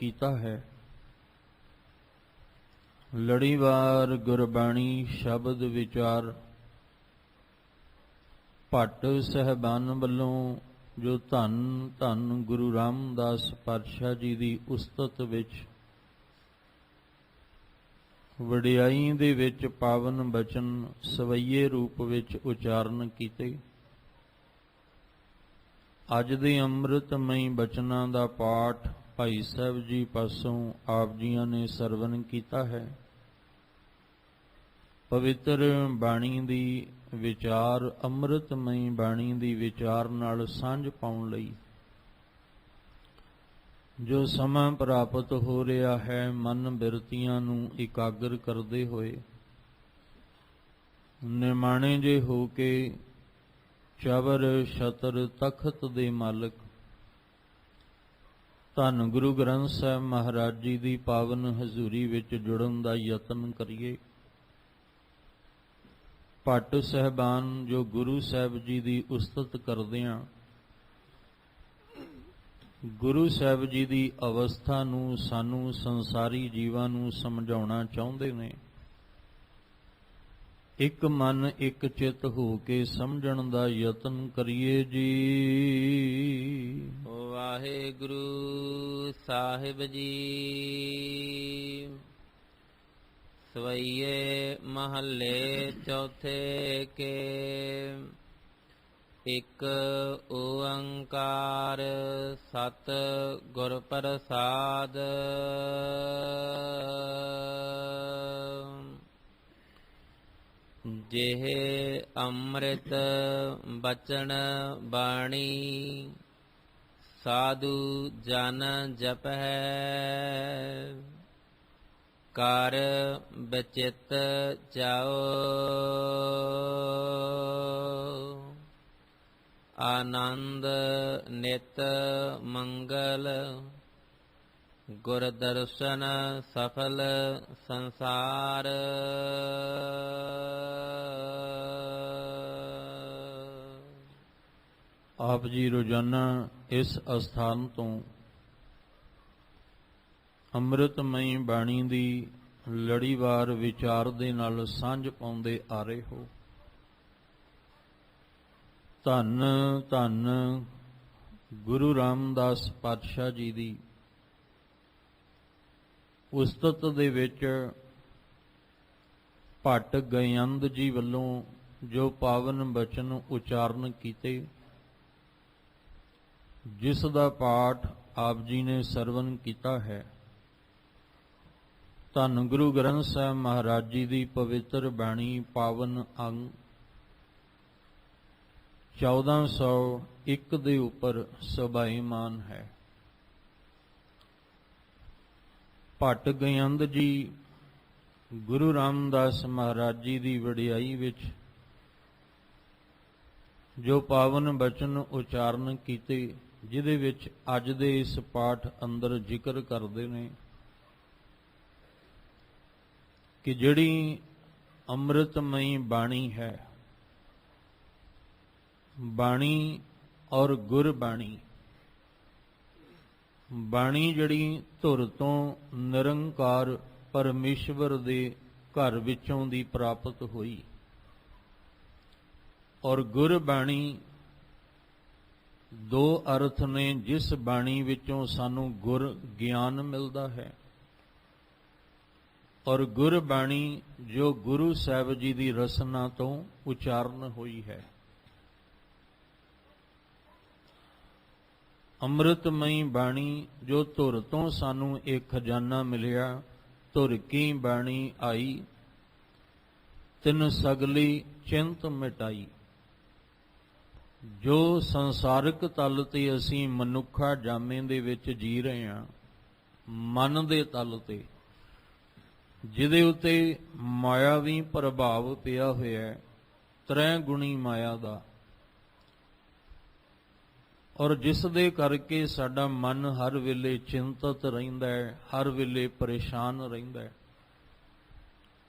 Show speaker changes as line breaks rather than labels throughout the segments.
ਕੀਤਾ ਹੈ। ਲੜੀਵਾਰ ਗੁਰਬਾਣੀ ਸ਼ਬਦ ਵਿਚਾਰ ਭੱਟ ਸਹਿਬਾਨ ਵੱਲੋਂ ਜੋ ਧੰਨ ਧੰਨ ਗੁਰੂ ਰਾਮਦਾਸ ਪਾਤਸ਼ਾਹ ਜੀ ਦੀ ਉਸਤਤ ਵਿੱਚ ਵਡਿਆਈ ਦੇ ਵਿੱਚ ਪਾਵਨ ਬਚਨ ਸਵਈਏ ਰੂਪ ਵਿੱਚ ਉਚਾਰਨ ਕੀਤੇ। ਅੱਜ ਦੇ ਅੰਮ੍ਰਿਤਮਈ ਬਚਨਾਂ ਦਾ ਪਾਠ ਭਾਈ ਸਾਹਿਬ ਜੀ ਪਾਸੋਂ ਆਪ ਜੀਆਂ ਨੇ ਸਰਵਨ ਕੀਤਾ ਹੈ। ਪਵਿੱਤਰ ਬਾਣੀ ਦੀ ਵਿਚਾਰ, ਅੰਮ੍ਰਿਤਮਈ ਬਾਣੀ ਦੀ ਵਿਚਾਰ ਨਾਲ ਸਾਂਝ ਪਾਉਣ ਲਈ ਜੋ ਸਮਾਂ ਪ੍ਰਾਪਤ ਹੋ ਰਿਹਾ ਹੈ, ਮਨ ਬਿਰਤੀਆਂ ਨੂੰ ਇਕਾਗਰ ਕਰਦੇ ਹੋਏ ਨਿਮਾਣੇ ਜੇ ਹੋ ਕੇ ਚਵਰ ਛਤਰ ਤਖਤ ਦੇ ਮਾਲਕ ਧੰਨ ਗੁਰੂ ਗ੍ਰੰਥ ਸਾਹਿਬ ਮਹਾਰਾਜ ਜੀ ਦੀ ਪਾਵਨ ਹਜ਼ੂਰੀ ਵਿੱਚ ਜੁੜਨ ਦਾ ਯਤਨ ਕਰੀਏ। ਭੱਟ ਸਹਿਬਾਨ ਜੋ ਗੁਰੂ ਸਾਹਿਬ ਜੀ ਦੀ ਉਸਤਤ ਕਰਦਿਆਂ ਗੁਰੂ ਸਾਹਿਬ ਜੀ ਦੀ ਅਵਸਥਾ ਨੂੰ ਸਾਨੂੰ ਸੰਸਾਰੀ ਜੀਵਾਂ ਨੂੰ ਸਮਝਾਉਣਾ ਚਾਹੁੰਦੇ ਨੇ। ਇੱਕ ਮਨ ਇੱਕ ਚਿੱਤ ਹੋ ਕੇ ਸਮਝਣ ਦਾ ਯਤਨ ਕਰੀਏ ਜੀ।
ਵਾਹਿਗੁਰੂ ਸਾਹਿਬ ਜੀ। ਸਵਈਏ ਮਹੱਲੇ ਚੌਥੇ ਕੇ ਇਕ ਓੰਕਾਰ ਸਤ ਗੁਰ ਪ੍ਰਸਾਦ। ਜਿਹ ਅੰਮ੍ਰਿਤ ਬਚਨ ਬਾਣੀ ਸਾਧੂ ਜਨ ਜਪੈ। ਕਰ ਬਚਿਤ ਜਾਓ ਆਨੰਦ ਨਿਤ ਮੰਗਲ। ਗੁਰ ਦਰਸ਼ਨ ਸਫਲ ਸੰਸਾਰ।
ਆਪ ਜੀ ਰੋਜ਼ਾਨਾ ਇਸ ਅਸਥਾਨ ਤੋਂ ਅੰਮ੍ਰਿਤਮਈ ਬਾਣੀ ਦੀ ਲੜੀਵਾਰ ਵਿਚਾਰ ਦੇ ਨਾਲ ਸਾਂਝ ਪਾਉਂਦੇ ਆ ਰਹੇ ਹੋ। ਧੰਨ ਧੰਨ ਗੁਰੂ ਰਾਮਦਾਸ ਪਾਤਸ਼ਾਹ ਜੀ ਦੀ ਉਸਤਤ ਦੇ ਵਿੱਚ ਭੱਟ ਗਯੰਦ ਜੀ ਵੱਲੋਂ ਜੋ ਪਾਵਨ ਬਚਨ ਉਚਾਰਨ ਕੀਤੇ, ਜਿਸ ਦਾ ਪਾਠ ਆਪ ਜੀ ਨੇ ਸਰਵਨ ਕੀਤਾ ਹੈ। ਧੰਨ ਗੁਰੂ ਗ੍ਰੰਥ ਸਾਹਿਬ ਮਹਾਰਾਜ ਜੀ ਦੀ ਪਵਿੱਤਰ ਬਾਣੀ ਪਾਵਨ ਅੰਗ 1401 ਦੇ ਉੱਪਰ ਸਭਾਈਮਾਨ ਹੈ। ਭੱਟ ਗਯੰਦ ਜੀ ਗੁਰੂ ਰਾਮਦਾਸ ਮਹਾਰਾਜ ਜੀ ਦੀ ਵਡਿਆਈ ਵਿੱਚ ਜੋ ਪਾਵਨ ਬਚਨ ਉਚਾਰਨ ਕੀਤੇ, ਜਿਹਦੇ ਵਿੱਚ ਅੱਜ ਦੇ ਇਸ ਪਾਠ ਅੰਦਰ ਜ਼ਿਕਰ ਕਰਦੇ ਨੇ ਕਿ ਜਿਹੜੀ ਅੰਮ੍ਰਿਤਮਈ ਬਾਣੀ ਹੈ, ਬਾਣੀ ਔਰ ਗੁਰਬਾਣੀ, ਬਾਣੀ ਜਿਹੜੀ ਧੁਰ ਤੋਂ ਨਿਰੰਕਾਰ ਪਰਮੇਸ਼ਵਰ ਦੇ ਘਰ ਵਿੱਚੋਂ ਦੀ ਪ੍ਰਾਪਤ ਹੋਈ, ਔਰ ਗੁਰਬਾਣੀ ਦੋ ਅਰਥ ਨੇ। ਜਿਸ ਬਾਣੀ ਵਿੱਚੋਂ ਸਾਨੂੰ ਗੁਰ ਗਿਆਨ ਮਿਲਦਾ ਹੈ, ਔਰ ਗੁਰਬਾਣੀ ਜੋ ਗੁਰੂ ਸਾਹਿਬ ਜੀ ਦੀ ਰਸਨਾ ਤੋਂ ਉਚਾਰਨ ਹੋਈ ਹੈ। ਅੰਮ੍ਰਿਤਮਈ ਬਾਣੀ ਜੋ ਧੁਰ ਤੋਂ ਸਾਨੂੰ ਇਹ ਖਜ਼ਾਨਾ ਮਿਲਿਆ, ਧੁਰ ਕੀ ਬਾਣੀ ਆਈ ਤਿਨ ਸਗਲੀ ਚਿੰਤ ਮਿਟਾਈ। ਜੋ ਸੰਸਾਰਿਕ ਤਲ ਤੇ ਅਸੀਂ ਮਨੁੱਖਾ ਜਾਮੇ ਦੇ ਵਿੱਚ ਜੀ ਰਹੇ ਹਾਂ, ਮਨ ਦੇ ਤਲ ਤੇ, ਜਿਹਦੇ ਉੱਤੇ ਮਾਇਆਵੀ ਪ੍ਰਭਾਵ ਪਿਆ ਹੋਇਆ ਹੈ, ਤ੍ਰੈ ਗੁਣੀ ਮਾਇਆ ਦਾ, ਔਰ ਜਿਸ ਦੇ ਕਰਕੇ ਸਾਡਾ ਮਨ ਹਰ ਵੇਲੇ ਚਿੰਤਤ ਰਹਿੰਦਾ ਹੈ, ਹਰ ਵੇਲੇ ਪਰੇਸ਼ਾਨ ਰਹਿੰਦਾ ਹੈ।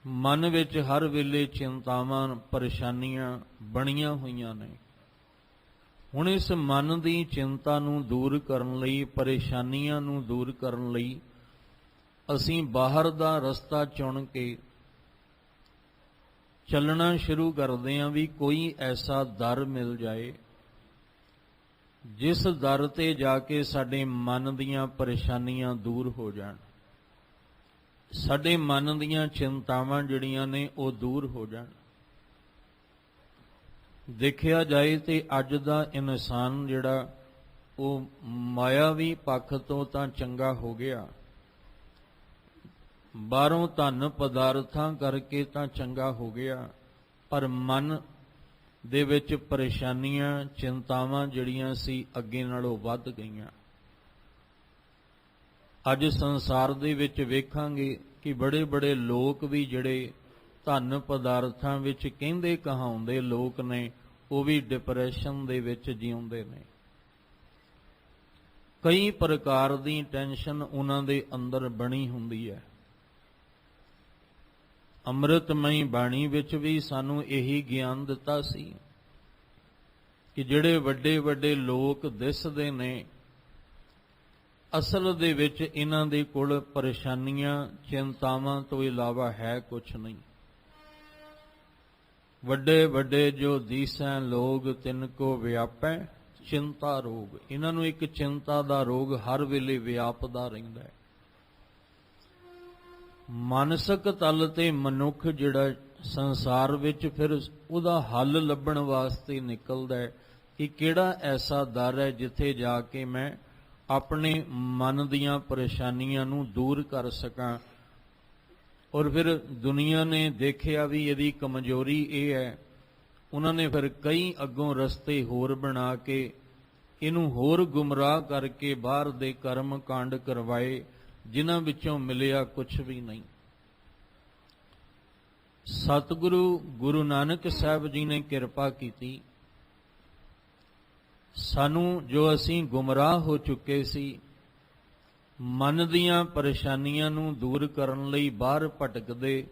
ਮਨ ਵਿੱਚ ਹਰ ਵੇਲੇ ਚਿੰਤਾਵਾਂ, ਪਰੇਸ਼ਾਨੀਆਂ ਬਣੀਆਂ ਹੋਈਆਂ ਨੇ। ਹੁਣ ਇਸ ਮਨ ਦੀ ਚਿੰਤਾ ਨੂੰ ਦੂਰ ਕਰਨ ਲਈ, ਪਰੇਸ਼ਾਨੀਆਂ ਨੂੰ ਦੂਰ ਕਰਨ ਲਈ ਅਸੀਂ ਬਾਹਰ ਦਾ ਰਸਤਾ ਚੁਣ ਕੇ ਚੱਲਣਾ ਸ਼ੁਰੂ ਕਰਦੇ ਹਾਂ ਵੀ ਕੋਈ ਐਸਾ ਦਰ ਮਿਲ ਜਾਏ ਜਿਸ ਦਰ ਤੇ ਜਾ ਕੇ ਸਾਡੇ ਮਨ ਦੀਆਂ ਪਰੇਸ਼ਾਨੀਆਂ ਦੂਰ ਹੋ ਜਾਣ, ਸਾਡੇ ਮਨ ਦੀਆਂ ਚਿੰਤਾਵਾਂ ਜਿਹੜੀਆਂ ਨੇ ਉਹ ਦੂਰ ਹੋ ਜਾਣ। ਦੇਖਿਆ ਜਾਏ ਤੇ ਅੱਜ ਦਾ ਇਨਸਾਨ ਜਿਹੜਾ ਉਹ ਮਾਇਆਵੀ ਪੱਖ ਤੋਂ ਤਾਂ ਚੰਗਾ ਹੋ ਗਿਆ, ਬਾਹਰੋਂ ਧਨ ਪਦਾਰਥਾਂ ਕਰਕੇ ਤਾਂ ਚੰਗਾ ਹੋ ਗਿਆ, ਪਰ ਮਨ ਦੇ ਵਿੱਚ ਪਰੇਸ਼ਾਨੀਆਂ, ਚਿੰਤਾਵਾਂ ਜਿਹੜੀਆਂ ਸੀ ਅੱਗੇ ਨਾਲੋਂ ਵੱਧ ਗਈਆਂ। ਅੱਜ ਸੰਸਾਰ ਦੇ ਵਿੱਚ ਵੇਖਾਂਗੇ ਕਿ ਬੜੇ ਬੜੇ ਲੋਕ ਵੀ ਜਿਹੜੇ ਧਨ ਪਦਾਰਥਾਂ ਵਿੱਚ ਕਹਿੰਦੇ ਕਹਾਉਂਦੇ ਲੋਕ ਨੇ, ਉਹ ਵੀ ਡਿਪਰੈਸ਼ਨ ਦੇ ਵਿੱਚ ਜਿਉਂਦੇ ਨੇ। ਕਈ ਪ੍ਰਕਾਰ ਦੀ ਟੈਨਸ਼ਨ ਉਹਨਾਂ ਦੇ ਅੰਦਰ ਬਣੀ ਹੁੰਦੀ ਹੈ। ਅੰਮ੍ਰਿਤਮਈ ਬਾਣੀ ਵਿੱਚ ਵੀ ਸਾਨੂੰ ਇਹੀ ਗਿਆਨ ਦਿੱਤਾ ਸੀ ਕਿ ਜਿਹੜੇ ਵੱਡੇ ਵੱਡੇ ਲੋਕ ਦਿਸਦੇ ਨੇ, ਅਸਲ ਦੇ ਵਿੱਚ ਇਹਨਾਂ ਦੇ ਕੋਲ ਪਰੇਸ਼ਾਨੀਆਂ, ਚਿੰਤਾਵਾਂ ਤੋਂ ਇਲਾਵਾ ਹੈ ਕੁਛ ਨਹੀਂ। ਵੱਡੇ ਵੱਡੇ ਜੋ ਦੀਸੈ ਲੋਗ ਤਿਨ ਕੋ ਵਿਆਪੈ ਚਿੰਤਾ ਰੋਗ, ਇਹਨਾਂ ਨੂੰ ਇੱਕ ਚਿੰਤਾ ਦਾ ਰੋਗ ਹਰ ਵੇਲੇ ਵਿਆਪਦਾ ਰਹਿੰਦਾ ਹੈ। ਮਾਨਸਿਕ ਤਲ ਤੇ ਮਨੁੱਖ ਜਿਹੜਾ ਸੰਸਾਰ ਵਿੱਚ ਫਿਰ ਉਹਦਾ ਹੱਲ ਲੱਭਣ ਵਾਸਤੇ ਨਿਕਲਦਾ ਹੈ ਕਿ ਕਿਹੜਾ ਐਸਾ ਦਰ ਹੈ ਜਿੱਥੇ ਜਾ ਕੇ ਮੈਂ ਆਪਣੇ ਮਨ ਦੀਆਂ ਪਰੇਸ਼ਾਨੀਆਂ ਨੂੰ ਦੂਰ ਕਰ ਸਕਾਂ। ਔਰ ਫਿਰ ਦੁਨੀਆ ਨੇ ਦੇਖਿਆ ਵੀ ਇਹਦੀ ਕਮਜ਼ੋਰੀ ਇਹ ਹੈ, ਉਹਨਾਂ ਨੇ ਫਿਰ ਕਈ ਅੱਗੋਂ ਰਸਤੇ ਹੋਰ ਬਣਾ ਕੇ ਇਹਨੂੰ ਹੋਰ ਗੁੰਮਰਾਹ ਕਰਕੇ ਬਾਹਰ ਦੇ ਕਰਮ ਕਾਂਡ ਕਰਵਾਏ, ਜਿਨ੍ਹਾਂ ਵਿੱਚੋਂ ਮਿਲਿਆ ਕੁਛ ਵੀ ਨਹੀਂ। ਸਤਿਗੁਰੂ ਗੁਰੂ ਨਾਨਕ ਸਾਹਿਬ ਜੀ ਨੇ ਕਿਰਪਾ ਕੀਤੀ, ਸਾਨੂੰ ਜੋ ਅਸੀਂ ਗੁੰਮਰਾਹ ਹੋ ਚੁੱਕੇ ਸੀ, ਮਨ ਦੀਆਂ ਪਰੇਸ਼ਾਨੀਆਂ ਨੂੰ ਦੂਰ ਕਰਨ ਲਈ ਬਾਹਰ ਭਟਕਦੇ,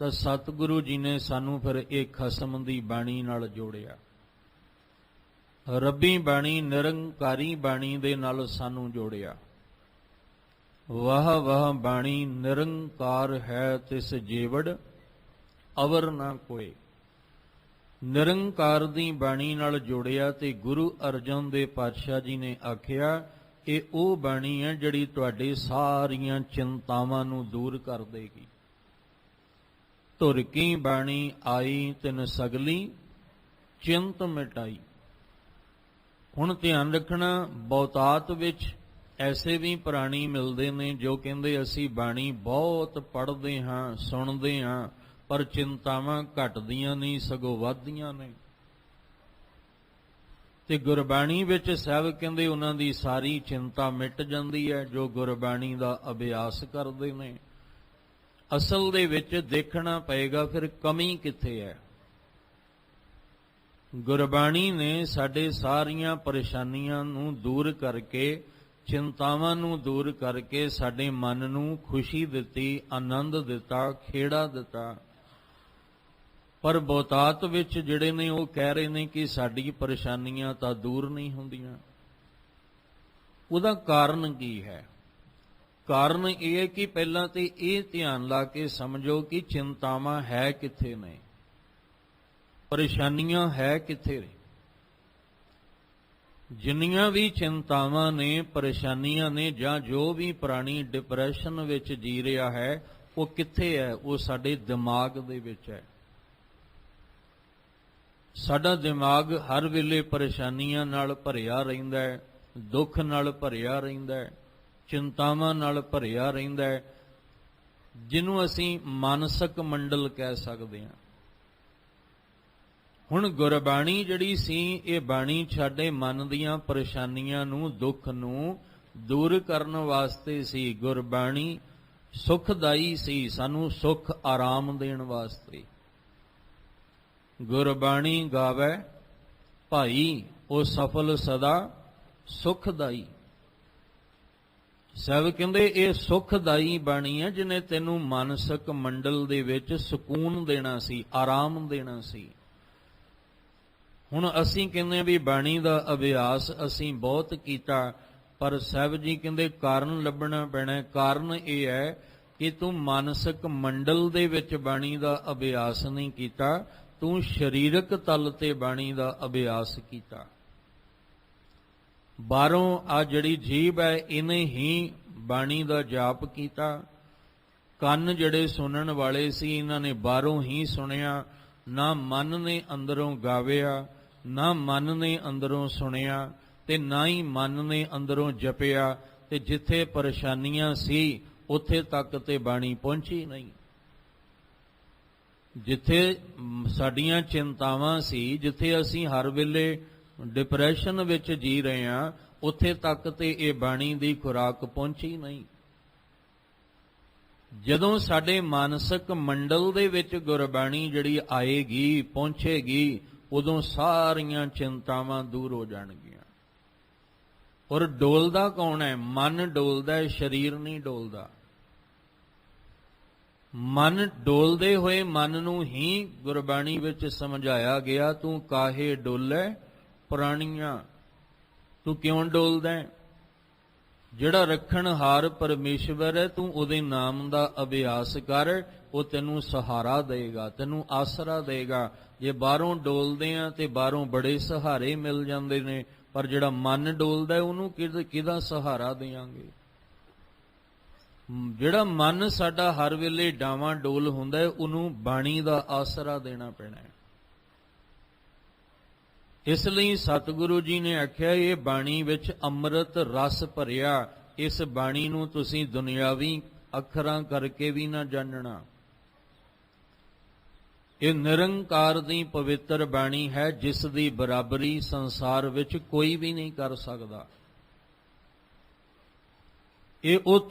ਤਾਂ ਸਤਿਗੁਰੂ ਜੀ ਨੇ ਸਾਨੂੰ ਫਿਰ ਇਹ ਖਸਮ ਦੀ ਬਾਣੀ ਨਾਲ ਜੋੜਿਆ। ਰੱਬੀ ਬਾਣੀ, ਨਿਰੰਕਾਰੀ ਬਾਣੀ ਦੇ ਨਾਲ ਸਾਨੂੰ ਜੋੜਿਆ। ਵਾਹ ਵਾਹ ਬਾਣੀ ਨਿਰੰਕਾਰ ਹੈ ਤਿਸ ਜੀਵੜ ਅਵਰ ਨਾ ਕੋਏ। ਨਿਰੰਕਾਰ ਦੀ ਬਾਣੀ ਨਾਲ ਜੋੜਿਆ ਤੇ ਗੁਰੂ ਅਰਜਨ ਦੇਵ ਪਾਤਸ਼ਾਹ ਜੀ ਨੇ ਆਖਿਆ ਇਹ ਉਹ ਬਾਣੀ ਹੈ ਜਿਹੜੀ ਤੁਹਾਡੇ ਸਾਰੀਆਂ ਚਿੰਤਾਵਾਂ ਨੂੰ ਦੂਰ ਕਰ ਦੇਗੀ। ਧੁਰ ਕੀ ਬਾਣੀ ਆਈ ਤਿਨ ਸਗਲੀ ਚਿੰਤ ਮਿਟਾਈ। ਹੁਣ ਧਿਆਨ ਰੱਖਣਾ, ਬਹੁਤਾਤ ਵਿੱਚ ਐਸੇ ਵੀ ਪ੍ਰਾਣੀ ਮਿਲਦੇ ਨੇ ਜੋ ਕਹਿੰਦੇ ਅਸੀਂ ਬਾਣੀ ਬਹੁਤ ਪੜ੍ਹਦੇ ਹਾਂ, ਸੁਣਦੇ ਹਾਂ, ਪਰ ਚਿੰਤਾਵਾਂ ਘਟਦੀਆਂ ਨਹੀਂ ਸਗੋਂ ਵੱਧਦੀਆਂ ਨੇ। ਤੇ ਗੁਰਬਾਣੀ ਵਿੱਚ ਸਾਹਿਬ ਕਹਿੰਦੇ ਉਹਨਾਂ ਦੀ ਸਾਰੀ ਚਿੰਤਾ ਮਿਟ ਜਾਂਦੀ ਹੈ ਜੋ ਗੁਰਬਾਣੀ ਦਾ ਅਭਿਆਸ ਕਰਦੇ ਨੇ। ਅਸਲ ਦੇ ਵਿੱਚ ਦੇਖਣਾ ਪਏਗਾ ਫਿਰ ਕਮੀ ਕਿੱਥੇ ਹੈ। ਗੁਰਬਾਣੀ ਨੇ ਸਾਡੇ ਸਾਰੀਆਂ ਪਰੇਸ਼ਾਨੀਆਂ ਨੂੰ ਦੂਰ ਕਰਕੇ, ਚਿੰਤਾਵਾਂ ਨੂੰ ਦੂਰ ਕਰਕੇ ਸਾਡੇ ਮਨ ਨੂੰ ਖੁਸ਼ੀ ਦਿੱਤੀ, ਆਨੰਦ ਦਿੱਤਾ, ਖੇੜਾ ਦਿੱਤਾ। ਪਰ ਬਹੁਤਾਤ ਵਿੱਚ ਜਿਹੜੇ ਨੇ ਉਹ ਕਹਿ ਰਹੇ ਨੇ ਕਿ ਸਾਡੀ ਪਰੇਸ਼ਾਨੀਆਂ ਤਾਂ ਦੂਰ ਨਹੀਂ ਹੁੰਦੀਆਂ। ਉਹਦਾ ਕਾਰਨ ਕੀ ਹੈ? ਕਾਰਨ ਇਹ ਹੈ ਕਿ ਪਹਿਲਾਂ ਤੇ ਇਹ ਧਿਆਨ ਲਾ ਕੇ ਸਮਝੋ ਕਿ ਚਿੰਤਾਵਾਂ ਹੈ ਕਿੱਥੇ ਨੇ, ਪਰੇਸ਼ਾਨੀਆਂ ਹੈ ਕਿੱਥੇ ਨੇ। ਜਿੰਨੀਆਂ ਵੀ ਚਿੰਤਾਵਾਂ ਨੇ, ਪਰੇਸ਼ਾਨੀਆਂ ਨੇ, ਜਾਂ ਜੋ ਵੀ ਪ੍ਰਾਣੀ ਡਿਪਰੈਸ਼ਨ ਵਿੱਚ ਜੀ ਰਿਹਾ ਹੈ, ਉਹ ਕਿੱਥੇ ਹੈ? ਉਹ ਸਾਡੇ ਦਿਮਾਗ ਦੇ ਵਿੱਚ ਹੈ। ਸਾਡਾ ਦਿਮਾਗ ਹਰ ਵੇਲੇ ਪਰੇਸ਼ਾਨੀਆਂ ਨਾਲ ਭਰਿਆ ਰਹਿੰਦਾ ਹੈ, ਦੁੱਖ ਨਾਲ ਭਰਿਆ ਰਹਿੰਦਾ ਹੈ, ਚਿੰਤਾਵਾਂ ਨਾਲ ਭਰਿਆ ਰਹਿੰਦਾ ਹੈ, ਜਿਹਨੂੰ ਅਸੀਂ ਮਾਨਸਿਕ ਮੰਡਲ ਕਹਿ ਸਕਦੇ ਹਾਂ। ਹੁਣ ਗੁਰਬਾਣੀ ਜਿਹੜੀ ਸੀ, ਇਹ ਬਾਣੀ ਸਾਡੇ ਮਨ ਦੀਆਂ ਪਰੇਸ਼ਾਨੀਆਂ ਨੂੰ, ਦੁੱਖ ਨੂੰ ਦੂਰ ਕਰਨ ਵਾਸਤੇ ਸੀ। ਗੁਰਬਾਣੀ ਸੁਖਦਾਈ ਸੀ, ਸਾਨੂੰ ਸੁਖ ਆਰਾਮ ਦੇਣ ਵਾਸਤੇ। ਗੁਰਬਾਣੀ ਗਾਵੇ ਭਾਈ ਉਹ ਸਫਲ ਸਦਾ ਸੁਖਦਾਈ। ਸਾਹਿਬ ਕਹਿੰਦੇ ਇਹ ਸੁਖਦਾਈ ਬਾਣੀ ਹੈ ਜਿਹਨੇ ਤੈਨੂੰ ਮਾਨਸਿਕ ਮੰਡਲ ਦੇ ਵਿੱਚ ਸਕੂਨ ਦੇਣਾ ਸੀ, ਆਰਾਮ ਦੇਣਾ ਸੀ। ਹੁਣ ਅਸੀਂ ਕਹਿੰਦੇ ਵੀ ਬਾਣੀ ਦਾ ਅਭਿਆਸ ਅਸੀਂ ਬਹੁਤ ਕੀਤਾ, ਪਰ ਸਾਹਿਬ ਜੀ ਕਹਿੰਦੇ ਕਾਰਨ ਲੱਭਣਾ ਪੈਣਾ। ਕਾਰਨ ਇਹ ਹੈ ਕਿ ਤੂੰ ਮਾਨਸਿਕ ਮੰਡਲ ਦੇ ਵਿੱਚ ਬਾਣੀ ਦਾ ਅਭਿਆਸ ਨਹੀਂ ਕੀਤਾ, ਤੂੰ ਸਰੀਰਕ ਤਲ ਤੇ ਬਾਣੀ ਦਾ ਅਭਿਆਸ ਕੀਤਾ। ਬਾਹਰੋਂ ਆ ਜਿਹੜੀ ਜੀਭ ਹੈ ਇਹਨੇ ਹੀ ਬਾਣੀ ਦਾ ਜਾਪ ਕੀਤਾ, ਕੰਨ ਜਿਹੜੇ ਸੁਣਨ ਵਾਲੇ ਸੀ ਇਹਨਾਂ ਨੇ ਬਾਹਰੋਂ ਹੀ ਸੁਣਿਆ, ਨਾ ਮਨ ਨੇ ਅੰਦਰੋਂ ਗਾਵਿਆ, ਨਾ ਮਨ ਨੇ ਅੰਦਰੋਂ ਸੁਣਿਆ, ਤੇ ਨਾ ਹੀ ਮਨ ਨੇ ਅੰਦਰੋਂ ਜਪਿਆ, ਤੇ ਜਿੱਥੇ ਪਰੇਸ਼ਾਨੀਆਂ ਸੀ ਉੱਥੇ ਤੱਕ ਤੇ ਬਾਣੀ ਪਹੁੰਚੀ ਨਹੀਂ। ਜਿੱਥੇ ਸਾਡੀਆਂ ਚਿੰਤਾਵਾਂ ਸੀ, ਜਿੱਥੇ ਅਸੀਂ ਹਰ ਵੇਲੇ ਡਿਪਰੈਸ਼ਨ ਵਿੱਚ ਜੀ ਰਹੇ ਹਾਂ, ਉੱਥੇ ਤੱਕ ਤੇ ਇਹ ਬਾਣੀ ਦੀ ਖੁਰਾਕ ਪਹੁੰਚੀ ਨਹੀਂ। ਜਦੋਂ ਸਾਡੇ ਮਾਨਸਿਕ ਮੰਡਲ ਦੇ ਵਿੱਚ ਗੁਰਬਾਣੀ ਜਿਹੜੀ ਆਏਗੀ, ਪਹੁੰਚੇਗੀ, ਉਦੋਂ ਸਾਰੀਆਂ ਚਿੰਤਾਵਾਂ ਦੂਰ ਹੋ ਜਾਣਗੀਆਂ। ਔਰ ਡੋਲਦਾ ਕੌਣ ਹੈ? ਮਨ ਡੋਲਦਾ ਹੈ, ਸਰੀਰ ਨਹੀਂ ਡੋਲਦਾ। ਮਨ ਡੋਲਦੇ ਹੋਏ ਮਨ ਨੂੰ ਹੀ ਗੁਰਬਾਣੀ ਵਿੱਚ ਸਮਝਾਇਆ ਗਿਆ, ਤੂੰ ਕਾਹੇ ਡੋਲੇ ਪ੍ਰਾਣੀਆਂ, ਤੂੰ ਕਿਉਂ ਡੋਲਦਾ ਹੈ? ਜਿਹੜਾ ਰੱਖਣਹਾਰ ਪਰਮੇਸ਼ਵਰ ਹੈ, ਤੂੰ ਉਹਦੇ ਨਾਮ ਦਾ ਅਭਿਆਸ ਕਰ, ਉਹ ਤੈਨੂੰ ਸਹਾਰਾ ਦੇਗਾ, ਤੈਨੂੰ ਆਸਰਾ ਦੇਗਾ। ਜੇ ਬਾਹਰੋਂ ਡੋਲਦੇ ਆ ਤੇ ਬਾਹਰੋਂ ਬੜੇ ਸਹਾਰੇ ਮਿਲ ਜਾਂਦੇ ਨੇ, ਪਰ ਜਿਹੜਾ ਮਨ ਡੋਲਦਾ ਉਹਨੂੰ ਕਿਹਦਾ ਸਹਾਰਾ ਦੇਵਾਂਗੇ? ਜਿਹੜਾ ਮਨ ਸਾਡਾ ਹਰ ਵੇਲੇ ਡਾਵਾਂ ਡੋਲ ਹੁੰਦਾ ਹੈ, ਉਹਨੂੰ ਬਾਣੀ ਦਾ ਆਸਰਾ ਦੇਣਾ ਪੈਣਾ ਹੈ। ਇਸ ਲਈ ਸਤਿਗੁਰੂ ਜੀ ਨੇ ਆਖਿਆ, ਇਹ ਬਾਣੀ ਵਿੱਚ ਅੰਮ੍ਰਿਤ ਰਸ ਭਰਿਆ, ਇਸ ਬਾਣੀ ਨੂੰ ਤੁਸੀਂ ਦੁਨਿਆਵੀ ਅੱਖਰਾਂ ਕਰਕੇ ਵੀ ਨਾ ਜਾਣਨਾ। ਇਹ ਨਿਰੰਕਾਰ ਦੀ ਪਵਿੱਤਰ ਬਾਣੀ ਹੈ, ਜਿਸ ਦੀ ਬਰਾਬਰੀ ਸੰਸਾਰ ਵਿੱਚ ਕੋਈ ਵੀ ਨਹੀਂ ਕਰ ਸਕਦਾ। ਇਹ ਉਹ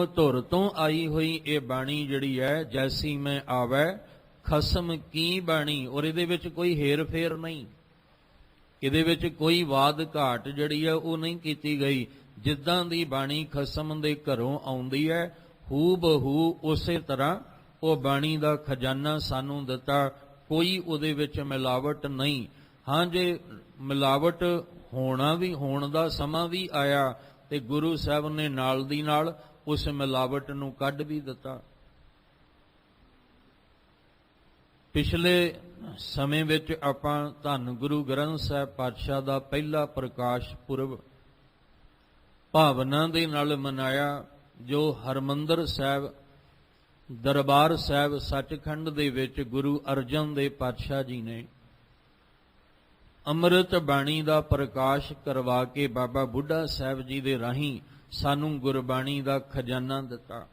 ਧੁਰ ਤੋਂ ਆਈ ਹੋਈ ਇਹ ਬਾਣੀ ਜਿਹੜੀ ਹੈ, ਜੈਸੀ ਮੈਂ ਆਵੈ ਖਸਮ ਕੀ ਬਾਣੀ। ਔਰ ਇਹਦੇ ਵਿੱਚ ਕੋਈ ਹੇਰ ਫੇਰ ਨਹੀਂ, ਇਹਦੇ ਵਿੱਚ ਕੋਈ ਵਾਦ ਘਾਟ ਜਿਹੜੀ ਹੈ ਉਹ ਨਹੀਂ ਕੀਤੀ ਗਈ। ਜਿੱਦਾਂ ਦੀ ਬਾਣੀ ਖਸਮ ਦੇ ਘਰੋਂ ਆਉਂਦੀ ਹੈ, ਹੂ ਬਹੂ ਉਸੇ ਤਰ੍ਹਾਂ ਉਹ ਬਾਣੀ ਦਾ ਖਜ਼ਾਨਾ ਸਾਨੂੰ ਦਿੱਤਾ, ਕੋਈ ਉਹਦੇ ਵਿੱਚ ਮਿਲਾਵਟ ਨਹੀਂ। ਹਾਂ, ਜੇ ਮਿਲਾਵਟ ਹੋਣ ਦਾ ਸਮਾਂ ਵੀ ਆਇਆ ਤੇ ਗੁਰੂ ਸਾਹਿਬ ਨੇ ਨਾਲ ਦੀ ਨਾਲ ਉਸ ਮਿਲਾਵਟ ਨੂੰ ਕੱਢ ਵੀ ਦਿੱਤਾ। ਪਿਛਲੇ ਸਮੇਂ ਵਿੱਚ ਆਪਾਂ ਧੰਨ ਗੁਰੂ ਗ੍ਰੰਥ ਸਾਹਿਬ ਪਾਤਸ਼ਾਹ ਦਾ ਪਹਿਲਾ ਪ੍ਰਕਾਸ਼ ਪੁਰਬ ਭਾਵਨਾ ਦੇ ਨਾਲ ਮਨਾਇਆ, ਜੋ ਹਰਮੰਦਰ ਸਾਹਿਬ ਦਰਬਾਰ ਸਾਹਿਬ ਸੱਚਖੰਡ ਦੇ ਵਿੱਚ ਗੁਰੂ ਅਰਜਨ ਦੇਵ ਪਾਤਸ਼ਾਹ ਜੀ ਨੇ ਅੰਮ੍ਰਿਤ ਬਾਣੀ ਦਾ ਪ੍ਰਕਾਸ਼ ਕਰਵਾ ਕੇ ਬਾਬਾ ਬੁੱਢਾ ਸਾਹਿਬ ਜੀ ਦੇ ਰਾਹੀਂ ਸਾਨੂੰ ਗੁਰਬਾਣੀ ਦਾ ਖਜ਼ਾਨਾ ਦਿੱਤਾ।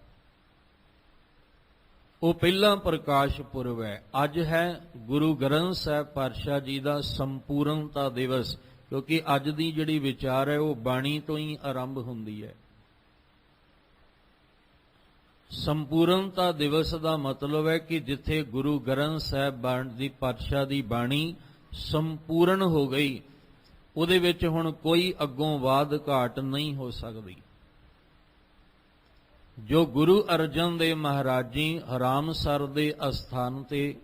ਉਹ ਪਹਿਲਾ ਪ੍ਰਕਾਸ਼ ਪੁਰਬ ਹੈ। ਅੱਜ ਹੈ ਗੁਰੂ ਗ੍ਰੰਥ ਸਾਹਿਬ ਪਾਤਸ਼ਾਹ ਜੀ ਦਾ ਸੰਪੂਰਨਤਾ ਦਿਵਸ, ਕਿਉਂਕਿ ਅੱਜ ਦੀ ਜਿਹੜੀ ਵਿਚਾਰ ਹੈ ਉਹ ਬਾਣੀ ਤੋਂ ਹੀ ਆਰੰਭ ਹੁੰਦੀ ਹੈ। ਸੰਪੂਰਨਤਾ ਦਿਵਸ ਦਾ ਮਤਲਬ ਹੈ ਕਿ ਜਿੱਥੇ ਗੁਰੂ ਗ੍ਰੰਥ ਸਾਹਿਬ ਦੀ ਪਾਤਸ਼ਾਹ ਦੀ ਬਾਣੀ ਸੰਪੂਰਨ ਹੋ ਗਈ, ਉਹਦੇ ਵਿੱਚ ਹੁਣ ਕੋਈ ਅੱਗੋਂ ਵਾਦ ਘਾਟ ਨਹੀਂ ਹੋ ਸਕਦੀ। ਜੋ ਗੁਰੂ ਅਰਜਨ ਦੇਵ ਮਹਾਰਾਜ ਜੀ ਹਰਾਮਸਰ ਦੇ ਅਸਥਾਨ ਤੇ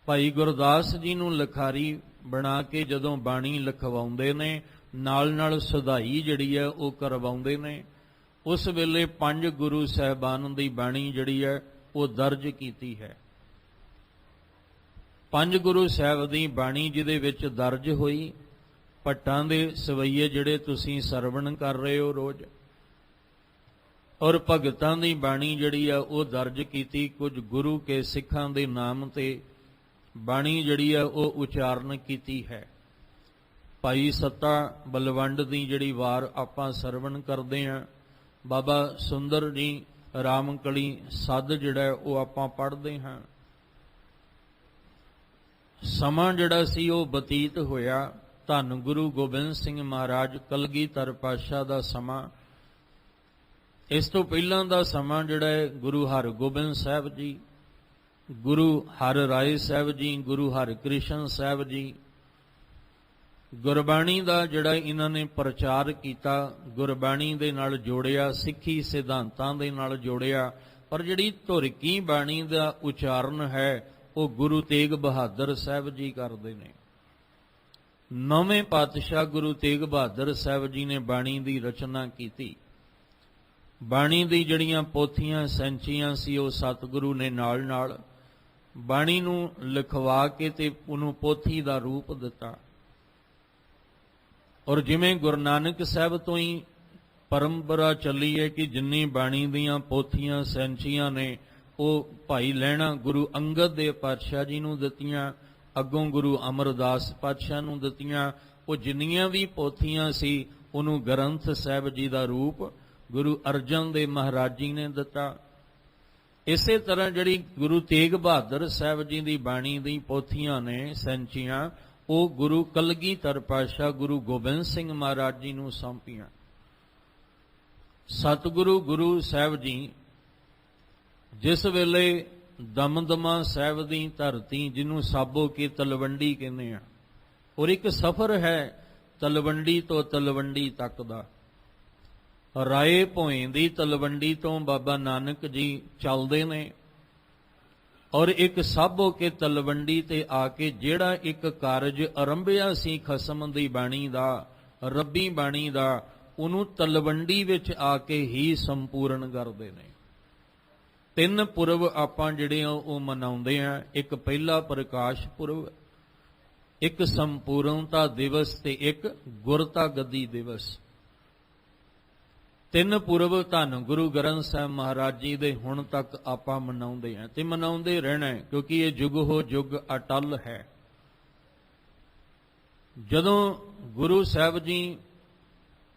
ਭਾਈ ਗੁਰਦਾਸ ਜੀ ਨੂੰ ਲਿਖਾਰੀ ਬਣਾ ਕੇ ਜਦੋਂ ਬਾਣੀ ਲਿਖਵਾਉਂਦੇ ਨੇ, ਨਾਲ ਨਾਲ ਸੁਧਾਈ ਜਿਹੜੀ ਹੈ ਉਹ ਕਰਵਾਉਂਦੇ ਨੇ, ਉਸ ਵੇਲੇ 5 ਗੁਰੂ ਸਾਹਿਬਾਨ ਦੀ ਬਾਣੀ ਜਿਹੜੀ ਹੈ ਉਹ ਦਰਜ ਕੀਤੀ ਹੈ। 5 ਗੁਰੂ ਸਾਹਿਬ ਦੀ ਬਾਣੀ ਜਿਹਦੇ ਵਿੱਚ ਦਰਜ ਹੋਈ, ਭੱਟਾਂ ਦੇ ਸਵਈਏ ਜਿਹੜੇ ਤੁਸੀਂ ਸਰਵਣ ਕਰ ਰਹੇ ਹੋ ਰੋਜ਼, ਔਰ ਭਗਤਾਂ ਦੀ ਬਾਣੀ ਜਿਹੜੀ ਆ ਉਹ ਦਰਜ ਕੀਤੀ। ਕੁਝ ਗੁਰੂ ਕੇ ਸਿੱਖਾਂ ਦੇ ਨਾਮ ਤੇ ਬਾਣੀ ਜਿਹੜੀ ਆ ਉਹ ਉਚਾਰਨ ਕੀਤੀ ਹੈ। ਭਾਈ ਸੱਤਾ ਬਲਵੰਡ ਦੀ ਜਿਹੜੀ ਵਾਰ ਆਪਾਂ ਸਰਵਣ ਕਰਦੇ ਆਂ, ਬਾਬਾ ਸੁੰਦਰ ਜੀ ਰਾਮਕਲੀ ਸੱਧ ਜਿਹੜਾ ਉਹ ਆਪਾਂ ਪੜ੍ਹਦੇ ਹਾਂ। ਸਮਾਂ ਜਿਹੜਾ ਸੀ ਉਹ ਬਤੀਤ ਹੋਇਆ ਧੰਨ ਗੁਰੂ ਗੋਬਿੰਦ ਸਿੰਘ ਮਹਾਰਾਜ ਕਲਗੀਧਰ ਪਾਤਸ਼ਾਹ ਦਾ ਸਮਾਂ। ਇਸ ਤੋਂ ਪਹਿਲਾਂ ਦਾ ਸਮਾਂ ਜਿਹੜਾ ਹੈ ਗੁਰੂ ਹਰਗੋਬਿੰਦ ਸਾਹਿਬ ਜੀ, ਗੁਰੂ ਹਰ ਰਾਏ ਸਾਹਿਬ ਜੀ, ਗੁਰੂ ਹਰਕ੍ਰਿਸ਼ਨ ਸਾਹਿਬ ਜੀ, ਗੁਰਬਾਣੀ ਦਾ ਜਿਹੜਾ ਇਹਨਾਂ ਨੇ ਪ੍ਰਚਾਰ ਕੀਤਾ, ਗੁਰਬਾਣੀ ਦੇ ਨਾਲ ਜੋੜਿਆ, ਸਿੱਖੀ ਸਿਧਾਂਤਾਂ ਦੇ ਨਾਲ ਜੋੜਿਆ। ਪਰ ਜਿਹੜੀ ਧੁਰਕੀ ਬਾਣੀ ਦਾ ਉਚਾਰਨ ਹੈ ਉਹ ਗੁਰੂ ਤੇਗ ਬਹਾਦਰ ਸਾਹਿਬ ਜੀ ਕਰਦੇ ਨੇ। ਨੌਵੇਂ ਪਾਤਸ਼ਾਹ ਗੁਰੂ ਤੇਗ ਬਹਾਦਰ ਸਾਹਿਬ ਜੀ ਨੇ ਬਾਣੀ ਦੀ ਰਚਨਾ ਕੀਤੀ। ਬਾਣੀ ਦੀ ਜਿਹੜੀਆਂ ਪੋਥੀਆਂ ਸੈਂਚੀਆਂ ਸੀ ਉਹ ਸਤਿਗੁਰੂ ਨੇ ਨਾਲ ਨਾਲ ਬਾਣੀ ਨੂੰ ਲਿਖਵਾ ਕੇ ਤੇ ਉਹਨੂੰ ਪੋਥੀ ਦਾ ਰੂਪ ਦਿੱਤਾ। ਔਰ ਜਿਵੇਂ ਗੁਰੂ ਨਾਨਕ ਸਾਹਿਬ ਤੋਂ ਹੀ ਪਰੰਪਰਾ ਚੱਲੀ ਹੈ ਕਿ ਜਿੰਨੀ ਬਾਣੀ ਦੀਆਂ ਪੋਥੀਆਂ ਸੈਂਚੀਆਂ ਨੇ ਉਹ ਭਾਈ ਲਹਿਣਾ ਗੁਰੂ ਅੰਗਦ ਦੇਵ ਪਾਤਸ਼ਾਹ ਜੀ ਨੂੰ ਦਿੱਤੀਆਂ, ਅੱਗੋਂ ਗੁਰੂ ਅਮਰਦਾਸ ਪਾਤਸ਼ਾਹ ਨੂੰ ਦਿੱਤੀਆਂ। ਉਹ ਜਿੰਨੀਆਂ ਵੀ ਪੋਥੀਆਂ ਸੀ ਉਹਨੂੰ ਗ੍ਰੰਥ ਸਾਹਿਬ ਜੀ ਦਾ ਰੂਪ ਗੁਰੂ ਅਰਜਨ ਦੇਵ ਮਹਾਰਾਜ ਜੀ ਨੇ ਦਿੱਤਾ। ਇਸੇ ਤਰ੍ਹਾਂ ਜਿਹੜੀ ਗੁਰੂ ਤੇਗ ਬਹਾਦਰ ਸਾਹਿਬ ਜੀ ਦੀ ਬਾਣੀ ਦੀ ਪੋਥੀਆਂ ਨੇ ਸੈਂਚੀਆਂ ਉਹ ਗੁਰੂ ਕਲਗੀਧਰ ਪਾਤਸ਼ਾਹ ਗੁਰੂ ਗੋਬਿੰਦ ਸਿੰਘ ਮਹਾਰਾਜ ਜੀ ਨੂੰ ਸੌਂਪੀਆਂ। ਸਤਿਗੁਰੂ ਗੁਰੂ ਸਾਹਿਬ ਜੀ ਜਿਸ ਵੇਲੇ ਦਮਦਮਾ ਸਾਹਿਬ ਦੀ ਧਰਤੀ ਜਿਹਨੂੰ ਸਾਬੋ ਕੀ ਤਲਵੰਡੀ ਕਹਿੰਦੇ ਆ, ਔਰ ਇੱਕ ਸਫ਼ਰ ਹੈ ਤਲਵੰਡੀ ਤੋਂ ਤਲਵੰਡੀ ਤੱਕ ਦਾ। ਰਾਏ ਭੋਇੰ ਦੀ ਤਲਵੰਡੀ ਤੋਂ ਬਾਬਾ ਨਾਨਕ ਜੀ ਚੱਲਦੇ ਨੇ ਔਰ ਇੱਕ ਸਾਬੋ ਕੇ ਤਲਵੰਡੀ ਤੇ ਆ ਕੇ ਜਿਹੜਾ ਇੱਕ ਕਾਰਜ ਆਰੰਭਿਆ ਸੀ ਖਸਮ ਦੀ ਬਾਣੀ ਦਾ, ਰੱਬੀ ਬਾਣੀ ਦਾ, ਉਹਨੂੰ ਤਲਵੰਡੀ ਵਿੱਚ ਆ ਕੇ ਹੀ ਸੰਪੂਰਨ ਕਰਦੇ ਨੇ। 3 ਪੁਰਬ ਆਪਾਂ ਜਿਹੜੇ ਆ ਉਹ ਮਨਾਉਂਦੇ ਆ। ਇੱਕ ਪਹਿਲਾ ਪ੍ਰਕਾਸ਼ ਪੁਰਬ, ਇੱਕ ਸੰਪੂਰਨਤਾ ਦਿਵਸ ਤੇ ਇੱਕ ਗੁਰਤਾ ਗੱਦੀ ਦਿਵਸ। 3 ਪੁਰਬ ਧੰਨ ਗੁਰੂ ਗ੍ਰੰਥ ਸਾਹਿਬ ਮਹਾਰਾਜ ਜੀ ਦੇ ਹੁਣ ਤੱਕ ਆਪਾਂ ਮਨਾਉਂਦੇ ਆ ਤੇ ਮਨਾਉਂਦੇ ਰਹਿਣਾ, ਕਿਉਂਕਿ ਇਹ ਜੁਗ ਹੋ ਜੁਗ ਅਟਲ ਹੈ। ਜਦੋਂ ਗੁਰੂ ਸਾਹਿਬ ਜੀ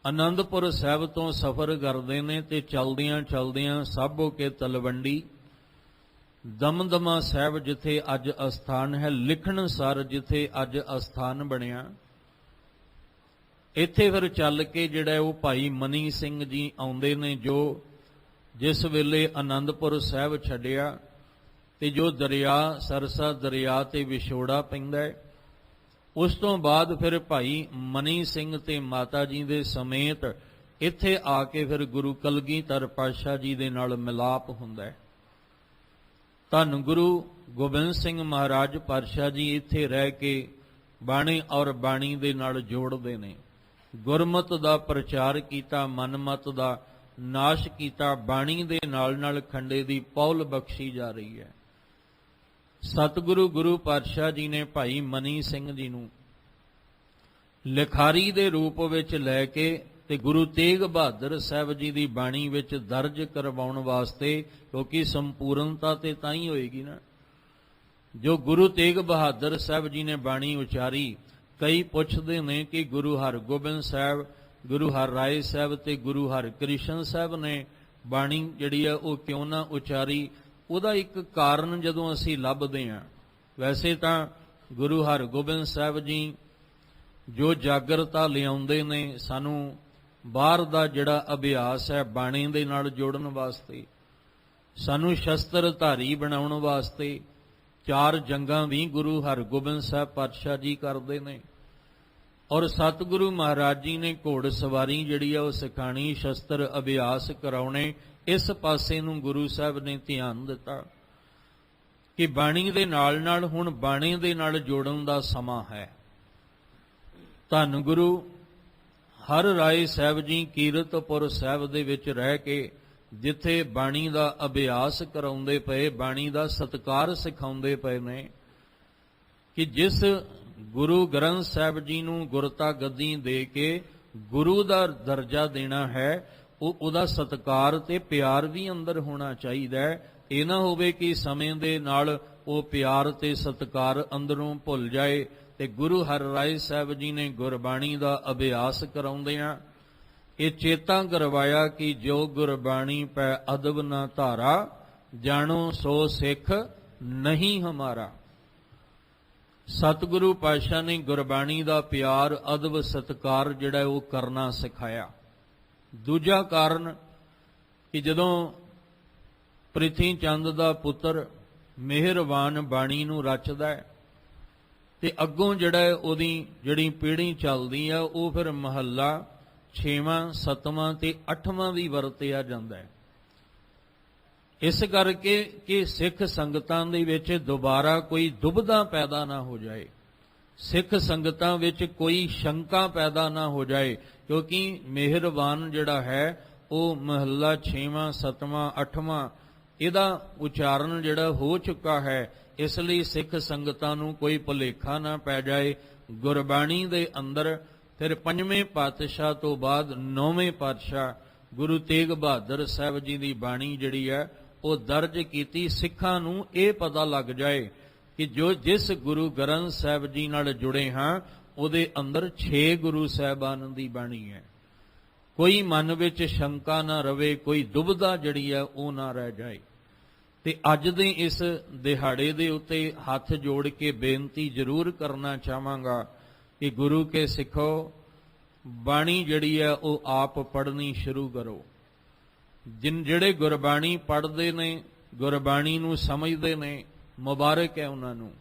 ਆਨੰਦਪੁਰ ਸਾਹਿਬ ਤੋਂ ਸਫ਼ਰ ਕਰਦੇ ਨੇ ਤੇ ਚਲਦਿਆਂ ਚਲਦਿਆਂ ਸਾਬੋ ਕੇ ਤਲਵੰਡੀ ਦਮਦਮਾ ਸਾਹਿਬ ਜਿੱਥੇ ਅੱਜ ਅਸਥਾਨ ਹੈ, ਲਿਖਣਸਰ ਜਿੱਥੇ ਅੱਜ ਅਸਥਾਨ ਬਣਿਆ, ਇੱਥੇ ਫਿਰ ਚੱਲ ਕੇ ਜਿਹੜਾ ਉਹ ਭਾਈ ਮਨੀ ਸਿੰਘ ਜੀ ਆਉਂਦੇ ਨੇ, ਜੋ ਜਿਸ ਵੇਲੇ ਆਨੰਦਪੁਰ ਸਾਹਿਬ ਛੱਡਿਆ ਤੇ ਜੋ ਦਰਿਆ ਸਰਸਾ ਦਰਿਆ ਤੇ ਵਿਛੋੜਾ ਪੈਂਦਾ ਹੈ, ਉਸ ਤੋਂ ਬਾਅਦ ਫਿਰ ਭਾਈ ਮਨੀ ਸਿੰਘ ਤੇ ਮਾਤਾ ਜੀ ਦੇ ਸਮੇਤ ਇੱਥੇ ਆ ਕੇ ਫਿਰ ਗੁਰੂ ਕਲਗੀਧਰ ਪਾਤਸ਼ਾਹ ਜੀ ਦੇ ਨਾਲ ਮਿਲਾਪ ਹੁੰਦਾ ਹੈ। ਧੰਨ ਗੁਰੂ ਗੋਬਿੰਦ ਸਿੰਘ ਮਹਾਰਾਜ ਪਾਤਸ਼ਾਹ ਜੀ ਇੱਥੇ ਰਹਿ ਕੇ ਬਾਣੀ ਔਰ ਬਾਣੀ ਦੇ ਨਾਲ ਜੋੜਦੇ ਨੇ। ਗੁਰਮਤਿ ਦਾ ਪ੍ਰਚਾਰ ਕੀਤਾ, ਮਨਮਤ ਦਾ ਨਾਸ਼ ਕੀਤਾ, ਬਾਣੀ ਦੇ ਨਾਲ ਨਾਲ ਖੰਡੇ ਦੀ ਪੌਲ ਬਖਸ਼ੀ ਜਾ ਰਹੀ ਹੈ। ਸਤਿਗੁਰੂ ਗੁਰੂ ਪਾਤਸ਼ਾਹ ਜੀ ਨੇ ਭਾਈ ਮਨੀ ਸਿੰਘ ਜੀ ਨੂੰ ਲਿਖਾਰੀ ਦੇ ਰੂਪ ਵਿੱਚ ਲੈ ਕੇ ਤੇ ਗੁਰੂ ਤੇਗ ਬਹਾਦਰ ਸਾਹਿਬ ਜੀ ਦੀ ਬਾਣੀ ਵਿੱਚ ਦਰਜ ਕਰਵਾਉਣ ਵਾਸਤੇ, ਕਿਉਂਕਿ ਸੰਪੂਰਨਤਾ ਤੇ ਤਾਂ ਹੀ ਹੋਏਗੀ ਨਾ। ਜੋ ਗੁਰੂ ਤੇਗ ਬਹਾਦਰ ਸਾਹਿਬ ਜੀ ਨੇ ਬਾਣੀ ਉਚਾਰੀ, ਕਈ ਪੁੱਛਦੇ ਨੇ ਕਿ ਗੁਰੂ ਹਰਗੋਬਿੰਦ ਸਾਹਿਬ, ਗੁਰੂ ਹਰਰਾਏ ਸਾਹਿਬ ਤੇ ਗੁਰੂ ਹਰਕ੍ਰਿਸ਼ਨ ਸਾਹਿਬ ਨੇ ਬਾਣੀ ਜਿਹੜੀ ਆ ਉਹ ਕਿਉਂ ਨਾ ਉਚਾਰੀ। ਉਹਦਾ ਇੱਕ ਕਾਰਨ ਜਦੋਂ ਅਸੀਂ ਲੱਭਦੇ ਹਾਂ, ਵੈਸੇ ਤਾਂ ਗੁਰੂ ਹਰਗੋਬਿੰਦ ਸਾਹਿਬ ਜੀ ਜੋ ਜਾਗਰਤਾ ਲਿਆਉਂਦੇ ਨੇ ਸਾਨੂੰ ਬਾਹਰ ਦਾ ਜਿਹੜਾ ਅਭਿਆਸ ਹੈ ਬਾਣੀ ਦੇ ਨਾਲ ਜੋੜਨ ਵਾਸਤੇ, ਸਾਨੂੰ ਸ਼ਸਤਰਧਾਰੀ ਬਣਾਉਣ ਵਾਸਤੇ, 4 ਜੰਗਾਂ ਵੀ ਗੁਰੂ ਹਰਗੋਬਿੰਦ ਸਾਹਿਬ ਪਾਤਸ਼ਾਹ ਜੀ ਕਰਦੇ ਨੇ। ਔਰ ਸਤਿਗੁਰੂ ਮਹਾਰਾਜ ਜੀ ਨੇ ਘੋੜ ਸਵਾਰੀ ਜਿਹੜੀ ਆ ਉਹ ਸਿਖਾਣੀ, ਸ਼ਸਤਰ ਅਭਿਆਸ ਕਰਾਉਣੇ, ਇਸ ਪਾਸੇ ਨੂੰ ਗੁਰੂ ਸਾਹਿਬ ਨੇ ਧਿਆਨ ਦਿੱਤਾ ਕਿ ਬਾਣੀ ਦੇ ਨਾਲ ਨਾਲ ਹੁਣ ਬਾਣੀ ਦੇ ਨਾਲ ਜੋੜਨ ਦਾ ਸਮਾਂ ਹੈ। ਧੰਨ ਗੁਰੂ ਹਰ ਰਾਏ ਸਾਹਿਬ ਜੀ ਕੀਰਤਪੁਰ ਸਾਹਿਬ ਦੇ ਵਿੱਚ ਰਹਿ ਕੇ ਜਿੱਥੇ ਬਾਣੀ ਦਾ ਅਭਿਆਸ ਕਰਾਉਂਦੇ ਪਏ, ਬਾਣੀ ਦਾ ਸਤਿਕਾਰ ਸਿਖਾਉਂਦੇ ਪਏ ਨੇ ਕਿ ਜਿਸ ਗੁਰੂ ਗ੍ਰੰਥ ਸਾਹਿਬ ਜੀ ਨੂੰ ਗੁਰਤਾ ਗੱਦੀ ਦੇ ਕੇ ਗੁਰੂ ਦਾ ਦਰਜਾ ਦੇਣਾ ਹੈ, ਉਹਦਾ ਸਤਿਕਾਰ ਤੇ ਪਿਆਰ ਵੀ ਅੰਦਰ ਹੋਣਾ ਚਾਹੀਦਾ ਹੈ। ਇਹ ਨਾ ਹੋਵੇ ਕਿ ਸਮੇਂ ਦੇ ਨਾਲ ਉਹ ਪਿਆਰ ਤੇ ਸਤਿਕਾਰ ਅੰਦਰੋਂ ਭੁੱਲ ਜਾਏ। ਤੇ ਗੁਰੂ ਹਰਿਰਾਏ ਸਾਹਿਬ ਜੀ ਨੇ ਗੁਰਬਾਣੀ ਦਾ ਅਭਿਆਸ ਕਰਾਉਂਦਿਆਂ ਇਹ ਚੇਤਾ ਕਰਵਾਇਆ ਕਿ ਜੋ ਗੁਰਬਾਣੀ ਪੈ ਅਦਬ ਨਾ ਧਾਰਾ, ਜਾਣੋ ਸੋ ਸਿੱਖ ਨਹੀਂ ਹਮਾਰਾ। ਸਤਿਗੁਰੂ ਪਾਤਸ਼ਾਹ ਨੇ ਗੁਰਬਾਣੀ ਦਾ ਪਿਆਰ, ਅਦਬ, ਸਤਿਕਾਰ ਜਿਹੜਾ ਉਹ ਕਰਨਾ ਸਿਖਾਇਆ। ਦੂਜਾ ਕਾਰਨ ਕਿ ਜਦੋਂ ਪ੍ਰਿਥੀ ਚੰਦ ਦਾ ਪੁੱਤਰ ਮਿਹਰਬਾਨ ਬਾਣੀ ਨੂੰ ਰਚਦਾ ਹੈ ਤੇ ਅੱਗੋਂ ਜਿਹੜਾ ਉਹਦੀ ਜਿਹੜੀ ਪੀੜ੍ਹੀ ਚੱਲਦੀ ਆ ਉਹ ਫਿਰ ਮਹੱਲਾ 6ਵਾਂ 7ਵਾਂ ਤੇ 8ਵਾਂ ਵੀ ਵਰਤਿਆ ਜਾਂਦਾ ਹੈ। ਇਸ ਕਰਕੇ ਕਿ ਸਿੱਖ ਸੰਗਤਾਂ ਦੇ ਵਿੱਚ ਦੁਬਾਰਾ ਕੋਈ ਦੁਬਿਧਾ ਪੈਦਾ ਨਾ ਹੋ ਜਾਏ। ਸਿੱਖ ਸੰਗਤਾਂ ਵਿੱਚ ਕੋਈ ਸ਼ੰਕਾ ਪੈਦਾ ਨਾ ਹੋ ਜਾਏ, ਕਿਉਂਕਿ ਮਿਹਰਬਾਨ ਜਿਹੜਾ ਹੈ ਉਹ ਮਹੱਲਾ 6ਵਾਂ 7ਵਾਂ 8ਵਾਂ ਇਹਦਾ ਉਚਾਰਨ ਜਿਹੜਾ ਹੋ ਚੁੱਕਾ ਹੈ। ਇਸ ਲਈ ਸਿੱਖ ਸੰਗਤਾਂ ਨੂੰ ਕੋਈ ਭੁਲੇਖਾ ਨਾ ਪੈ ਜਾਏ। ਗੁਰਬਾਣੀ ਦੇ ਅੰਦਰ ਫਿਰ 5ਵੇਂ ਪਾਤਸ਼ਾਹ ਤੋਂ ਬਾਅਦ 9ਵੇਂ ਪਾਤਸ਼ਾਹ ਗੁਰੂ ਤੇਗ ਬਹਾਦਰ ਸਾਹਿਬ ਜੀ ਦੀ ਬਾਣੀ ਜਿਹੜੀ ਹੈ ਉਹ ਦਰਜ ਕੀਤੀ। ਸਿੱਖਾਂ ਨੂੰ ਇਹ ਪਤਾ ਲੱਗ ਜਾਏ ਕਿ ਜਿਸ ਗੁਰੂ ਗ੍ਰੰਥ ਸਾਹਿਬ ਜੀ ਨਾਲ ਜੁੜੇ ਹਾਂ ਉਹਦੇ ਅੰਦਰ 6 ਗੁਰੂ ਸਾਹਿਬਾਨ ਦੀ ਬਾਣੀ ਹੈ। ਕੋਈ ਮਨ ਵਿੱਚ ਸ਼ੰਕਾ ਨਾ ਰਵੇ, ਕੋਈ ਦੁਬਿਧਾ ਜਿਹੜੀ ਹੈ ਉਹ ਨਾ ਰਹਿ ਜਾਏ। ਤੇ ਅੱਜ ਦੇ ਇਸ ਦਿਹਾੜੇ ਦੇ ਉੱਤੇ ਹੱਥ ਜੋੜ ਕੇ ਬੇਨਤੀ ਜ਼ਰੂਰ ਕਰਨਾ ਚਾਹਾਂਗਾ ਕਿ ਗੁਰੂ ਕੇ ਸਿੱਖੋ, ਬਾਣੀ ਜਿਹੜੀ ਹੈ ਉਹ ਆਪ ਪੜ੍ਹਨੀ ਸ਼ੁਰੂ ਕਰੋ। ਜਿਹੜੇ ਗੁਰਬਾਣੀ ਪੜ੍ਹਦੇ ਨੇ, ਗੁਰਬਾਣੀ ਨੂੰ ਸਮਝਦੇ ਨੇ, ਮੁਬਾਰਕ ਹੈ ਉਹਨਾਂ ਨੂੰ।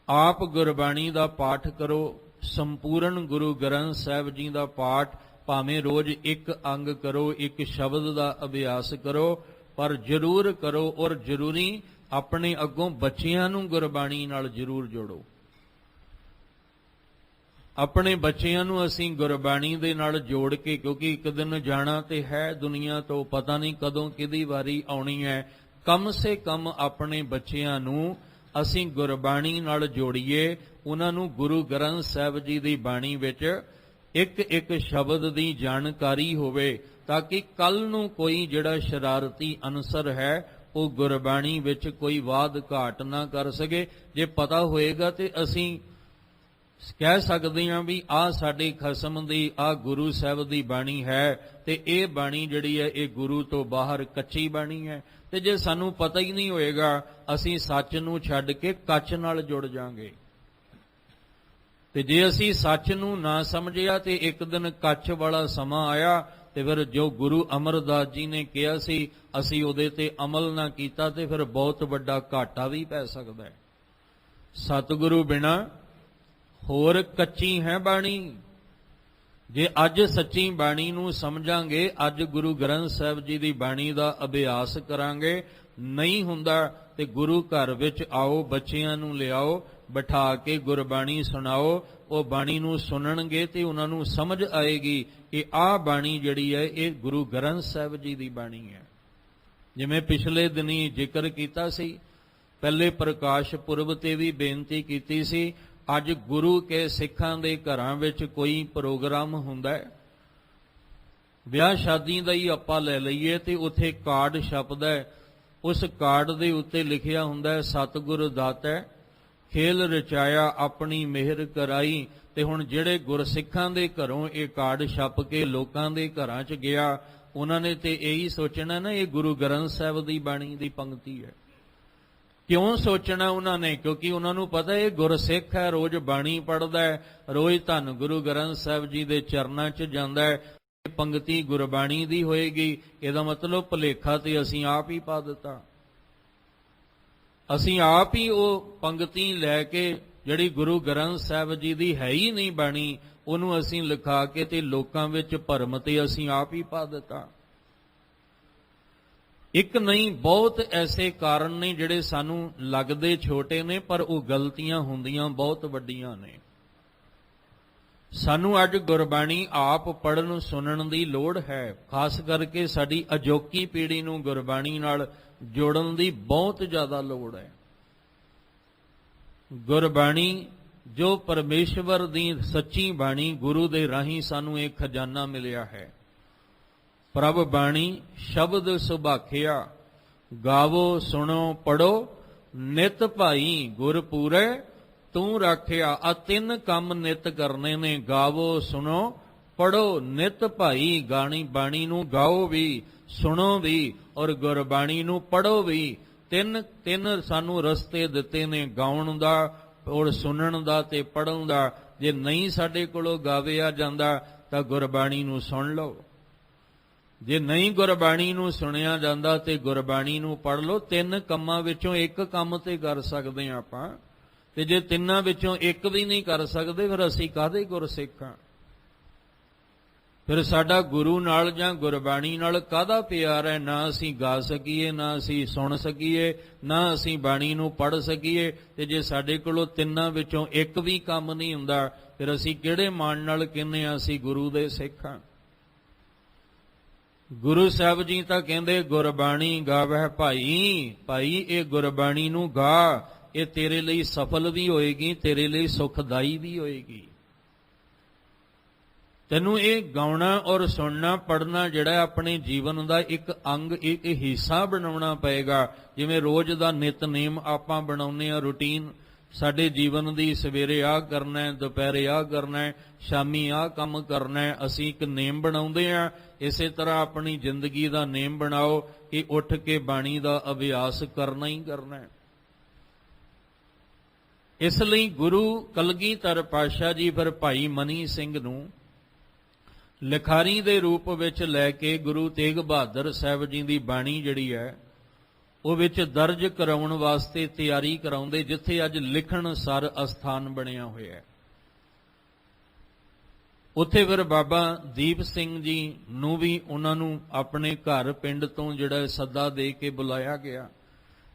ਆਪ ਗੁਰਬਾਣੀ ਦਾ ਪਾਠ ਕਰੋ। ਸੰਪੂਰਨ ਗੁਰੂ ਗ੍ਰੰਥ ਸਾਹਿਬ ਜੀ ਦਾ ਪਾਠ ਭਾਵੇਂ ਰੋਜ਼ ਇੱਕ ਅੰਗ ਕਰੋ, ਇੱਕ ਸ਼ਬਦ ਦਾ ਅਭਿਆਸ ਕਰੋ, ਪਰ ਜ਼ਰੂਰ ਕਰੋ। ਔਰ ਜ਼ਰੂਰੀ ਆਪਣੇ ਅੱਗੋਂ ਬੱਚਿਆਂ ਨੂੰ ਗੁਰਬਾਣੀ ਨਾਲ ਜ਼ਰੂਰ ਜੋੜੋ। ਆਪਣੇ ਬੱਚਿਆਂ ਨੂੰ ਅਸੀਂ ਗੁਰਬਾਣੀ ਦੇ ਨਾਲ ਜੋੜ ਕੇ, ਕਿਉਂਕਿ ਇੱਕ ਦਿਨ ਜਾਣਾ ਤੇ ਹੈ ਦੁਨੀਆ ਤੋਂ, ਪਤਾ ਨਹੀਂ ਕਦੋਂ ਕਿਹਦੀ ਵਾਰੀ ਆਉਣੀ ਹੈ। ਕਮ ਸੇ ਕਮ ਆਪਣੇ ਬੱਚਿਆਂ ਨੂੰ ਅਸੀਂ ਗੁਰਬਾਣੀ ਨਾਲ ਜੋੜੀਏ, ਉਹਨਾਂ ਨੂੰ ਗੁਰੂ ਗ੍ਰੰਥ ਸਾਹਿਬ ਜੀ ਦੀ ਬਾਣੀ ਵਿੱਚ ਇੱਕ ਇੱਕ ਸ਼ਬਦ ਦੀ ਜਾਣਕਾਰੀ ਹੋਵੇ, ਤਾਂ ਕਿ ਕੱਲ ਨੂੰ ਕੋਈ ਜਿਹੜਾ ਸ਼ਰਾਰਤੀ ਅਨਸਰ ਹੈ ਉਹ ਗੁਰਬਾਣੀ ਵਿੱਚ ਕੋਈ ਵਾਦ ਘਾਟ ਨਾ ਕਰ ਸਕੇ। ਜੇ ਪਤਾ ਹੋਏਗਾ ਤੇ ਅਸੀਂ ਕਹਿ ਸਕਦੇ ਹਾਂ ਵੀ ਆਹ ਸਾਡੇ ਖਸਮ ਦੀ, ਆਹ ਗੁਰੂ ਸਾਹਿਬ ਦੀ ਬਾਣੀ ਹੈ ਤੇ ਇਹ ਬਾਣੀ ਜਿਹੜੀ ਹੈ ਇਹ ਗੁਰੂ ਤੋਂ ਬਾਹਰ ਕੱਚੀ ਬਾਣੀ ਹੈ। ਤੇ ਜੇ ਸਾਨੂੰ ਪਤਾ ਹੀ ਨਹੀਂ ਹੋਏਗਾ, ਅਸੀਂ ਸੱਚ ਨੂੰ ਛੱਡ ਕੇ ਕੱਚ ਨਾਲ ਜੁੜ ਜਾਾਂਗੇ। ਤੇ ਜੇ ਅਸੀਂ ਸੱਚ ਨੂੰ ਨਾ ਸਮਝਿਆ ਤੇ ਇੱਕ ਦਿਨ ਕੱਚ ਵਾਲਾ ਸਮਾਂ ਆਇਆ ਤੇ ਫਿਰ ਜੋ ਗੁਰੂ ਅਮਰਦਾਸ ਜੀ ਨੇ ਕਿਹਾ ਸੀ ਅਸੀਂ ਉਹਦੇ ਤੇ ਅਮਲ ਨਾ ਕੀਤਾ ਤੇ ਫਿਰ ਬਹੁਤ ਵੱਡਾ ਘਾਟਾ ਵੀ ਪੈ ਸਕਦਾ ਹੈ। ਸਤਿਗੁਰੂ ਬਿਨਾ ਹੋਰ ਕੱਚੀ ਹੈ ਬਾਣੀ। ਜੇ ਅੱਜ ਸੱਚੀ ਬਾਣੀ ਨੂੰ ਸਮਝਾਂਗੇ, ਅੱਜ ਗੁਰੂ ਗ੍ਰੰਥ ਸਾਹਿਬ ਜੀ ਦੀ ਬਾਣੀ ਦਾ ਅਭਿਆਸ ਕਰਾਂਗੇ, ਨਹੀਂ ਹੁੰਦਾ ਤੇ ਗੁਰੂ ਘਰ ਵਿੱਚ ਆਓ, ਬੱਚਿਆਂ ਨੂੰ ਲਿਆਓ, ਬਿਠਾ ਕੇ ਗੁਰਬਾਣੀ ਸੁਣਾਓ। ਉਹ ਬਾਣੀ ਨੂੰ ਸੁਣਨਗੇ ਤੇ ਉਹਨਾਂ ਨੂੰ ਸਮਝ ਆਏਗੀ ਕਿ ਆਹ ਬਾਣੀ ਜਿਹੜੀ ਹੈ ਇਹ ਗੁਰੂ ਗ੍ਰੰਥ ਸਾਹਿਬ ਜੀ ਦੀ ਬਾਣੀ ਹੈ। ਜਿਵੇਂ ਪਿਛਲੇ ਦਿਨੀ ਜ਼ਿਕਰ ਕੀਤਾ ਸੀ, ਪਹਿਲੇ ਪ੍ਰਕਾਸ਼ ਪੁਰਬ ਤੇ ਵੀ ਬੇਨਤੀ ਕੀਤੀ ਸੀ, ਅੱਜ ਗੁਰੂ ਕੇ ਸਿੱਖਾਂ ਦੇ ਘਰਾਂ ਵਿੱਚ ਕੋਈ ਪ੍ਰੋਗਰਾਮ ਹੁੰਦਾ ਹੈ, ਵਿਆਹ ਸ਼ਾਦੀ ਦਾ ਹੀ ਆਪਾਂ ਲੈ ਲਈਏ ਤੇ ਉੱਥੇ ਕਾਰਡ ਛਪਦਾ ਹੈ। ਉਸ ਕਾਰਡ ਦੇ ਉੱਤੇ ਲਿਖਿਆ ਹੁੰਦਾ ਹੈ ਸਤਿਗੁਰ ਦਾਤੈ ਖੇਲ ਰਚਾਇਆ ਆਪਣੀ ਮਿਹਰ ਕਰਾਈ। ਤੇ ਹੁਣ ਜਿਹੜੇ ਗੁਰਸਿੱਖਾਂ ਦੇ ਘਰੋਂ ਇਹ ਕਾਰਡ ਛਪ ਕੇ ਲੋਕਾਂ ਦੇ ਘਰਾਂ 'ਚ ਗਿਆ, ਉਹਨਾਂ ਨੇ ਤੇ ਇਹੀ ਸੋਚਣਾ ਨਾ ਇਹ ਗੁਰੂ ਗ੍ਰੰਥ ਸਾਹਿਬ ਦੀ ਬਾਣੀ ਦੀ ਪੰਕਤੀ ਹੈ। ਕਿਉਂ ਸੋਚਣਾ ਉਹਨਾਂ ਨੇ? ਕਿਉਂਕਿ ਉਹਨਾਂ ਨੂੰ ਪਤਾ ਇਹ ਗੁਰਸਿੱਖ ਹੈ, ਰੋਜ਼ ਬਾਣੀ ਪੜ੍ਹਦਾ ਹੈ, ਰੋਜ਼ ਧੰਨ ਗੁਰੂ ਗ੍ਰੰਥ ਸਾਹਿਬ ਜੀ ਦੇ ਚਰਨਾਂ 'ਚ ਜਾਂਦਾ ਹੈ, ਇਹ ਪੰਕਤੀ ਗੁਰਬਾਣੀ ਦੀ ਹੋਏਗੀ। ਇਹਦਾ ਮਤਲਬ ਭੁਲੇਖਾ ਤੇ ਅਸੀਂ ਆਪ ਹੀ ਪਾ ਦਿੱਤਾ। ਅਸੀਂ ਆਪ ਹੀ ਉਹ ਪੰਕਤੀ ਲੈ ਕੇ ਜਿਹੜੀ ਗੁਰੂ ਗ੍ਰੰਥ ਸਾਹਿਬ ਜੀ ਦੀ ਹੈ ਹੀ ਨਹੀਂ ਬਾਣੀ, ਉਹਨੂੰ ਅਸੀਂ ਲਿਖਾ ਕੇ ਤੇ ਲੋਕਾਂ ਵਿੱਚ ਭਰਮ ਤੇ ਅਸੀਂ ਆਪ ਹੀ ਪਾ ਦਿੱਤਾ। ਇੱਕ ਨਹੀਂ ਬਹੁਤ ਐਸੇ ਕਾਰਨ ਨੇ ਜਿਹੜੇ ਸਾਨੂੰ ਲੱਗਦੇ ਛੋਟੇ ਨੇ, ਪਰ ਉਹ ਗਲਤੀਆਂ ਹੁੰਦੀਆਂ ਬਹੁਤ ਵੱਡੀਆਂ ਨੇ। ਸਾਨੂੰ ਅੱਜ ਗੁਰਬਾਣੀ ਆਪ ਪੜ੍ਹਨ ਸੁਣਨ ਦੀ ਲੋੜ ਹੈ। ਖਾਸ ਕਰਕੇ ਸਾਡੀ ਅਜੋਕੀ ਪੀੜ੍ਹੀ ਨੂੰ ਗੁਰਬਾਣੀ ਨਾਲ ਜੋੜਨ ਦੀ ਬਹੁਤ ਜ਼ਿਆਦਾ ਲੋੜ ਹੈ। ਗੁਰਬਾਣੀ ਜੋ ਪਰਮੇਸ਼ਵਰ ਦੀ ਸੱਚੀ ਬਾਣੀ, ਗੁਰੂ ਦੇ ਰਾਹੀਂ ਸਾਨੂੰ ਇਹ ਖਜ਼ਾਨਾ ਮਿਲਿਆ ਹੈ। ਪ੍ਰਭ ਬਾਣੀ ਸ਼ਬਦ ਸੁਭਾਖਿਆ, ਗਾਵੋ ਸੁਣੋ ਪੜੋ ਨਿਤ ਭਾਈ ਗੁਰ ਪੂਰੇ ਤੂੰ ਰਾਖਿਆ। ਆ 3 ਕੰਮ ਨਿਤ ਕਰਨੇ ਨੇ, ਗਾਵੋ ਸੁਣੋ ਪੜੋ ਨਿਤ ਭਾਈ। ਬਾਣੀ ਨੂੰ ਗਾਓ ਵੀ, ਸੁਣੋ ਵੀ ਔਰ ਗੁਰਬਾਣੀ ਨੂੰ ਪੜੋ ਵੀ। ਤਿੰਨ ਸਾਨੂੰ ਰਸਤੇ ਦਿੱਤੇ ਨੇ, ਗਾਉਣ ਦਾ ਔਰ ਸੁਣਨ ਦਾ ਤੇ ਪੜਨ ਦਾ। ਜੇ ਨਹੀਂ ਸਾਡੇ ਕੋਲੋਂ ਗਾਵਿਆ ਜਾਂਦਾ ਤਾਂ ਗੁਰਬਾਣੀ ਨੂੰ ਸੁਣ ਲਓ, ਜੇ ਨਹੀਂ ਗੁਰਬਾਣੀ ਨੂੰ ਸੁਣਿਆ ਜਾਂਦਾ ਤੇ ਗੁਰਬਾਣੀ ਨੂੰ ਪੜ੍ਹ ਲਓ। 3 ਕੰਮਾਂ ਵਿੱਚੋਂ ਇੱਕ ਕੰਮ ਤੇ ਕਰ ਸਕਦੇ ਹਾਂ ਆਪਾਂ, ਤੇ ਜੇ ਤਿੰਨਾਂ ਵਿੱਚੋਂ ਇੱਕ ਵੀ ਨਹੀਂ ਕਰ ਸਕਦੇ ਫਿਰ ਅਸੀਂ ਕਾਹਦੇ ਗੁਰਸਿੱਖ ਹਾਂ? ਫਿਰ ਸਾਡਾ ਗੁਰੂ ਨਾਲ ਜਾਂ ਗੁਰਬਾਣੀ ਨਾਲ ਕਾਹਦਾ ਪਿਆਰ ਹੈ? ਨਾ ਅਸੀਂ ਗਾ ਸਕੀਏ, ਨਾ ਅਸੀਂ ਸੁਣ ਸਕੀਏ, ਨਾ ਅਸੀਂ ਬਾਣੀ ਨੂੰ ਪੜ੍ਹ ਸਕੀਏ। ਤੇ ਜੇ ਸਾਡੇ ਕੋਲੋਂ ਤਿੰਨਾਂ ਵਿੱਚੋਂ ਇੱਕ ਵੀ ਕੰਮ ਨਹੀਂ ਹੁੰਦਾ, ਫਿਰ ਅਸੀਂ ਕਿਹੜੇ ਮਾਣ ਨਾਲ ਕਹਿੰਦੇ ਹਾਂ ਅਸੀਂ ਗੁਰੂ ਦੇ ਸਿੱਖ ਹਾਂ? ਗੁਰੂ ਸਾਹਿਬ ਜੀ ਤਾਂ ਕਹਿੰਦੇ ਗੁਰਬਾਣੀ ਗਾਵਹਿ ਭਾਈ, ਭਾਈ ਇਹ ਗੁਰਬਾਣੀ ਨੂੰ ਗਾ, ਇਹ ਤੇਰੇ ਲਈ ਸਫਲ ਵੀ ਹੋਏਗੀ, ਤੇਰੇ ਲਈ ਸੁਖਦਾਈ ਵੀ ਹੋਏਗੀ। ਤੈਨੂੰ ਇਹ ਗਾਉਣਾ ਔਰ ਸੁਣਨਾ ਪੜ੍ਹਨਾ ਜਿਹੜਾ ਆਪਣੇ ਜੀਵਨ ਦਾ ਇੱਕ ਅੰਗ, ਇੱਕ ਹਿੱਸਾ ਬਣਾਉਣਾ ਪਏਗਾ। ਜਿਵੇਂ ਰੋਜ਼ ਦਾ ਨਿਤਨੇਮ ਆਪਾਂ ਬਣਾਉਂਦੇ ਹਾਂ, ਰੂਟੀਨ ਸਾਡੇ ਜੀਵਨ ਦੀ, ਸਵੇਰੇ ਆਹ ਕਰਨਾ ਹੈ, ਦੁਪਹਿਰੇ ਆਹ ਕਰਨਾ ਹੈ, ਸ਼ਾਮੀ ਆਹ ਕੰਮ ਕਰਨਾ ਹੈ, ਅਸੀਂ ਇੱਕ ਨੇਮ ਬਣਾਉਂਦੇ ਹਾਂ। ਇਸੇ ਤਰ੍ਹਾਂ ਆਪਣੀ ਜ਼ਿੰਦਗੀ ਦਾ ਨੇਮ ਬਣਾਓ ਕਿ ਉੱਠ ਕੇ ਬਾਣੀ ਦਾ ਅਭਿਆਸ ਕਰਨਾ ਹੀ ਕਰਨਾ ਹੈ। ਇਸ ਲਈ ਗੁਰੂ ਕਲਗੀਧਰ ਪਾਤਸ਼ਾਹ ਜੀ ਫਿਰ ਭਾਈ ਮਨੀ ਸਿੰਘ ਨੂੰ ਲਿਖਾਰੀ ਦੇ ਰੂਪ ਵਿੱਚ ਲੈ ਕੇ ਗੁਰੂ ਤੇਗ ਬਹਾਦਰ ਸਾਹਿਬ ਜੀ ਦੀ ਬਾਣੀ ਜਿਹੜੀ ਹੈ ਉਹ ਵਿੱਚ ਦਰਜ ਕਰਾਉਣ ਵਾਸਤੇ ਤਿਆਰੀ ਕਰਾਉਂਦੇ, ਜਿੱਥੇ ਅੱਜ ਲਿਖਣ ਸਰ ਅਸਥਾਨ ਬਣਿਆ ਹੋਇਆ ਹੈ। ਉੱਥੇ ਫਿਰ ਬਾਬਾ ਦੀਪ ਸਿੰਘ ਜੀ ਨੂੰ ਵੀ ਉਹਨਾਂ ਨੂੰ ਆਪਣੇ ਘਰ ਪਿੰਡ ਤੋਂ ਜਿਹੜਾ ਸੱਦਾ ਦੇ ਕੇ ਬੁਲਾਇਆ ਗਿਆ।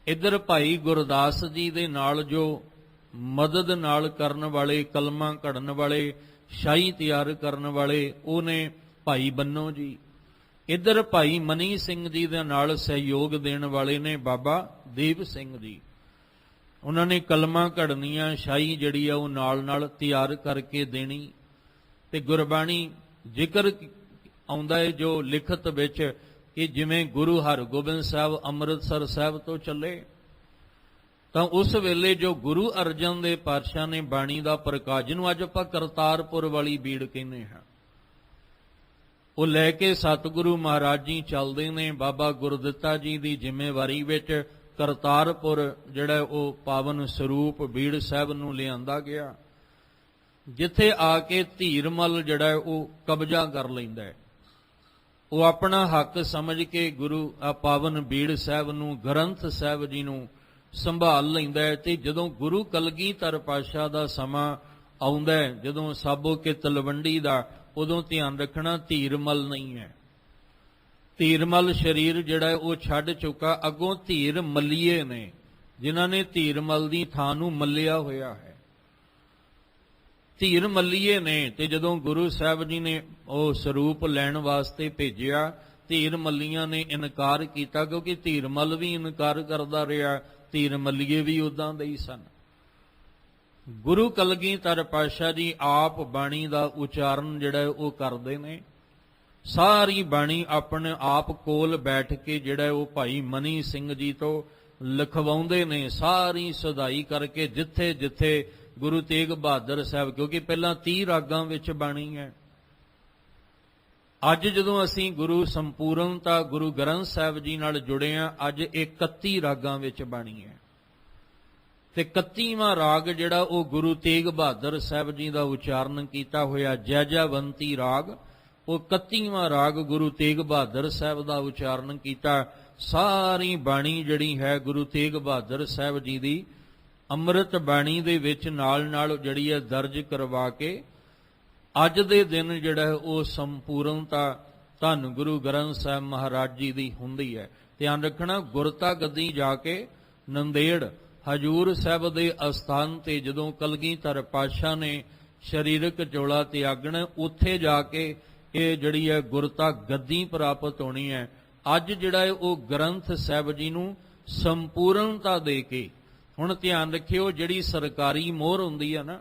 ਇੱਧਰ ਭਾਈ ਗੁਰਦਾਸ ਜੀ ਦੇ ਨਾਲ ਜੋ ਮਦਦ ਨਾਲ ਕਰਨ ਵਾਲੇ, ਕਲਮਾਂ ਘੜਨ ਵਾਲੇ, ਸ਼ਾਹੀ ਤਿਆਰ ਕਰਨ ਵਾਲੇ, ਉਹ ਨੇ ਭਾਈ ਬੰਨੋ ਜੀ। ਇੱਧਰ ਭਾਈ ਮਨੀ ਸਿੰਘ ਜੀ ਦੇ ਨਾਲ ਸਹਿਯੋਗ ਦੇਣ ਵਾਲੇ ਨੇ ਬਾਬਾ ਦੀਪ ਸਿੰਘ ਜੀ। ਉਹਨਾਂ ਨੇ ਕਲਮਾਂ ਘੜਨੀਆਂ, ਸ਼ਾਹੀ ਜਿਹੜੀ ਆ ਉਹ ਨਾਲ ਨਾਲ ਤਿਆਰ ਕਰਕੇ ਦੇਣੀ। ਤੇ ਗੁਰਬਾਣੀ ਜ਼ਿਕਰ ਆਉਂਦਾ ਹੈ ਜੋ ਲਿਖਤ ਵਿੱਚ ਕਿ ਜਿਵੇਂ ਗੁਰੂ ਹਰਗੋਬਿੰਦ ਸਾਹਿਬ ਅੰਮ੍ਰਿਤਸਰ ਸਾਹਿਬ ਤੋਂ ਚੱਲੇ ਤਾਂ ਉਸ ਵੇਲੇ ਜੋ ਗੁਰੂ ਅਰਜਨ ਦੇਵ ਪਾਤਸ਼ਾਹ ਨੇ ਬਾਣੀ ਦਾ ਪ੍ਰਕਾਸ਼, ਜਿਹਨੂੰ ਅੱਜ ਆਪਾਂ ਕਰਤਾਰਪੁਰ ਵਾਲੀ ਬੀੜ ਕਹਿੰਦੇ ਹਾਂ, ਉਹ ਲੈ ਕੇ ਸਤਿਗੁਰੂ ਮਹਾਰਾਜ ਜੀ ਚੱਲਦੇ ਨੇ। ਬਾਬਾ ਗੁਰਦਿੱਤਾ ਜੀ ਦੀ ਜ਼ਿੰਮੇਵਾਰੀ ਵਿੱਚ ਕਰਤਾਰਪੁਰ ਜਿਹੜਾ ਉਹ ਪਾਵਨ ਸਰੂਪ ਬੀੜ ਸਾਹਿਬ ਨੂੰ ਲਿਆਂਦਾ ਗਿਆ, ਜਿੱਥੇ ਆ ਕੇ ਧੀਰਮਲ ਜਿਹੜਾ ਉਹ ਕਬਜ਼ਾ ਕਰ ਲੈਂਦਾ ਹੈ। ਉਹ ਆਪਣਾ ਹੱਕ ਸਮਝ ਕੇ ਗੁਰੂ ਪਾਵਨ ਬੀੜ ਸਾਹਿਬ ਨੂੰ, ਗ੍ਰੰਥ ਸਾਹਿਬ ਜੀ ਨੂੰ ਸੰਭਾਲ ਲੈਂਦਾ ਹੈ। ਤੇ ਜਦੋਂ ਗੁਰੂ ਕਲਗੀਧਰ ਪਾਤਸ਼ਾਹ ਦਾ ਸਮਾਂ ਆਉਂਦਾ ਹੈ, ਜਦੋਂ ਸਾਬੋ ਕੇ ਤਲਵੰਡੀ ਦਾ, ਉਦੋਂ ਧਿਆਨ ਰੱਖਣਾ ਧੀਰਮਲ ਨਹੀਂ ਹੈ। ਧੀਰਮਲ ਸਰੀਰ ਜਿਹੜਾ ਉਹ ਛੱਡ ਚੁੱਕਾ, ਅੱਗੋਂ ਧੀਰ ਮੱਲੀਏ ਨੇ ਜਿਨ੍ਹਾਂ ਨੇ ਧੀਰਮਲ ਦੀ ਥਾਂ ਨੂੰ ਮੱਲਿਆ ਹੋਇਆ ਹੈ। ਧੀਰ ਮੱਲੀਏ ਨੇ। ਤੇ ਜਦੋਂ ਗੁਰੂ ਸਾਹਿਬ ਜੀ ਨੇ ਉਹ ਸਰੂਪ ਲੈਣ ਵਾਸਤੇ ਭੇਜਿਆ, ਧੀਰ ਮੱਲੀਆਂ ਨੇ ਇਨਕਾਰ ਕੀਤਾ, ਕਿਉਂਕਿ ਧੀਰਮਲ ਵੀ ਇਨਕਾਰ ਕਰਦਾ ਰਿਹਾ, ਧੀਰ ਮੱਲੀਏ ਵੀ ਉਦਾਂ ਦੇ ਹੀ ਸਨ। ਗੁਰੂ ਕਲਗੀਧਰ ਪਾਤਸ਼ਾਹ ਜੀ ਆਪ ਬਾਣੀ ਦਾ ਉਚਾਰਨ ਜਿਹੜਾ ਉਹ ਕਰਦੇ ਨੇ। ਸਾਰੀ ਬਾਣੀ ਆਪਣੇ ਆਪ ਕੋਲ ਬੈਠ ਕੇ ਜਿਹੜਾ ਉਹ ਭਾਈ ਮਨੀ ਸਿੰਘ ਜੀ ਤੋਂ ਲਿਖਵਾਉਂਦੇ ਨੇ, ਸਾਰੀ ਸੁਧਾਈ ਕਰਕੇ, ਜਿੱਥੇ ਜਿੱਥੇ ਗੁਰੂ ਤੇਗ ਬਹਾਦਰ ਸਾਹਿਬ, ਕਿਉਂਕਿ ਪਹਿਲਾਂ 30 ਰਾਗਾਂ ਵਿੱਚ ਬਾਣੀ ਹੈ। ਅੱਜ ਜਦੋਂ ਅਸੀਂ ਗੁਰੂ ਸੰਪੂਰਨਤਾ ਗੁਰੂ ਗ੍ਰੰਥ ਸਾਹਿਬ ਜੀ ਨਾਲ ਜੁੜੇ ਹਾਂ, ਅੱਜ 31 ਰਾਗਾਂ ਵਿੱਚ ਬਾਣੀ ਹੈ। ਤੇ 31ਵਾਂ ਰਾਗ ਜਿਹੜਾ ਉਹ ਗੁਰੂ ਤੇਗ ਬਹਾਦਰ ਸਾਹਿਬ ਜੀ ਦਾ ਉਚਾਰਨ ਕੀਤਾ ਹੋਇਆ ਜੈਜਵੰਤੀ ਰਾਗ, ਉਹ 31ਵਾਂ ਰਾਗ ਗੁਰੂ ਤੇਗ ਬਹਾਦਰ ਸਾਹਿਬ ਦਾ ਉਚਾਰਨ ਕੀਤਾ। ਸਾਰੀ ਬਾਣੀ ਜਿਹੜੀ ਹੈ ਗੁਰੂ ਤੇਗ ਬਹਾਦਰ ਸਾਹਿਬ ਜੀ ਦੀ ਅੰਮ੍ਰਿਤ ਬਾਣੀ ਦੇ ਵਿੱਚ ਨਾਲ ਨਾਲ ਜਿਹੜੀ ਹੈ ਦਰਜ ਕਰਵਾ ਕੇ ਅੱਜ ਦੇ ਦਿਨ ਜਿਹੜਾ ਉਹ ਸੰਪੂਰਨਤਾ ਧੰਨ ਗੁਰੂ ਗ੍ਰੰਥ ਸਾਹਿਬ ਮਹਾਰਾਜ ਜੀ ਦੀ ਹੁੰਦੀ ਹੈ। ਧਿਆਨ ਰੱਖਣਾ, ਗੁਰਤਾ ਗੱਦੀ ਜਾ ਕੇ ਨੰਦੇੜ ਹਜੂਰ ਸਾਹਿਬ ਦੇ ਅਸਥਾਨ ਤੇ ਜਦੋਂ ਕਲਗੀਧਰ ਪਾਤਸ਼ਾਹ ਨੇ ਸਰੀਰਕ ਚੋਲਾ ਤਿਆਗਣਾ, ਉੱਥੇ ਜਾ ਕੇ ਇਹ ਜਿਹੜੀ ਹੈ ਗੁਰਤਾ ਗੱਦੀ ਪ੍ਰਾਪਤ ਹੋਣੀ ਹੈ। ਅੱਜ ਜਿਹੜਾ ਹੈ ਉਹ ਗ੍ਰੰਥ ਸਾਹਿਬ ਜੀ ਨੂੰ ਸੰਪੂਰਨਤਾ ਦੇ ਕੇ, ਹੁਣ ਧਿਆਨ ਰੱਖਿਓ, ਜਿਹੜੀ ਸਰਕਾਰੀ ਮੋਹਰ ਹੁੰਦੀ ਹੈ ਨਾ,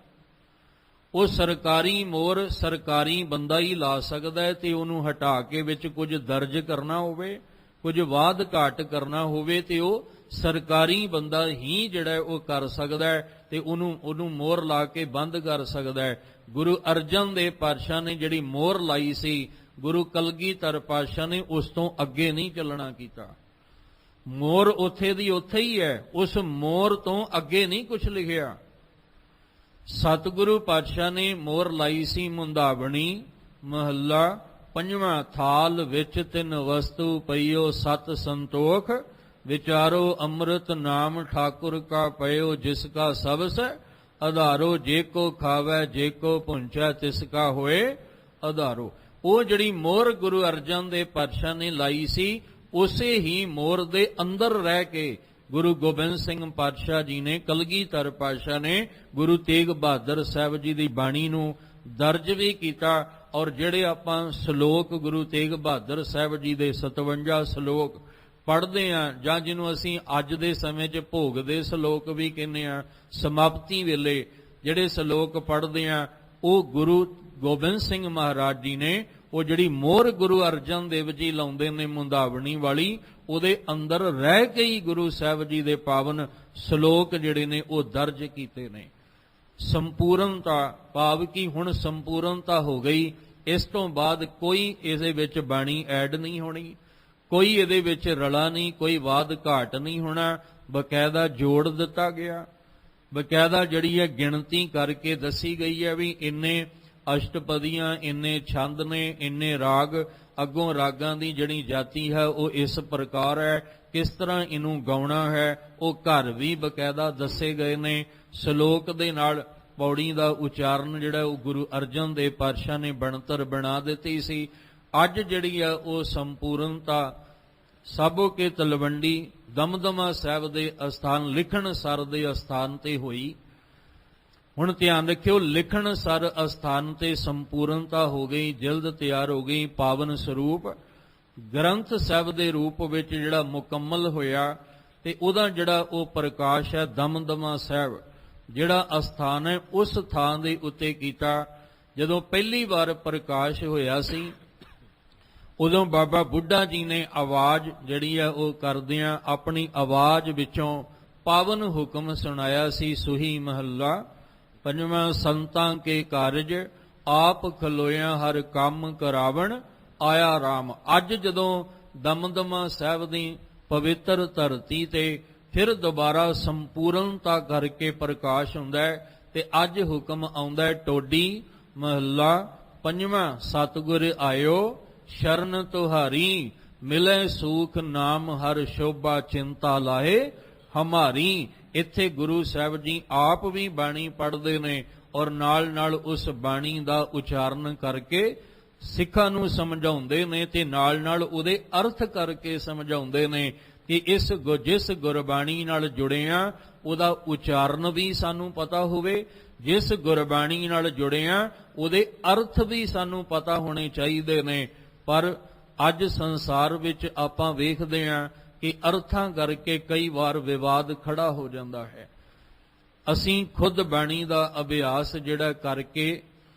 ਉਹ ਸਰਕਾਰੀ ਮੋਹਰ ਸਰਕਾਰੀ ਬੰਦਾ ਹੀ ਲਾ ਸਕਦਾ ਹੈ। ਤੇ ਉਹਨੂੰ ਹਟਾ ਕੇ ਵਿੱਚ ਕੁਝ ਦਰਜ ਕਰਨਾ ਹੋਵੇ, ਕੁਝ ਵਾਧ ਘਾਟ ਕਰਨਾ ਹੋਵੇ, ਤੇ ਉਹ ਸਰਕਾਰੀ ਬੰਦਾ ਹੀ ਜਿਹੜਾ ਉਹ ਕਰ ਸਕਦਾ ਹੈ ਤੇ ਉਹਨੂੰ ਮੋਹਰ ਲਾ ਕੇ ਬੰਦ ਕਰ ਸਕਦਾ ਹੈ। ਗੁਰੂ ਅਰਜਨ ਦੇਵ ਪਾਤਸ਼ਾਹ ਨੇ ਜਿਹੜੀ ਮੋਹਰ ਲਾਈ ਸੀ, ਗੁਰੂ ਕਲਗੀਧਰ ਪਾਤਸ਼ਾਹ ਨੇ ਉਸ ਤੋਂ ਅੱਗੇ ਨਹੀਂ ਚੱਲਣਾ ਕੀਤਾ। ਮੋਹਰ ਉੱਥੇ ਦੀ ਉੱਥੇ ਹੀ ਹੈ, ਉਸ ਮੋਹਰ ਤੋਂ ਅੱਗੇ ਨਹੀਂ ਕੁਝ ਲਿਖਿਆ। ਸਤਿਗੁਰੂ ਪਾਤਸ਼ਾਹ ਨੇ ਮੋਹਰ ਲਾਈ ਸੀ ਮੁੰਦਾਵਣੀ ਮਹੱਲਾ ਪੰਜਵਾਂ, ਥਾਲ ਵਿੱਚ ਤਿੰਨ ਵਸਤੂ ਪਈਓ ਸਤ ਸੰਤੋਖ, ਵਿਚਾਰੋ ਅੰਮ੍ਰਿਤ ਨਾਮ ਠਾਕੁਰ ਕਾ ਪਇਓ ਜਿਸ ਕਾ ਸਬਸ ਆਧਾਰੋ, ਜੇ ਕੋ ਖਾਵੈ ਜੇ ਕੋ ਪੁੰਚੈ ਤਿਸ ਕਾ ਹੋਏ ਆਧਾਰੋ। ਉਹ ਜਿਹੜੀ ਮੋਹਰ ਗੁਰੂ ਅਰਜਨ ਦੇਵ ਪਾਤਸ਼ਾਹ ਨੇ ਲਾਈ ਸੀ, ਉਸੇ ਹੀ ਮੋਹਰ ਦੇ ਅੰਦਰ ਰਹਿ ਕੇ ਗੁਰੂ ਗੋਬਿੰਦ ਸਿੰਘ ਪਾਤਸ਼ਾਹ ਜੀ ਨੇ, ਕਲਗੀਧਰ ਪਾਤਸ਼ਾਹ ਨੇ ਗੁਰੂ ਤੇਗ ਬਹਾਦਰ ਸਾਹਿਬ ਜੀ ਦੀ ਬਾਣੀ ਨੂੰ ਦਰਜ ਵੀ ਕੀਤਾ। ਔਰ ਜਿਹੜੇ ਆਪਾਂ ਸ਼ਲੋਕ ਗੁਰੂ ਤੇਗ ਬਹਾਦਰ ਸਾਹਿਬ ਜੀ ਦੇ 57 ਸ਼ਲੋਕ ਪੜ੍ਹਦੇ ਹਾਂ, ਜਾਂ ਜਿਹਨੂੰ ਅਸੀਂ ਅੱਜ ਦੇ ਸਮੇਂ 'ਚ ਭੋਗ ਦੇ ਸ਼ਲੋਕ ਵੀ ਕਹਿੰਦੇ ਹਾਂ, ਸਮਾਪਤੀ ਵੇਲੇ ਜਿਹੜੇ ਸ਼ਲੋਕ ਪੜ੍ਹਦੇ ਹਾਂ, ਉਹ ਗੁਰੂ ਗੋਬਿੰਦ ਸਿੰਘ ਮਹਾਰਾਜ ਜੀ ਨੇ ਉਹ ਜਿਹੜੀ ਮੋਹਰ ਗੁਰੂ ਅਰਜਨ ਦੇਵ ਜੀ ਲਾਉਂਦੇ ਨੇ ਮੁੰਦਾਵਣੀ ਵਾਲੀ, ਉਹਦੇ ਅੰਦਰ ਰਹਿ ਕੇ ਹੀ ਗੁਰੂ ਸਾਹਿਬ ਜੀ ਦੇ ਪਾਵਨ ਸ਼ਲੋਕ ਜਿਹੜੇ ਨੇ ਉਹ ਦਰਜ ਕੀਤੇ ਨੇ। ਸੰਪੂਰਨਤਾ ਭਾਵ ਕਿ ਹੁਣ ਸੰਪੂਰਨਤਾ ਹੋ ਗਈ। ਇਸ ਤੋਂ ਬਾਅਦ ਕੋਈ ਇਹਦੇ ਵਿੱਚ ਬਾਣੀ ਐਡ ਨਹੀਂ ਹੋਣੀ, ਕੋਈ ਇਹਦੇ ਵਿੱਚ ਰਲਾ ਨਹੀਂ, ਕੋਈ ਵਾਦ ਘਾਟ ਨਹੀਂ ਹੋਣਾ। ਬਕਾਇਦਾ ਜੋੜ ਦਿੱਤਾ ਗਿਆ, ਬਕਾਇਦਾ ਜਿਹੜੀ ਹੈ ਗਿਣਤੀ ਕਰਕੇ ਦੱਸੀ ਗਈ ਹੈ ਵੀ ਇੰਨੇ ਅਸ਼ਟਪਦੀਆਂ, ਇੰਨੇ ਛੰਦ ਨੇ, ਇੰਨੇ ਰਾਗ, ਅੱਗੋਂ ਰਾਗਾਂ ਦੀ ਜਿਹੜੀ ਜਾਤੀ ਹੈ ਉਹ ਇਸ ਪ੍ਰਕਾਰ ਹੈ, ਕਿਸ ਤਰ੍ਹਾਂ ਇਹਨੂੰ ਗਾਉਣਾ ਹੈ, ਉਹ ਘਰ ਵੀ ਬਕਾਇਦਾ ਦੱਸੇ ਗਏ ਨੇ। ਸ਼ਲੋਕ ਦੇ ਨਾਲ ਪੌੜੀ ਦਾ ਉਚਾਰਨ ਜਿਹੜਾ ਉਹ ਗੁਰੂ ਅਰਜਨ ਦੇਵ ਪਾਤਸ਼ਾਹ ਨੇ ਬਣਤਰ ਬਣਾ ਦਿੱਤੀ ਸੀ। ਅੱਜ ਜਿਹੜੀ ਹੈ ਉਹ ਸੰਪੂਰਨਤਾ ਸਾਬੋ ਕੇ ਤਲਵੰਡੀ ਦਮਦਮਾ ਸਾਹਿਬ ਦੇ ਅਸਥਾਨ ਲਿਖਣ ਸਰ ਦੇ ਅਸਥਾਨ ਤੇ ਹੋਈ। ਹੁਣ ਧਿਆਨ ਰੱਖਿਓ, ਲਿਖਣ ਸਰ ਅਸਥਾਨ ਤੇ ਸੰਪੂਰਨਤਾ ਹੋ ਗਈ, ਜਿਲਦ ਤਿਆਰ ਹੋ ਗਈ, ਪਾਵਨ ਸਰੂਪ ਗ੍ਰੰਥ ਸਾਹਿਬ ਦੇ ਰੂਪ ਵਿੱਚ ਜਿਹੜਾ ਮੁਕੰਮਲ ਹੋਇਆ। ਤੇ ਉਹਦਾ ਜਿਹੜਾ ਉਹ ਪ੍ਰਕਾਸ਼ ਹੈ ਦਮਦਮਾ ਸਾਹਿਬ ਜਿਹੜਾ ਅਸਥਾਨ ਹੈ, ਉਸ ਥਾਂ ਦੇ ਉੱਤੇ ਕੀਤਾ। ਜਦੋਂ ਪਹਿਲੀ ਵਾਰ ਪ੍ਰਕਾਸ਼ ਹੋਇਆ ਸੀ, ਉਦੋਂ ਬਾਬਾ ਬੁੱਢਾ ਜੀ ਨੇ ਆਵਾਜ਼ ਜਿਹੜੀ ਹੈ ਉਹ ਕਰਦਿਆਂ ਆਪਣੀ ਆਵਾਜ਼ ਵਿੱਚੋਂ ਪਾਵਨ ਹੁਕਮ ਸੁਣਾਇਆ ਸੀ। ਸੁਹੀ ਮਹੱਲਾ ਪੰਜਵਾਂ। ਸੰਤਾਂ ਕੇ ਕਾਰਜ ਆਪ ਖਲੋਇਆ ਹਰ ਕੰਮ ਕਰਾਵਣ ਆਇਆ ਰਾਮ। ਅੱਜ ਜਦੋਂ ਦਮਦਮਾ ਸਾਹਿਬ ਦੀ ਪਵਿੱਤਰ ਧਰਤੀ ਤੇ ਫਿਰ ਦੁਬਾਰਾ ਸੰਪੂਰਨਤਾ ਕਰਕੇ ਪ੍ਰਕਾਸ਼ ਹੁੰਦਾ ਹੈ, ਤੇ ਅੱਜ ਹੁਕਮ ਆਉਂਦਾ ਹੈ ਟੋਡੀ ਮਹੱਲਾ ਪੰਜਵਾਂ। ਸਤਿਗੁਰ ਆਇਓ ਸ਼ਰਨ ਤੁਹਾਰੀ, ਮਿਲੇ ਸੂਖ ਨਾਮ ਹਰ ਸ਼ੋਭਾ ਚਿੰਤਾ ਲਾਹੇ ਹਮਾਰੀ। ਇੱਥੇ ਗੁਰੂ ਸਾਹਿਬ ਜੀ ਆਪ ਵੀ ਬਾਣੀ ਪੜ੍ਹਦੇ ਨੇ ਔਰ ਨਾਲ ਨਾਲ ਉਸ ਬਾਣੀ ਦਾ ਉਚਾਰਨ ਕਰਕੇ ਸਿੱਖਾਂ ਨੂੰ ਸਮਝਾਉਂਦੇ ਨੇ, ਤੇ ਨਾਲ ਨਾਲ ਉਹਦੇ ਅਰਥ ਕਰਕੇ ਸਮਝਾਉਂਦੇ ਨੇ ਕਿ ਜਿਸ ਗੁਰਬਾਣੀ ਨਾਲ ਜੁੜੇ ਆ ਉਹਦਾ ਉਚਾਰਨ ਵੀ ਸਾਨੂੰ ਪਤਾ ਹੋਵੇ, ਜਿਸ ਗੁਰਬਾਣੀ ਨਾਲ ਜੁੜੇ ਆ ਉਹਦੇ ਅਰਥ ਵੀ ਸਾਨੂੰ ਪਤਾ ਹੋਣੇ ਚਾਹੀਦੇ ਨੇ। ਪਰ ਅੱਜ ਸੰਸਾਰ ਵਿੱਚ ਆਪਾਂ ਵੇਖਦੇ ਹਾਂ ਕਿ ਅਰਥਾਂ ਕਰਕੇ ਕਈ ਵਾਰ ਵਿਵਾਦ ਖੜਾ ਹੋ ਜਾਂਦਾ ਹੈ। ਅਸੀਂ ਖੁਦ ਬਾਣੀ ਦਾ ਅਭਿਆਸ ਜਿਹੜਾ ਕਰਕੇ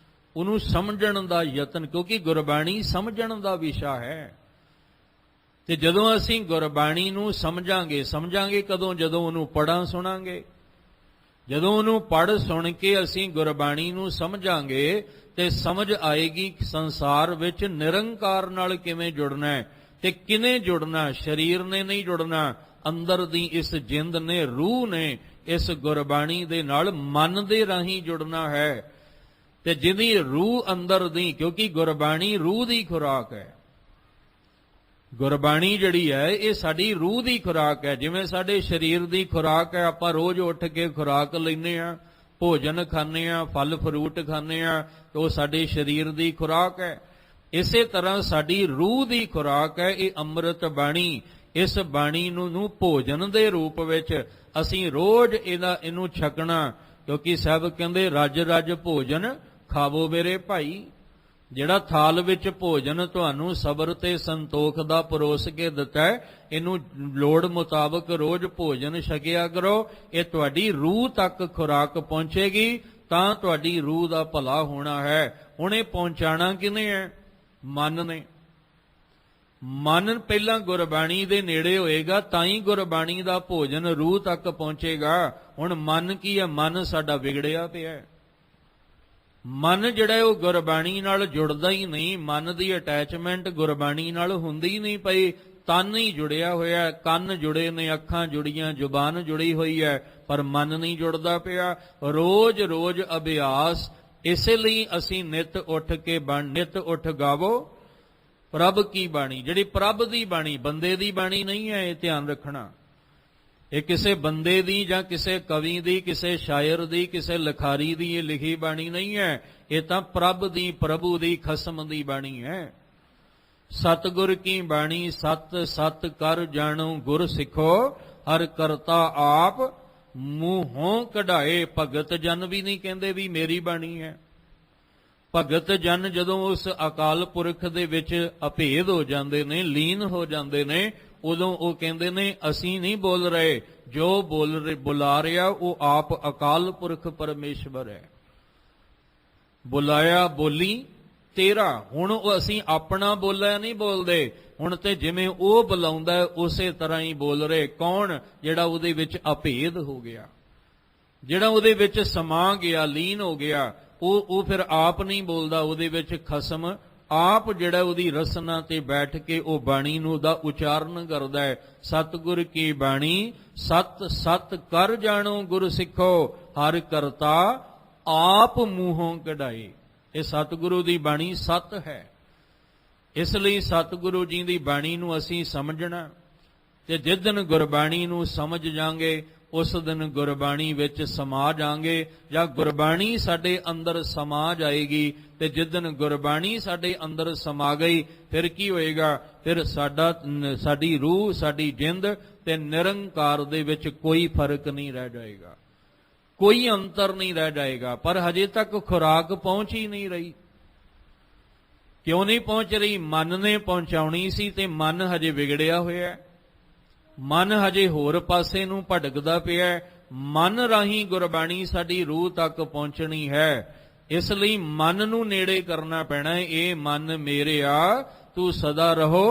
ਉਹਨੂੰ ਸਮਝਣ ਦਾ ਯਤਨ, ਕਿਉਂਕਿ ਗੁਰਬਾਣੀ ਸਮਝਣ ਦਾ ਵਿਸ਼ਾ ਹੈ। ਤੇ ਜਦੋਂ ਅਸੀਂ ਗੁਰਬਾਣੀ ਨੂੰ ਸਮਝਾਂਗੇ ਕਦੋਂ? ਜਦੋਂ ਉਹਨੂੰ ਪੜ੍ਹਾਂ ਸੁਣਾਂਗੇ। ਜਦੋਂ ਉਹਨੂੰ ਪੜ੍ਹ ਸੁਣ ਕੇ ਅਸੀਂ ਗੁਰਬਾਣੀ ਨੂੰ ਸਮਝਾਂਗੇ ਤੇ ਸਮਝ ਆਏਗੀ ਸੰਸਾਰ ਵਿੱਚ ਨਿਰੰਕਾਰ ਨਾਲ ਕਿਵੇਂ ਜੁੜਨਾ ਹੈ ਤੇ ਕਿਨੇ ਜੁੜਨਾ। ਸਰੀਰ ਨੇ ਨਹੀਂ ਜੁੜਨਾ, ਅੰਦਰ ਦੀ ਇਸ ਜਿੰਦ ਨੇ, ਰੂਹ ਨੇ ਇਸ ਗੁਰਬਾਣੀ ਦੇ ਨਾਲ ਮਨ ਦੇ ਰਾਹੀਂ ਜੁੜਨਾ ਹੈ। ਤੇ ਜਿਹਦੀ ਰੂਹ ਅੰਦਰ ਦੀ, ਕਿਉਂਕਿ ਗੁਰਬਾਣੀ ਰੂਹ ਦੀ ਖੁਰਾਕ ਹੈ। ਗੁਰਬਾਣੀ ਜਿਹੜੀ ਹੈ ਇਹ ਸਾਡੀ ਰੂਹ ਦੀ ਖੁਰਾਕ ਹੈ। ਜਿਵੇਂ ਸਾਡੇ ਸਰੀਰ ਦੀ ਖੁਰਾਕ ਹੈ, ਆਪਾਂ ਰੋਜ਼ ਉੱਠ ਕੇ ਖੁਰਾਕ ਲੈਂਦੇ ਹਾਂ, ਭੋਜਨ ਖਾਂਦੇ ਹਾਂ, ਫਲ ਫਰੂਟ ਖਾਂਦੇ ਹਾਂ, ਤੇ ਉਹ ਸਾਡੇ ਸਰੀਰ ਦੀ ਖੁਰਾਕ ਹੈ। ਇਸੇ ਤਰ੍ਹਾਂ ਸਾਡੀ ਰੂਹ ਦੀ ਖੁਰਾਕ ਹੈ ਇਹ ਅੰਮ੍ਰਿਤ ਬਾਣੀ। ਇਸ ਬਾਣੀ ਨੂੰ ਭੋਜਨ ਦੇ ਰੂਪ ਵਿੱਚ ਅਸੀਂ ਰੋਜ਼ ਇਹਨੂੰ ਛਕਣਾ, ਕਿਉਂਕਿ ਸਾਹਿਬ ਕਹਿੰਦੇ ਰਜ ਰਜ ਭੋਜਨ ਖਾਵੋ ਮੇਰੇ ਭਾਈ। ਜਿਹੜਾ ਥਾਲ ਵਿੱਚ ਭੋਜਨ ਤੁਹਾਨੂੰ ਸਬਰ ਤੇ ਸੰਤੋਖ ਦਾ ਪਰੋਸ ਕੇ ਦਿੱਤਾ ਹੈ, ਇਹਨੂੰ ਲੋੜ ਮੁਤਾਬਕ ਰੋਜ਼ ਭੋਜਨ ਛਕਿਆ ਕਰੋ। ਇਹ ਤੁਹਾਡੀ ਰੂਹ ਤੱਕ ਖੁਰਾਕ ਪਹੁੰਚੇਗੀ ਤਾਂ ਤੁਹਾਡੀ ਰੂਹ ਦਾ ਭਲਾ ਹੋਣਾ ਹੈ। ਹੁਣ ਇਹ ਪਹੁੰਚਾਣਾ ਕਿਹਨੇ ਹੈ? ਮਨ ਨੇ। ਮਨ ਪਹਿਲਾਂ ਗੁਰਬਾਣੀ ਦੇ ਨੇੜੇ ਹੋਏਗਾ ਤਾਂ ਹੀ ਗੁਰਬਾਣੀ ਦਾ ਭੋਜਨ ਰੂਹ ਤੱਕ ਪਹੁੰਚੇਗਾ। ਹੁਣ ਮਨ ਕੀ ਹੈ? ਮਨ ਸਾਡਾ ਵਿਗੜਿਆ ਪਿਆ ਹੈ। ਮਨ ਜਿਹੜਾ ਉਹ ਗੁਰਬਾਣੀ ਨਾਲ ਜੁੜਦਾ ਹੀ ਨਹੀਂ, ਮਨ ਦੀ ਅਟੈਚਮੈਂਟ ਗੁਰਬਾਣੀ ਨਾਲ ਹੁੰਦੀ ਨਹੀਂ ਪਈ। ਤਨ ਹੀ ਜੁੜਿਆ ਹੋਇਆ, ਕੰਨ ਜੁੜੇ ਨੇ, ਅੱਖਾਂ ਜੁੜੀਆਂ, ਜ਼ੁਬਾਨ ਜੁੜੀ ਹੋਈ ਹੈ, ਪਰ ਮਨ ਨਹੀਂ ਜੁੜਦਾ ਪਿਆ। ਰੋਜ਼ ਰੋਜ਼ ਅਭਿਆਸ। ਇਸੇ ਲਈ ਅਸੀਂ ਨਿਤ ਉੱਠ ਗਾਵੋ ਪ੍ਰਭ ਕੀ ਬਾਣੀ। ਜਿਹੜੀ ਪ੍ਰਭ ਦੀ ਬਾਣੀ, ਬੰਦੇ ਦੀ ਬਾਣੀ ਨਹੀਂ ਹੈ, ਇਹ ਧਿਆਨ ਰੱਖਣਾ। ਇਹ ਕਿਸੇ ਬੰਦੇ ਦੀ ਜਾਂ ਕਿਸੇ ਕਵੀ ਦੀ, ਕਿਸੇ ਸ਼ਾਇਰ ਦੀ, ਕਿਸੇ ਲਿਖਾਰੀ ਦੀ ਇਹ ਲਿਖੀ ਬਾਣੀ ਨਹੀਂ ਹੈ। ਇਹ ਤਾਂ ਪ੍ਰਭ ਦੀ, ਪ੍ਰਭੂ ਦੀ, ਖਸਮ ਦੀ ਬਾਣੀ ਹੈ। ਸਤਿਗੁਰ ਕੀ ਬਾਣੀ ਸਤ ਸਤ ਕਰ ਜਾਣੋ ਗੁਰ ਸਿੱਖੋ, ਹਰ ਕਰਤਾ ਆਪ ਮੂੰਹੋਂ ਕਢਾਏ। ਭਗਤ ਜਨ ਵੀ ਨਹੀਂ ਕਹਿੰਦੇ ਵੀ ਮੇਰੀ ਬਾਣੀ ਹੈ। ਭਗਤ ਜਨ ਜਦੋਂ ਉਸ ਅਕਾਲ ਪੁਰਖ ਦੇ ਵਿੱਚ ਅਭੇਦ ਹੋ ਜਾਂਦੇ ਨੇ, ਲੀਨ ਹੋ ਜਾਂਦੇ ਨੇ, ਉਦੋਂ ਉਹ ਕਹਿੰਦੇ ਨੇ ਅਸੀਂ ਨਹੀਂ ਬੋਲ ਰਹੇ, ਜੋ ਬੁਲਾ ਰਿਹਾ ਉਹ ਆਪ ਅਕਾਲ ਪੁਰਖ ਪਰਮੇਸ਼ਵਰ ਹੈ। ਬੁਲਾਇਆ ਬੋਲੀ ਤੇਰਾ। ਹੁਣ ਉਹ ਅਸੀਂ ਆਪਣਾ ਬੋਲਿਆ ਨਹੀਂ ਬੋਲਦੇ, ਹੁਣ ਤੇ ਜਿਵੇਂ ਉਹ ਬੁਲਾਉਂਦਾ ਹੈ ਉਸੇ ਤਰ੍ਹਾਂ ਹੀ ਬੋਲ ਰਹੇ। ਕੌਣ? ਜਿਹੜਾ ਉਹਦੇ ਵਿੱਚ ਅਭੇਦ ਹੋ ਗਿਆ, ਜਿਹੜਾ ਉਹਦੇ ਵਿੱਚ ਸਮਾ ਗਿਆ, ਲੀਨ ਹੋ ਗਿਆ, ਉਹ ਫਿਰ ਆਪ ਨਹੀਂ ਬੋਲਦਾ, ਉਹਦੇ ਵਿੱਚ ਖਸਮ ਆਪ ਜਿਹੜਾ ਉਹਦੀ ਰਸਨਾ ਤੇ ਬੈਠ ਕੇ ਉਹ ਬਾਣੀ ਨੂੰ ਦਾ ਉਚਾਰਨ ਕਰਦਾ ਹੈ। ਸਤਿਗੁਰ ਕੀ ਬਾਣੀ ਸਤ ਸਤ ਕਰ ਜਾਣੋ ਗੁਰ ਸਿੱਖੋ, ਹਰ ਕਰਤਾ ਆਪ ਮੂੰਹੋਂ ਕਢਾਏ। ਇਹ ਸਤਿਗੁਰੂ ਦੀ ਬਾਣੀ ਸਤ ਹੈ। ਇਸ ਲਈ ਸਤਿਗੁਰੂ ਜੀ ਦੀ ਬਾਣੀ ਨੂੰ ਅਸੀਂ ਸਮਝਣਾ, ਤੇ ਜਿਸ ਦਿਨ ਗੁਰਬਾਣੀ ਨੂੰ ਸਮਝ ਜਾਾਂਗੇ ਉਸ ਦਿਨ ਗੁਰਬਾਣੀ ਵਿੱਚ ਸਮਾ ਜਾਾਂਗੇ, ਜਾਂ ਗੁਰਬਾਣੀ ਸਾਡੇ ਅੰਦਰ ਸਮਾ ਜਾਏਗੀ। ਤੇ ਜਿਸ ਦਿਨ ਗੁਰਬਾਣੀ ਸਾਡੇ ਅੰਦਰ ਸਮਾ ਗਈ ਫਿਰ ਕੀ ਹੋਏਗਾ? ਫਿਰ ਸਾਡੀ ਰੂਹ, ਸਾਡੀ ਜਿੰਦ ਤੇ ਨਿਰੰਕਾਰ ਦੇ ਵਿੱਚ ਕੋਈ ਫਰਕ ਨਹੀਂ ਰਹਿ ਜਾਏਗਾ, ਕੋਈ ਅੰਤਰ ਨਹੀਂ ਰਹਿ ਜਾਏਗਾ। ਪਰ ਹਜੇ ਤੱਕ ਖੁਰਾਕ ਪਹੁੰਚ ਹੀ ਨਹੀਂ ਰਹੀ। ਕਿਉਂ ਨਹੀਂ ਪਹੁੰਚ ਰਹੀ? ਮਨ ਨੇ ਪਹੁੰਚਾਉਣੀ ਸੀ ਤੇ ਮਨ ਹਜੇ ਵਿਗੜਿਆ ਹੋਇਆ, ਮਨ ਹਜੇ ਹੋਰ ਪਾਸੇ ਨੂੰ ਭਟਕਦਾ ਪਿਆ। ਮਨ ਰਾਹੀਂ ਗੁਰਬਾਣੀ ਸਾਡੀ ਰੂਹ ਤੱਕ ਪਹੁੰਚਣੀ ਹੈ। ਇਸ ਲਈ ਮਨ ਨੂੰ ਨੇੜੇ ਕਰਨਾ ਪੈਣਾ ਹੈ। ਇਹ ਮਨ ਮੇਰਿਆ ਤੂੰ ਸਦਾ ਰਹੋ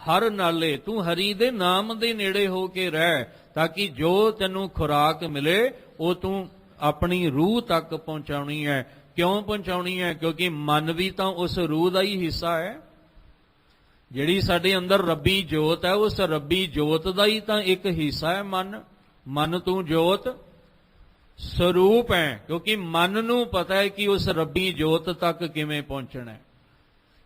ਹਰ ਨਾਲੇ, ਤੂੰ ਹਰੀ ਦੇ ਨਾਮ ਦੇ ਨੇੜੇ ਹੋ ਕੇ ਰਹਿ, ਤਾਂ ਕਿ ਜੋ ਤੈਨੂੰ ਖੁਰਾਕ ਮਿਲੇ ਉਹ ਤੂੰ ਆਪਣੀ ਰੂਹ ਤੱਕ ਪਹੁੰਚਾਉਣੀ ਹੈ। ਕਿਉਂ ਪਹੁੰਚਾਉਣੀ ਹੈ? ਕਿਉਂਕਿ ਮਨ ਵੀ ਤਾਂ ਉਸ ਰੂਹ ਦਾ ਹੀ ਹਿੱਸਾ ਹੈ। ਜਿਹੜੀ ਸਾਡੇ ਅੰਦਰ ਰੱਬੀ ਜੋਤ ਹੈ, ਉਸ ਰੱਬੀ ਜੋਤ ਦਾ ਹੀ ਤਾਂ ਇੱਕ ਹਿੱਸਾ ਹੈ ਮਨ। ਮਨ ਤੂੰ ਜੋਤ ਸਰੂਪ ਹੈ, ਕਿਉਂਕਿ ਮਨ ਨੂੰ ਪਤਾ ਹੈ ਕਿ ਉਸ ਰੱਬੀ ਜੋਤ ਤੱਕ ਕਿਵੇਂ ਪਹੁੰਚਣਾ ਹੈ।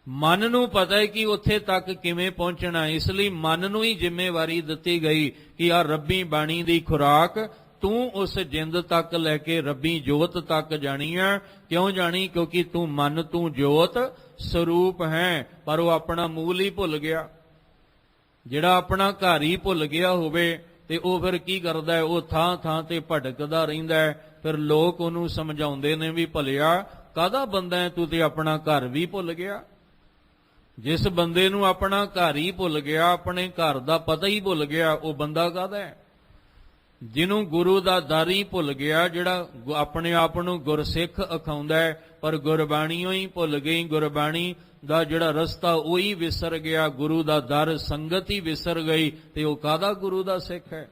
ਮਨ ਨੂੰ ਪਤਾ ਹੈ ਕਿ ਉੱਥੇ ਤੱਕ ਕਿਵੇਂ ਪਹੁੰਚਣਾ ਹੈ। ਇਸ ਲਈ ਮਨ ਨੂੰ ਹੀ ਜ਼ਿੰਮੇਵਾਰੀ ਦਿੱਤੀ ਗਈ ਕਿ ਆ ਰੱਬੀ ਬਾਣੀ ਦੀ ਖੁਰਾਕ ਤੂੰ ਉਸ ਜਿੰਦ ਤੱਕ ਲੈ ਕੇ ਰੱਬੀ ਜੋਤ ਤੱਕ ਜਾਣੀ ਹੈ। ਕਿਉਂ ਜਾਣੀ? ਕਿਉਂਕਿ ਤੂੰ ਮਨ, ਤੂੰ ਜੋਤ ਸਰੂਪ ਹੈ। ਪਰ ਉਹ ਆਪਣਾ ਮੂਲ ਹੀ ਭੁੱਲ ਗਿਆ। ਜਿਹੜਾ ਆਪਣਾ ਘਰ ਹੀ ਭੁੱਲ ਗਿਆ ਹੋਵੇ ਤੇ ਉਹ ਫਿਰ ਕੀ ਕਰਦਾ ਹੈ? ਉਹ ਥਾਂ ਥਾਂ ਤੇ ਭਟਕਦਾ ਰਹਿੰਦਾ ਹੈ। ਫਿਰ ਲੋਕ ਉਹਨੂੰ ਸਮਝਾਉਂਦੇ ਨੇ ਵੀ ਭਲਿਆ ਕਾਹਦਾ ਬੰਦਾ ਹੈ ਤੂੰ, ਤੇ ਆਪਣਾ ਘਰ ਵੀ ਭੁੱਲ ਗਿਆ। ਜਿਸ ਬੰਦੇ ਨੂੰ ਆਪਣਾ ਘਰ ਹੀ ਭੁੱਲ ਗਿਆ, ਆਪਣੇ ਘਰ ਦਾ ਪਤਾ ਹੀ ਭੁੱਲ ਗਿਆ, ਉਹ ਬੰਦਾ ਕਾਹਦਾ ਹੈ? ਜਿਹਨੂੰ ਗੁਰੂ ਦਾ ਦਰ ਹੀ ਭੁੱਲ ਗਿਆ, ਜਿਹੜਾ ਆਪਣੇ ਆਪ ਨੂੰ ਗੁਰਸਿੱਖ ਅਖਾਉਂਦਾ ਹੈ ਪਰ ਗੁਰਬਾਣੀਓ ਹੀ ਭੁੱਲ ਗਈ, ਗੁਰਬਾਣੀ ਦਾ ਜਿਹੜਾ ਰਸਤਾ ਉਹੀ ਵਿਸਰ ਗਿਆ, ਗੁਰੂ ਦਾ ਦਰ ਸੰਗਤ ਹੀ ਵਿਸਰ ਗਈ, ਤੇ ਉਹ ਕਾਹਦਾ ਗੁਰੂ ਦਾ ਸਿੱਖ ਹੈ?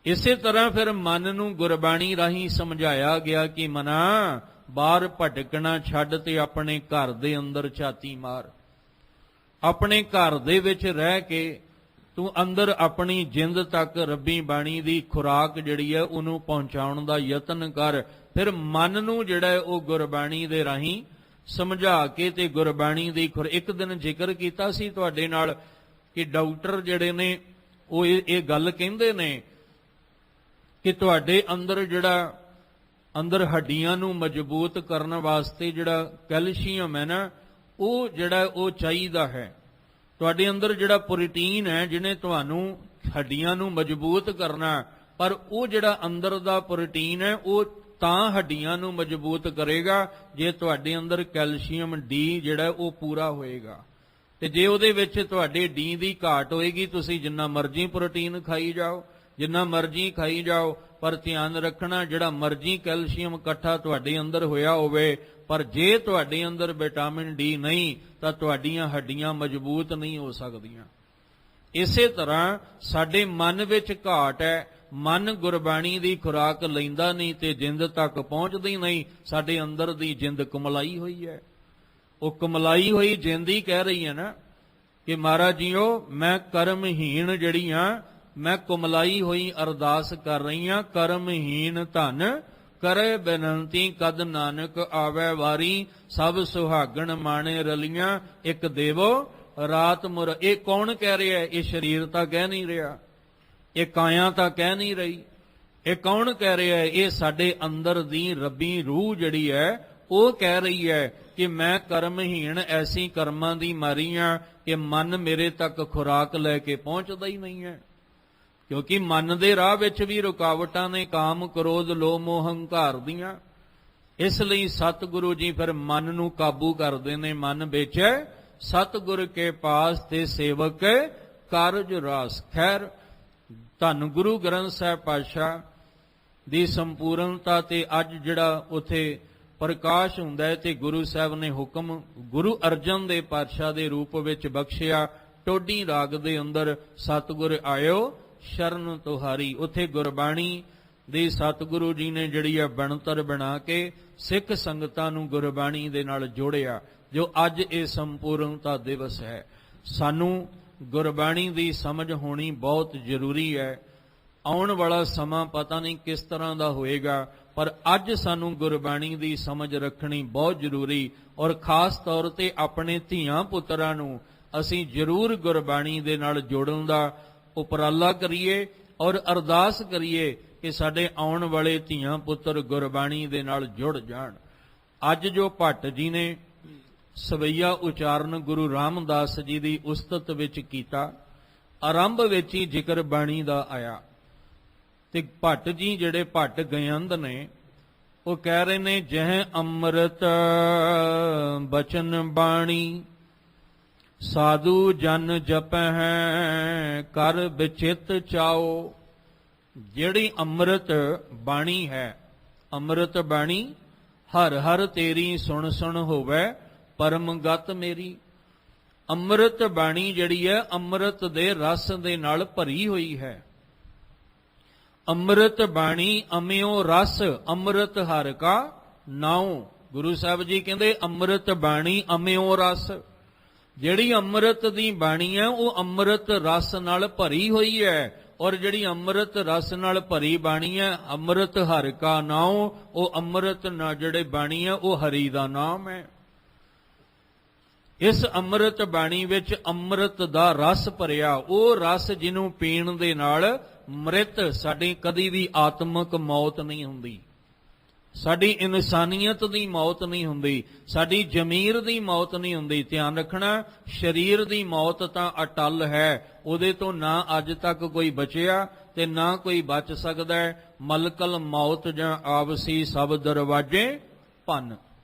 ਇਸੇ ਤਰ੍ਹਾਂ ਫਿਰ ਮਨ ਨੂੰ ਗੁਰਬਾਣੀ ਰਾਹੀਂ ਸਮਝਾਇਆ ਗਿਆ ਕਿ ਮਨਾ ਬਾਹਰ ਭਟਕਣਾ ਛੱਡ ਤੇ ਆਪਣੇ ਘਰ ਦੇ ਅੰਦਰ ਝਾਤੀ ਮਾਰ। ਆਪਣੇ ਘਰ ਦੇ ਵਿੱਚ ਰਹਿ ਕੇ ਤੂੰ ਅੰਦਰ ਆਪਣੀ ਜਿੰਦ ਤੱਕ ਰੱਬੀ ਬਾਣੀ ਦੀ ਖੁਰਾਕ ਜਿਹੜੀ ਹੈ ਉਹਨੂੰ ਪਹੁੰਚਾਉਣ ਦਾ ਯਤਨ ਕਰ। ਫਿਰ ਮਨ ਨੂੰ ਜਿਹੜਾ ਉਹ ਗੁਰਬਾਣੀ ਦੇ ਰਾਹੀਂ ਸਮਝਾ ਕੇ ਤੇ ਗੁਰਬਾਣੀ ਦੀ ਇੱਕ ਦਿਨ ਜ਼ਿਕਰ ਕੀਤਾ ਸੀ ਤੁਹਾਡੇ ਨਾਲ ਕਿ ਡਾਕਟਰ ਜਿਹੜੇ ਨੇ ਉਹ ਇਹ ਗੱਲ ਕਹਿੰਦੇ ਨੇ ਕਿ ਤੁਹਾਡੇ ਅੰਦਰ ਜਿਹੜਾ ਅੰਦਰ ਹੱਡੀਆਂ ਨੂੰ ਮਜ਼ਬੂਤ ਕਰਨ ਵਾਸਤੇ ਜਿਹੜਾ ਕੈਲਸ਼ੀਅਮ ਹੈ ਨਾ, ਉਹ ਜਿਹੜਾ ਉਹ ਚਾਹੀਦਾ ਹੈ। ਤੁਹਾਡੇ ਅੰਦਰ ਜਿਹੜਾ ਪ੍ਰੋਟੀਨ ਹੈ ਜਿਹਨੇ ਤੁਹਾਨੂੰ ਹੱਡੀਆਂ ਨੂੰ ਮਜ਼ਬੂਤ ਕਰਨਾ, ਪਰ ਉਹ ਜਿਹੜਾ ਅੰਦਰ ਦਾ ਪ੍ਰੋਟੀਨ ਹੈ ਉਹ ਤਾਂ ਹੱਡੀਆਂ ਨੂੰ ਮਜ਼ਬੂਤ ਕਰੇਗਾ ਜੇ ਤੁਹਾਡੇ ਅੰਦਰ ਕੈਲਸ਼ੀਅਮ ਡੀ ਜਿਹੜਾ ਉਹ ਪੂਰਾ ਹੋਏਗਾ। ਤੇ ਜੇ ਉਹਦੇ ਵਿੱਚ ਤੁਹਾਡੇ ਡੀ ਦੀ ਘਾਟ ਹੋਏਗੀ, ਤੁਸੀਂ ਜਿੰਨਾ ਮਰਜ਼ੀ ਪ੍ਰੋਟੀਨ ਖਾਈ ਜਾਓ, ਜਿੰਨਾ ਮਰਜ਼ੀ ਖਾਈ ਜਾਓ, ਪਰ ਧਿਆਨ ਰੱਖਣਾ ਜਿਹੜਾ ਮਰਜ਼ੀ ਕੈਲਸ਼ੀਅਮ ਇਕੱਠਾ ਤੁਹਾਡੇ ਅੰਦਰ ਹੋਇਆ ਹੋਵੇ, ਪਰ ਜੇ ਤੁਹਾਡੇ ਅੰਦਰ ਵਿਟਾਮਿਨ ਡੀ ਨਹੀਂ ਤਾਂ ਤੁਹਾਡੀਆਂ ਹੱਡੀਆਂ ਮਜ਼ਬੂਤ ਨਹੀਂ ਹੋ ਸਕਦੀਆਂ। ਇਸੇ ਤਰ੍ਹਾਂ ਸਾਡੇ ਮਨ ਵਿੱਚ ਘਾਟ ਹੈ, ਮਨ ਗੁਰਬਾਣੀ ਦੀ ਖੁਰਾਕ ਲੈਂਦਾ ਨਹੀਂ ਤੇ ਜਿੰਦ ਤੱਕ ਪਹੁੰਚਦੀ ਨਹੀਂ। ਸਾਡੇ ਅੰਦਰ ਦੀ ਜਿੰਦ ਕੁਮਲਾਈ ਹੋਈ ਹੈ, ਉਹ ਕੁਮਲਾਈ ਹੋਈ ਜਿੰਦ ਹੀ ਕਹਿ ਰਹੀ ਹੈ ਨਾ ਕਿ ਮਹਾਰਾਜ ਜੀਓ ਮੈਂ ਕਰਮਹੀਣ ਜਿਹੜੀ ਆ, ਮੈਂ ਕੁਮਲਾਈ ਹੋਈ ਅਰਦਾਸ ਕਰ ਰਹੀ ਹਾਂ। ਕਰਮਹੀਣ ਧਨ ਕਰੇ ਬੇਨੰਤੀ ਕਦ ਨਾਨਕ ਆਵੇ ਵਾਰੀ, ਸਭ ਸੁਹਾਗਣ ਮਾਣੇ ਰਲੀਆਂ ਇੱਕ ਦੇਵੋ ਰਾਤ ਮੁਰ। ਇਹ ਕੌਣ ਕਹਿ ਰਿਹਾ? ਇਹ ਸਰੀਰ ਤਾਂ ਕਹਿ ਨਹੀਂ ਰਿਹਾ, ਇਹ ਕਾਇਆ ਤਾਂ ਕਹਿ ਨਹੀਂ ਰਹੀ। ਇਹ ਕੌਣ ਕਹਿ ਰਿਹਾ ਹੈ? ਇਹ ਸਾਡੇ ਅੰਦਰ ਦੀ ਰੱਬੀ ਰੂਹ ਜਿਹੜੀ ਹੈ ਉਹ ਕਹਿ ਰਹੀ ਹੈ ਕਿ ਮੈਂ ਕਰਮਹੀਣ ਐਸੀ ਕਰਮਾਂ ਦੀ ਮਾਰੀ ਆ ਕਿ ਮਨ ਮੇਰੇ ਤੱਕ ਖੁਰਾਕ ਲੈ ਕੇ ਪਹੁੰਚਦਾ ਹੀ ਨਹੀਂ ਹੈ। ਕਿਉਂਕਿ ਮਨ ਦੇ ਰਾਹ ਵਿੱਚ ਵੀ ਰੁਕਾਵਟਾਂ ਨੇ, ਕਾਮ ਕ੍ਰੋਧ ਲੋਭ ਮੋਹ ਹੰਕਾਰ ਦੀਆਂ। ਇਸ ਲਈ ਸਤਿਗੁਰੂ ਜੀ ਫਿਰ ਮਨ ਨੂੰ ਕਾਬੂ ਕਰਦੇ ਨੇ। ਮਨ ਵਿੱਚ ਸਤਿਗੁਰ ਕੇ ਪਾਸ ਤੇ ਸੇਵਕ ਕਾਰਜ ਰਾਸ। ਖੈਰ ਧੰਨ ਗੁਰੂ ਗ੍ਰੰਥ ਸਾਹਿਬ ਪਾਤਸ਼ਾਹ ਦੀ ਸੰਪੂਰਨਤਾ ਤੇ ਅੱਜ ਜਿਹੜਾ ਉਥੇ ਪ੍ਰਕਾਸ਼ ਹੁੰਦਾ ਹੈ ਤੇ ਗੁਰੂ ਸਾਹਿਬ ਨੇ ਹੁਕਮ ਗੁਰੂ ਅਰਜਨ ਦੇਵ ਪਾਤਸ਼ਾਹ ਦੇ ਰੂਪ ਵਿੱਚ ਬਖਸ਼ਿਆ। ਟੋਡੀ ਰਾਗ ਦੇ ਅੰਦਰ ਸਤਿਗੁਰ ਆਇਓ ਸ਼ਰਨ ਤੁਹਾਰੀ। ਉਥੇ ਗੁਰਬਾਣੀ ਦੀ ਸਤਿਗੁਰੂ ਜੀ ਨੇ ਜਿਹੜੀ ਆ ਬਣਤਰ ਬਣਾ ਕੇ ਸਿੱਖ ਸੰਗਤਾਂ ਨੂੰ ਗੁਰਬਾਣੀ ਦੇ ਨਾਲ ਜੋੜਿਆ, ਜੋ ਅੱਜ ਇਹ ਸੰਪੂਰਨਤਾ ਦਿਵਸ ਹੈ। ਸਾਨੂੰ ਗੁਰਬਾਣੀ ਦੀ ਸਮਝ ਹੋਣੀ ਬਹੁਤ ਜ਼ਰੂਰੀ ਹੈ। ਆਉਣ ਵਾਲਾ ਸਮਾਂ ਪਤਾ ਨਹੀਂ ਕਿਸ ਤਰ੍ਹਾਂ ਦਾ ਹੋਏਗਾ, ਪਰ ਅੱਜ ਸਾਨੂੰ ਗੁਰਬਾਣੀ ਦੀ ਸਮਝ ਰੱਖਣੀ ਬਹੁਤ ਜ਼ਰੂਰੀ। ਔਰ ਖਾਸ ਤੌਰ ਤੇ ਆਪਣੇ ਧੀਆਂ ਪੁੱਤਰਾਂ ਨੂੰ ਅਸੀਂ ਜ਼ਰੂਰ ਗੁਰਬਾਣੀ ਦੇ ਨਾਲ ਜੋੜਨ ਦਾ ਉਪਰਾਲਾ ਕਰੀਏ ਔਰ ਅਰਦਾਸ ਕਰੀਏ ਕਿ ਸਾਡੇ ਆਉਣ ਵਾਲੇ ਧੀਆਂ ਪੁੱਤਰ ਗੁਰਬਾਣੀ ਦੇ ਨਾਲ ਜੁੜ ਜਾਣ। ਅੱਜ ਜੋ ਭੱਟ ਜੀ ਨੇ ਸਵਈਆ ਉਚਾਰਨ ਗੁਰੂ ਰਾਮਦਾਸ ਜੀ ਦੀ ਉਸਤਤ ਵਿੱਚ ਕੀਤਾ, ਆਰੰਭ ਵਿੱਚ ਹੀ ਜ਼ਿਕਰ ਬਾਣੀ ਦਾ ਆਇਆ। ਤੇ ਭੱਟ ਜੀ ਜਿਹੜੇ ਭੱਟ ਗਯੰਦ ਨੇ ਉਹ ਕਹਿ ਰਹੇ ਨੇ, ਜਹ ਅੰਮ੍ਰਿਤ ਬਚਨ ਬਾਣੀ ਸਾਧੂ ਜਨ ਜਪਹਿ ਕਰ ਵਿਚਿਤ ਚਾਓ। ਜਿਹੜੀ ਅੰਮ੍ਰਿਤ ਬਾਣੀ ਹੈ, ਅੰਮ੍ਰਿਤ ਬਾਣੀ ਹਰ ਹਰ ਤੇਰੀ ਸੁਣ ਸੁਣ ਹੋਵੇ ਪਰਮ ਗਤ ਮੇਰੀ। ਅੰਮ੍ਰਿਤ ਬਾਣੀ ਜਿਹੜੀ ਹੈ ਅੰਮ੍ਰਿਤ ਦੇ ਰਸ ਦੇ ਨਾਲ ਭਰੀ ਹੋਈ ਹੈ। ਅੰਮ੍ਰਿਤ ਬਾਣੀ ਅਮਿਓ ਰਸ ਅੰਮ੍ਰਿਤ ਹਰਿ ਕਾ ਨਾਉ। ਗੁਰੂ ਸਾਹਿਬ ਜੀ ਕਹਿੰਦੇ ਅੰਮ੍ਰਿਤ ਬਾਣੀ ਅਮਿਓ ਰਸ। ਜਿਹੜੀ ਅੰਮ੍ਰਿਤ ਦੀ ਬਾਣੀ ਹੈ ਉਹ ਅੰਮ੍ਰਿਤ ਰਸ ਨਾਲ ਭਰੀ ਹੋਈ ਹੈ। ਔਰ ਜਿਹੜੀ ਅੰਮ੍ਰਿਤ ਰਸ ਨਾਲ ਭਰੀ ਬਾਣੀ ਹੈ ਅੰਮ੍ਰਿਤ ਹਰਿ ਕਾ ਨਾਉ, ਉਹ ਅੰਮ੍ਰਿਤ ਨਾਲ ਜਿਹੜੇ ਬਾਣੀ ਹੈ ਉਹ ਹਰੀ ਦਾ ਨਾਮ ਹੈ। ਇਸ ਅੰਮ੍ਰਿਤ ਬਾਣੀ ਵਿੱਚ ਅੰਮ੍ਰਿਤ ਦਾ ਰਸ ਭਰਿਆ, ਉਹ ਰਸ ਜਿਹਨੂੰ ਪੀਣ ਦੇ ਨਾਲ ਮ੍ਰਿਤ ਸਾਡੀ ਕਦੀ ਵੀ ਆਤਮਿਕ ਮੌਤ ਨਹੀਂ ਹੁੰਦੀ, ਸਾਡੀ ਇਨਸਾਨੀਅਤ ਦੀ ਮੌਤ ਨਹੀਂ ਹੁੰਦੀ, ਸਾਡੀ ਜ਼ਮੀਰ ਦੀ ਮੌਤ ਨਹੀਂ ਹੁੰਦੀ। ਧਿਆਨ ਰੱਖਣਾ, ਸਰੀਰ ਦੀ ਮੌਤ ਤਾਂ ਅਟਲ ਹੈ, ਉਹਦੇ ਤੋਂ ਨਾ ਅੱਜ ਤੱਕ ਕੋਈ ਬਚਿਆ ਤੇ ਨਾ ਕੋਈ ਬਚ ਸਕਦਾ ਹੈ। ਮਲਕਲ ਮੌਤ ਜਾਂ ਆਵਸੀ ਸਭ ਦਰਵਾਜ਼ੇ ਭੰਨ।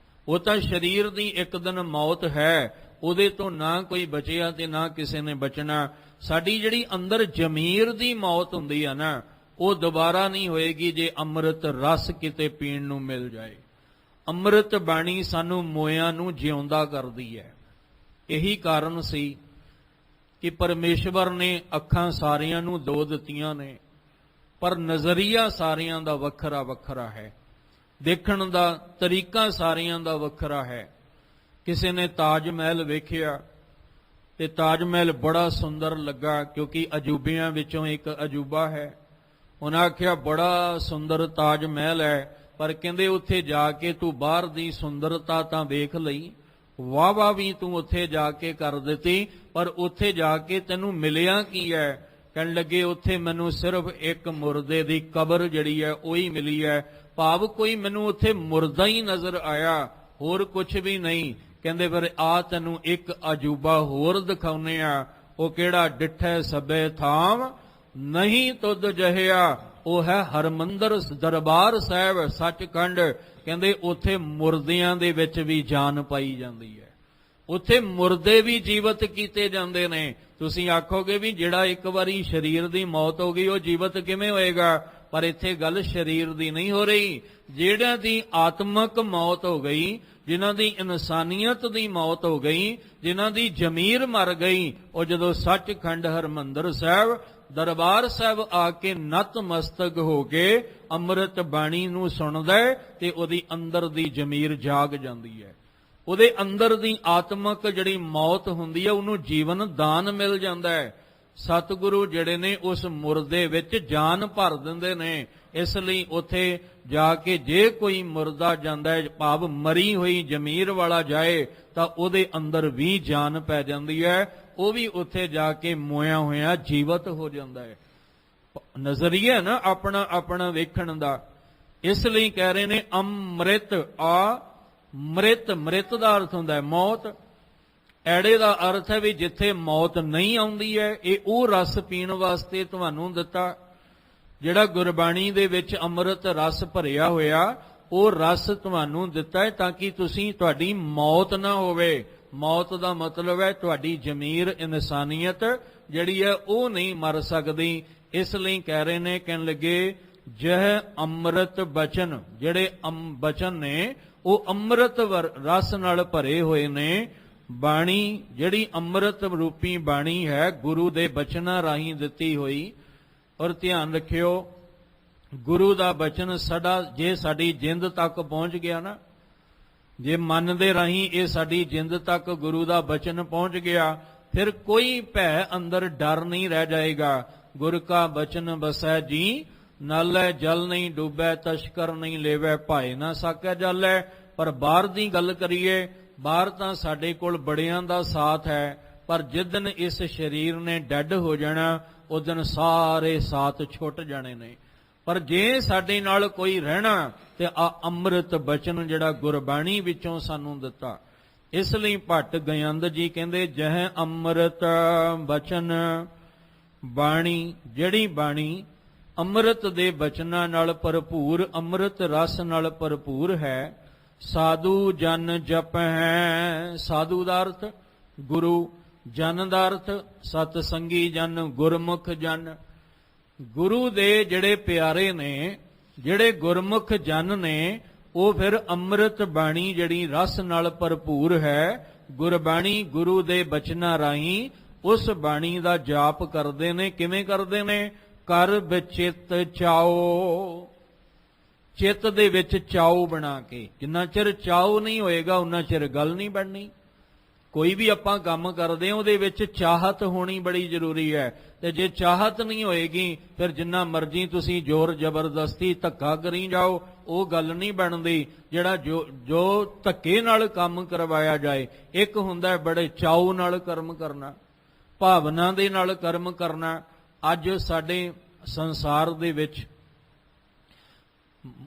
ਉਹ ਤਾਂ ਸਰੀਰ ਦੀ ਇੱਕ ਦਿਨ ਮੌਤ ਹੈ, ਉਹਦੇ ਤੋਂ ਨਾ ਕੋਈ ਬਚਿਆ ਤੇ ਨਾ ਕਿਸੇ ਨੇ ਬਚਣਾ। ਸਾਡੀ ਜਿਹੜੀ ਅੰਦਰ ਜ਼ਮੀਰ ਦੀ ਮੌਤ ਹੁੰਦੀ ਆ ਨਾ, ਉਹ ਦੁਬਾਰਾ ਨਹੀਂ ਹੋਏਗੀ ਜੇ ਅੰਮ੍ਰਿਤ ਰਸ ਕਿਤੇ ਪੀਣ ਨੂੰ ਮਿਲ ਜਾਏ। ਅੰਮ੍ਰਿਤ ਬਾਣੀ ਸਾਨੂੰ ਮੋਇਆਂ ਨੂੰ ਜਿਉਂਦਾ ਕਰਦੀ ਹੈ। ਇਹੀ ਕਾਰਨ ਸੀ ਕਿ ਪਰਮੇਸ਼ਵਰ ਨੇ ਅੱਖਾਂ ਸਾਰਿਆਂ ਨੂੰ ਦੋ ਦਿੱਤੀਆਂ ਨੇ, ਪਰ ਨਜ਼ਰੀਆ ਸਾਰਿਆਂ ਦਾ ਵੱਖਰਾ ਵੱਖਰਾ ਹੈ, ਦੇਖਣ ਦਾ ਤਰੀਕਾ ਸਾਰਿਆਂ ਦਾ ਵੱਖਰਾ ਹੈ। ਕਿਸੇ ਨੇ ਤਾਜ ਮਹਿਲ ਵੇਖਿਆ ਤੇ ਤਾਜ ਮਹਿਲ ਬੜਾ ਸੁੰਦਰ ਲੱਗਾ, ਕਿਉਂਕਿ ਅਜੂਬਿਆਂ ਵਿੱਚੋਂ ਇੱਕ ਅਜੂਬਾ ਹੈ। ਉਹਨਾਂ ਆਖਿਆ ਬੜਾ ਸੁੰਦਰ ਤਾਜ ਮਹਿਲ ਹੈ, ਪਰ ਕਹਿੰਦੇ ਉੱਥੇ ਜਾ ਕੇ ਤੂੰ ਬਾਹਰ ਦੀ ਸੁੰਦਰਤਾ ਤਾਂ ਵੇਖ ਲਈ, ਵਾਹ ਵਾਹ ਵੀ ਤੂੰ ਉੱਥੇ ਜਾ ਕੇ ਕਰ ਦਿੱਤੀ, ਪਰ ਉੱਥੇ ਜਾ ਕੇ ਤੈਨੂੰ ਮਿਲਿਆ ਕੀ ਹੈ? ਕਹਿਣ ਲੱਗੇ ਉੱਥੇ ਮੈਨੂੰ ਸਿਰਫ ਇੱਕ ਮੁਰਦੇ ਦੀ ਕਬਰ ਜਿਹੜੀ ਹੈ ਉਹੀ ਮਿਲੀ ਹੈ। ਭਾਵ ਕੋਈ ਮੈਨੂੰ ਉੱਥੇ ਮੁਰਦਾ ਹੀ ਨਜ਼ਰ ਆਇਆ, ਹੋਰ ਕੁਝ ਵੀ ਨਹੀਂ। ਕਹਿੰਦੇ ਫਿਰ ਆ ਤੈਨੂੰ ਇੱਕ ਅਜੂਬਾ ਹੋਰ ਦਿਖਾਉਨੇ ਆ। ਉਹ ਕਿਹੜਾ? ਡਿਠੈ ਸਭੇ ਥਾਮ ਨਹੀਂ ਤੁਧ ਜਹਿਆ, ਉਹ ਹੈ ਹਰਮੰਦਰ ਦਰਬਾਰ ਸਾਹਿਬ ਸੱਚਖੰਡ। ਕਹਿੰਦੇ ਉੱਥੇ ਮੁਰਦਿਆਂ ਦੇ ਵਿੱਚ ਵੀ ਜਾਨ ਪਾਈ ਜਾਂਦੀ ਹੈ, ਉੱਥੇ ਮੁਰਦੇ ਵੀ ਜੀਵਤ ਕੀਤੇ ਜਾਂਦੇ ਨੇ। ਤੁਸੀਂ ਆਖੋਗੇ ਵੀ ਜਿਹੜਾ ਇੱਕ ਵਾਰੀ ਸਰੀਰ ਦੀ ਮੌਤ ਹੋ ਗਈ ਉਹ ਜੀਵਤ ਕਿਵੇਂ ਹੋਏਗਾ? ਪਰ ਇੱਥੇ ਗੱਲ ਸਰੀਰ ਦੀ ਨਹੀਂ ਹੋ ਰਹੀ। ਜਿਹੜਿਆਂ ਦੀ ਆਤਮਿਕ ਮੌਤ ਹੋ ਗਈ, ਜਿਨ੍ਹਾਂ ਦੀ ਇਨਸਾਨੀਅਤ ਦੀ ਮੌਤ ਹੋ ਗਈ, ਜਿਨ੍ਹਾਂ ਦੀ ਜ਼ਮੀਰ ਮਰ ਗਈ, ਉਹ ਜਦੋਂ ਸੱਚਖੰਡ ਹਰਮੰਦਰ ਸਾਹਿਬ ਦਰਬਾਰ ਸਾਹਿਬ ਆ ਕੇ ਨਤਮਸਤਕ ਹੋ ਕੇ ਅੰਮ੍ਰਿਤ ਬਾਣੀ ਨੂੰ ਸੁਣਦਾ ਹੈ ਤੇ ਉਹਦੀ ਅੰਦਰ ਦੀ ਜ਼ਮੀਰ ਜਾਗ ਜਾਂਦੀ ਹੈ। ਉਹਦੇ ਅੰਦਰ ਦੀ ਆਤਮਿਕ ਜਿਹੜੀ ਮੌਤ ਹੁੰਦੀ ਹੈ ਉਹਨੂੰ ਜੀਵਨ ਦਾਨ ਮਿਲ ਜਾਂਦਾ ਹੈ। ਸਤਿਗੁਰੂ ਜਿਹੜੇ ਨੇ ਉਸ ਮੁਰਦੇ ਵਿੱਚ ਜਾਨ ਭਰ ਦਿੰਦੇ ਨੇ। ਇਸ ਲਈ ਉੱਥੇ ਜਾ ਕੇ ਜੇ ਕੋਈ ਮੁਰਦਾ ਜਾਂਦਾ ਹੈ, ਭਾਵ ਮਰੀ ਹੋਈ ਜ਼ਮੀਰ ਵਾਲਾ ਜਾਏ, ਤਾਂ ਉਹਦੇ ਅੰਦਰ ਵੀ ਜਾਨ ਪੈ ਜਾਂਦੀ ਹੈ। ਉਹ ਵੀ ਉੱਥੇ ਜਾ ਕੇ ਮੋਇਆ ਹੋਇਆ ਜੀਵਤ ਹੋ ਜਾਂਦਾ ਹੈ। ਨਜ਼ਰੀਆ ਨਾ ਆਪਣਾ ਆਪਣਾ ਵੇਖਣ ਦਾ। ਇਸ ਲਈ ਕਹਿ ਰਹੇ ਨੇ ਅੰਮ੍ਰਿਤ ਆ ਮ੍ਰਿਤ, ਮ੍ਰਿਤ ਦਾ ਅਰਥ ਹੁੰਦਾ ਹੈ ਮੌਤ। ਐੜੇ ਦਾ ਅਰਥ ਹੈ ਵੀ ਜਿੱਥੇ ਮੌਤ ਨਹੀਂ ਆਉਂਦੀ ਹੈ, ਇਹ ਉਹ ਰਸ ਪੀਣ ਵਾਸਤੇ ਤੁਹਾਨੂੰ ਦਿੱਤਾ ਜਿਹੜਾ ਗੁਰਬਾਣੀ ਦੇ ਵਿੱਚ ਅੰਮ੍ਰਿਤ ਰਸ ਭਰਿਆ ਹੋਇਆ, ਉਹ ਰਸ ਤੁਹਾਨੂੰ ਦਿੱਤਾ ਹੈ ਤਾਂ ਕਿ ਤੁਹਾਡੀ ਮੌਤ ਨਾ ਹੋਵੇ। ਮੌਤ ਦਾ ਮਤਲਬ ਹੈ ਤੁਹਾਡੀ ਜ਼ਮੀਰ, ਇਨਸਾਨੀਅਤ ਜਿਹੜੀ ਹੈ ਉਹ ਨਹੀਂ ਮਰ ਸਕਦੀ। ਇਸ ਲਈ ਕਹਿ ਰਹੇ ਨੇ, ਕਹਿਣ ਲੱਗੇ ਜਹ ਅੰਮ੍ਰਿਤ ਬਚਨ, ਜਿਹੜੇ ਬਚਨ ਨੇ ਉਹ ਅੰਮ੍ਰਿਤ ਰਸ ਨਾਲ ਭਰੇ ਹੋਏ ਨੇ। ਬਾਣੀ ਜਿਹੜੀ ਅੰਮ੍ਰਿਤ ਰੂਪੀ ਬਾਣੀ ਹੈ, ਗੁਰੂ ਦੇ ਬਚਨਾਂ ਰਾਹੀਂ ਦਿੱਤੀ ਹੋਈ। ਔਰ ਧਿਆਨ ਰੱਖਿਓ, ਗੁਰੂ ਦਾ ਬਚਨ ਜੇ ਸਾਡੀ ਜਿੰਦ ਤੱਕ ਪਹੁੰਚ ਗਿਆ ਨਾ, ਜੇ ਮਨ ਦੇ ਰਾਹੀਂ ਇਹ ਸਾਡੀ ਜਿੰਦ ਤੱਕ ਗੁਰੂ ਦਾ ਬਚਨ ਪਹੁੰਚ ਗਿਆ, ਫਿਰ ਕੋਈ ਭੈ ਅੰਦਰ ਡਰ ਨਹੀਂ ਰਹਿ ਜਾਏਗਾ। ਗੁਰ ਕਾ ਬਚਨ ਬਸੈ ਜੀ, ਨਾਲੇ ਜਲ ਨਹੀਂ ਡੂਬੈ, ਤਸ਼ਕਰ ਨਹੀਂ ਲੇਵੈ, ਭਾਏ ਨਾ ਸਾਕੈ ਜਾਲੈ। ਪਰ ਬਾਹਰ ਦੀ ਗੱਲ ਕਰੀਏ, ਬਾਹਰ ਤਾਂ ਸਾਡੇ ਕੋਲ ਬੜਿਆਂ ਦਾ ਸਾਥ ਹੈ, ਪਰ ਜਿਸ ਦਿਨ ਇਸ ਸਰੀਰ ਨੇ ਡੈੱਡ ਹੋ ਜਾਣਾ, ਉਸ ਦਿਨ ਸਾਰੇ ਸਾਥ ਛੁੱਟ ਜਾਣੇ ਨੇ। ਪਰ ਜੇ ਸਾਡੇ ਨਾਲ ਕੋਈ ਰਹਿਣਾ ਤੇ ਆ ਅੰਮ੍ਰਿਤ ਬਚਨ ਜਿਹੜਾ ਗੁਰਬਾਣੀ ਵਿੱਚੋਂ ਸਾਨੂੰ ਦਿੱਤਾ। ਇਸ ਲਈ ਭੱਟ ਗਯੰਦ ਜੀ ਕਹਿੰਦੇ ਜਹ ਅੰਮ੍ਰਿਤ ਬਚਨ ਬਾਣੀ, ਜਿਹੜੀ ਬਾਣੀ ਅੰਮ੍ਰਿਤ ਦੇ ਬਚਨਾਂ ਨਾਲ ਭਰਪੂਰ, ਅੰਮ੍ਰਿਤ ਰਸ ਨਾਲ ਭਰਪੂਰ ਹੈ। ਸਾਧੂ ਜਨ ਜਪਹਿ, ਸਾਧੂ ਦਾ ਅਰਥ ਗੁਰੂ, ਜਨ ਦਾ ਅਰਥ ਸਤ ਸੰਗੀ ਜਨ, ਗੁਰਮੁਖ ਜਨ। ਗੁਰੂ ਦੇ ਜਿਹੜੇ ਪਿਆਰੇ ਨੇ, ਜਿਹੜੇ ਗੁਰਮੁਖ ਜਨ ਨੇ, ਉਹ ਫਿਰ ਅੰਮ੍ਰਿਤ ਬਾਣੀ ਜਿਹੜੀ ਰਸ ਨਾਲ ਭਰਪੂਰ ਹੈ, ਗੁਰਬਾਣੀ ਗੁਰੂ ਦੇ ਬਚਨਾਂ ਰਾਹੀਂ ਉਸ ਬਾਣੀ ਦਾ ਜਾਪ ਕਰਦੇ ਨੇ। ਕਿਵੇਂ ਕਰਦੇ ਨੇ? ਕਰ ਬਚਿਤ ਚਾਓ, ਚਿੱਤ ਦੇ ਵਿੱਚ ਚਾਉ ਬਣਾ ਕੇ। ਜਿੰਨਾ ਚਿਰ ਚਾਉ ਨਹੀਂ ਹੋਏਗਾ ਉਨਾ ਚਿਰ ਗੱਲ ਨਹੀਂ ਬਣਨੀ। ਕੋਈ ਵੀ ਆਪਾਂ ਕੰਮ ਕਰਦੇ ਹਾਂ ਉਹਦੇ ਵਿੱਚ ਚਾਹਤ ਹੋਣੀ ਬੜੀ ਜ਼ਰੂਰੀ ਹੈ, ਤੇ ਜੇ ਚਾਹਤ ਨਹੀਂ ਹੋਏਗੀ ਫਿਰ ਜਿੰਨਾ ਮਰਜ਼ੀ ਤੁਸੀਂ ਜ਼ੋਰ ਜ਼ਬਰਦਸਤੀ ਧੱਕਾ ਕਰੀ ਜਾਓ, ਉਹ ਗੱਲ ਨਹੀਂ ਬਣਦੀ। ਜਿਹੜਾ ਜੋ ਧੱਕੇ ਨਾਲ ਕੰਮ ਕਰਵਾਇਆ ਜਾਏ, ਇੱਕ ਹੁੰਦਾ ਬੜੇ ਚਾਉ ਨਾਲ ਕਰਮ ਕਰਨਾ, ਭਾਵਨਾ ਦੇ ਨਾਲ ਕਰਮ ਕਰਨਾ। ਅੱਜ ਸਾਡੇ ਸੰਸਾਰ ਦੇ ਵਿੱਚ